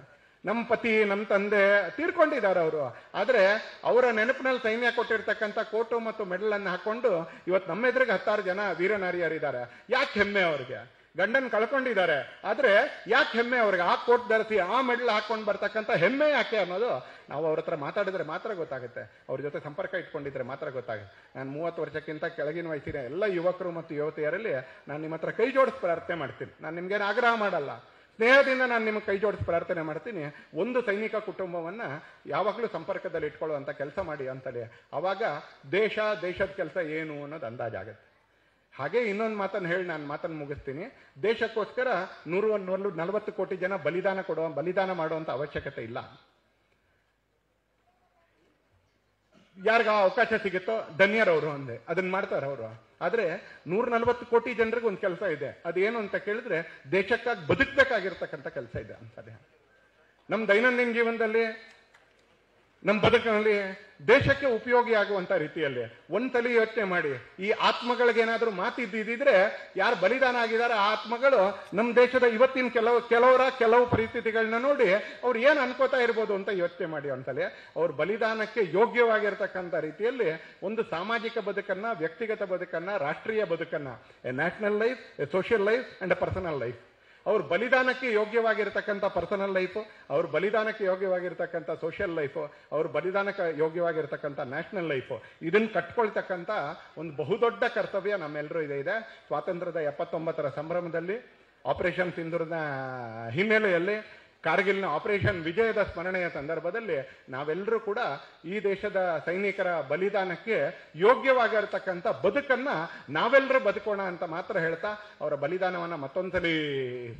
ನಮ್ಮ ಪತಿ ನಮ್ಮ ತಂದೆ ತೀರ್ಕೊಂಡಿದ್ದಾರೆ ಅವರು, ಆದ್ರೆ ಅವರ ನೆನಪಿನಲ್ಲಿ ಸೈನ್ಯ ಕೊಟ್ಟಿರ್ತಕ್ಕಂಥ ಕೋಟು ಮತ್ತು ಮೆಡಲ್ ಅನ್ನು ಹಾಕೊಂಡು ಇವತ್ತು ನಮ್ಮ ಎದುರಿಗೆ 10 ಜನ ವೀರನಾರಿಯರಿದ್ದಾರೆ. ಯಾಕೆ ಹೆಮ್ಮೆ ಅವ್ರಿಗೆ? ಗಂಡನ್ ಕಳ್ಕೊಂಡಿದ್ದಾರೆ, ಆದ್ರೆ ಯಾಕೆ ಹೆಮ್ಮೆ ಅವ್ರಿಗೆ? ಆ ಕೋಟ್ ಧರಿಸಿ ಆ ಮೆಡಲ್ ಹಾಕೊಂಡು ಬರ್ತಕ್ಕಂಥ ಹೆಮ್ಮೆ ಯಾಕೆ ಅನ್ನೋದು ನಾವು ಅವ್ರ ಹತ್ರ ಮಾತಾಡಿದ್ರೆ ಮಾತ್ರ ಗೊತ್ತಾಗುತ್ತೆ, ಅವ್ರ ಜೊತೆ ಸಂಪರ್ಕ ಇಟ್ಕೊಂಡಿದ್ರೆ ಮಾತ್ರ ಗೊತ್ತಾಗುತ್ತೆ. ನಾನು 30 ವರ್ಷಕ್ಕಿಂತ ಕೆಳಗಿನ ವಯಸ್ಸಿನ ಎಲ್ಲ ಯುವಕರು ಮತ್ತು ಯುವತಿಯರಲ್ಲಿ ನಾನು ನಿಮ್ಮ ಹತ್ರ ಕೈ ಜೋಡಿಸಿ ಪ್ರಾರ್ಥನೆ ಮಾಡ್ತೀನಿ. ನಾನು ನಿಮ್ಗೇನು ಆಗ್ರಹ ಮಾಡಲ್ಲ, ಸ್ನೇಹದಿಂದ ನಾನು ನಿಮಗೆ ಕೈ ಜೋಡಿಸಿ ಪ್ರಾರ್ಥನೆ ಮಾಡ್ತೀನಿ. ಒಂದು ಸೈನಿಕ ಕುಟುಂಬವನ್ನ ಯಾವಾಗಲೂ ಸಂಪರ್ಕದಲ್ಲಿ ಇಟ್ಕೊಳ್ಳುವಂಥ ಕೆಲಸ ಮಾಡಿ ಅಂತಲೇ. ಅವಾಗ ದೇಶದ ಕೆಲಸ ಏನು ಅನ್ನೋದು ಅಂದಾಜಾಗತ್ತೆ. ಹಾಗೆ ಇನ್ನೊಂದು ಮಾತನ್ನು ಹೇಳಿ ನಾನು ಮಾತನ್ನು ಮುಗಿಸ್ತೀನಿ. ದೇಶಕ್ಕೋಸ್ಕರ 140 ಕೋಟಿ ಜನ ಬಲಿದಾನ ಮಾಡುವಂತ ಅವಶ್ಯಕತೆ ಇಲ್ಲ. ಯಾರಿಗ ಅವಕಾಶ ಸಿಗುತ್ತೋ ಧನ್ಯರವರು ಅಂದೆ ಅದನ್ನ ಮಾಡ್ತಾರೆ ಅವರು. ಆದ್ರೆ 140 ಕೋಟಿ ಜನರಿಗೆ ಒಂದು ಕೆಲಸ ಇದೆ. ಅದೇನು ಅಂತ ಕೇಳಿದ್ರೆ ದೇಶಕ್ಕಾಗಿ ಬದುಕಬೇಕಾಗಿರ್ತಕ್ಕಂಥ ಕೆಲಸ ಇದೆ ಅಂತಾರೆ. ನಮ್ಮ ದೈನಂದಿನ ಜೀವನದಲ್ಲಿ ನಮ್ಮ ಬದುಕಿನಲ್ಲಿ ದೇಶಕ್ಕೆ ಉಪಯೋಗಿ ಆಗುವಂತ ರೀತಿಯಲ್ಲಿ ಒಂದ್ಸಲಿ ಯೋಚನೆ ಮಾಡಿ. ಈ ಆತ್ಮಗಳಿಗೇನಾದ್ರೂ ಮಾತಿದ್ದಿದ್ರೆ ಯಾರು ಬಲಿದಾನ ಆಗಿದ್ದಾರೆ ಆ ಆತ್ಮಗಳು ನಮ್ಮ ದೇಶದ ಇವತ್ತಿನ ಕೆಲವು ಪರಿಸ್ಥಿತಿಗಳನ್ನ ನೋಡಿ ಅವ್ರು ಏನ್ ಅನ್ಕೋತಾ ಇರ್ಬೋದು ಅಂತ ಯೋಚನೆ ಮಾಡಿ. ಒಂದ್ಸಲಿ ಅವ್ರ ಬಲಿದಾನಕ್ಕೆ ಯೋಗ್ಯವಾಗಿರ್ತಕ್ಕಂಥ ರೀತಿಯಲ್ಲಿ ಒಂದು ಸಾಮಾಜಿಕ ಬದುಕನ್ನ, ವ್ಯಕ್ತಿಗತ ಬದುಕನ್ನ, ರಾಷ್ಟ್ರೀಯ ಬದುಕನ್ನ, A national life, A social life and A personal life, ಅವ್ರ ಬಲಿದಾನಕ್ಕೆ ಯೋಗ್ಯವಾಗಿರ್ತಕ್ಕಂಥ ಪರ್ಸನಲ್ ಲೈಫು, ಅವ್ರ ಬಲಿದಾನಕ್ಕೆ ಯೋಗ್ಯವಾಗಿರ್ತಕ್ಕಂಥ ಸೋಷಿಯಲ್ ಲೈಫು, ಅವ್ರ ಬಲಿದಾನಕ್ಕೆ ಯೋಗ್ಯವಾಗಿರ್ತಕ್ಕಂಥ ನ್ಯಾಷನಲ್ ಲೈಫು, ಇದನ್ನ ಕಟ್ಕೊಳ್ತಕ್ಕಂಥ ಒಂದು ಬಹುದೊಡ್ಡ ಕರ್ತವ್ಯ ನಮ್ಮೆಲ್ಲರೂ ಇದೆ. ಸ್ವಾತಂತ್ರ್ಯದ 79ರ ಸಂಭ್ರಮದಲ್ಲಿ, ಆಪರೇಷನ್ ಸಿಂಧೂರದ ಹಿನ್ನೆಲೆಯಲ್ಲಿ, ಕಾರ್ಗಿಲ್ನ ಆಪರೇಷನ್ ವಿಜಯದ ಸ್ಮರಣೆಯ ಸಂದರ್ಭದಲ್ಲಿ ನಾವೆಲ್ಲರೂ ಕೂಡ ಈ ದೇಶದ ಸೈನಿಕರ ಬಲಿದಾನಕ್ಕೆ ಯೋಗ್ಯವಾಗಿರ್ತಕ್ಕಂಥ ಬದುಕನ್ನ ನಾವೆಲ್ಲರೂ ಬದುಕೋಣ ಅಂತ ಮಾತ್ರ ಹೇಳ್ತಾ, ಅವರ ಬಲಿದಾನವನ್ನ ಮತ್ತೊಂದ್ಸಲಿ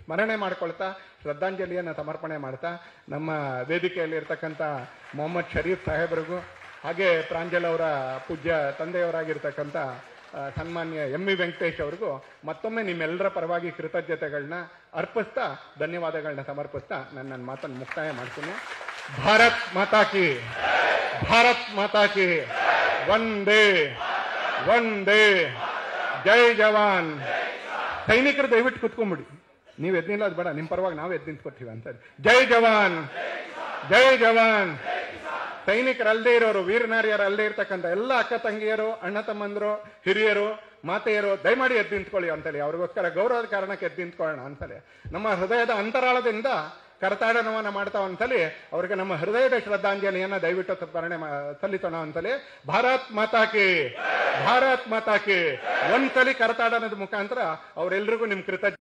ಸ್ಮರಣೆ ಮಾಡ್ಕೊಳ್ತಾ, ಶ್ರದ್ಧಾಂಜಲಿಯನ್ನು ಸಮರ್ಪಣೆ ಮಾಡ್ತಾ, ನಮ್ಮ ವೇದಿಕೆಯಲ್ಲಿ ಇರ್ತಕ್ಕಂಥ ಮೊಹಮ್ಮದ್ ಶರೀಫ್ ಸಾಹೇಬ್ರಿಗೂ ಹಾಗೆ ಪ್ರಾಂಜಲ್ ಅವರ ಪೂಜ್ಯ ತಂದೆಯವರಾಗಿರ್ತಕ್ಕಂಥ ಸನ್ಮಾನ್ಯ ಎಂ.ವಿ. ವೆಂಕಟೇಶ್ ಅವರಿಗೂ ಮತ್ತೊಮ್ಮೆ ನಿಮ್ಮೆಲ್ಲರ ಪರವಾಗಿ ಕೃತಜ್ಞತೆಗಳನ್ನ ಅರ್ಪಿಸ್ತಾ, ಧನ್ಯವಾದಗಳನ್ನ ಸಮರ್ಪಿಸ್ತಾ ನನ್ನ ಮಾತನ್ನು ಮುಕ್ತಾಯ ಮಾಡ್ತೀನಿ. ಭಾರತ್ ಮಾತಾ ಕಿ, ಭಾರತ್ ಮಾತಾ ಕಿ, ವಂದೇ ವಂದೇ, ಜೈ ಜವಾನ್. ಸೈನಿಕರು ದಯವಿಟ್ಟು ಕುತ್ಕೊಂಡ್ಬಿಡಿ, ನೀವು ಎದ್ನಿಲ್ಲ ಅದು ಬೇಡ, ನಿಮ್ಮ ಪರವಾಗಿ ನಾವು ಎದ್ದು ನಿಂತ್ಕೊತೀವಿ ಅಂತ. ಜೈ ಜವಾನ್, ಜೈ ಜವಾನ್. ಸೈನಿಕರಲ್ಲದೆ ಇರೋರು, ವೀರನಾರಿಯರಲ್ಲದೆ ಇರ್ತಕ್ಕಂಥ ಎಲ್ಲ ಅಕ್ಕ ತಂಗಿಯರು, ಅಣ್ಣ ತಮ್ಮಂದರು, ಹಿರಿಯರು, ಮಾತೆಯರು ದಯಮಾಡಿ ಎದ್ದು ನಿಂತ್ಕೊಳ್ಳಿ ಅಂತೇಳಿ, ಅವ್ರಿಗೋಸ್ಕರ ಗೌರವದ ಕಾರಣಕ್ಕೆ ಎದ್ದು ನಿಂತ್ಕೊಳ್ಳೋಣ ಅಂತಲೇ ನಮ್ಮ ಹೃದಯದ ಅಂತರಾಳದಿಂದ ಕರತಾಡನವನ್ನ ಮಾಡ್ತಾ ಅಂತಲೇ ಅವ್ರಿಗೆ ನಮ್ಮ ಹೃದಯದ ಶ್ರದ್ಧಾಂಜಲಿಯನ್ನ ದಯವಿಟ್ಟು ಸಲ್ಲಿಸೋಣ ಅಂತಲೇ. ಭಾರತ್ ಮಾತಾ ಕಿ, ಭಾರತ್ ಮಾತಾ ಕಿ. ಒಂದ್ಸಲಿ ಕರತಾಡನದ ಮುಖಾಂತರ ಅವರೆಲ್ಲರಿಗೂ ನಿಮ್ ಕೃತಜ್ಞ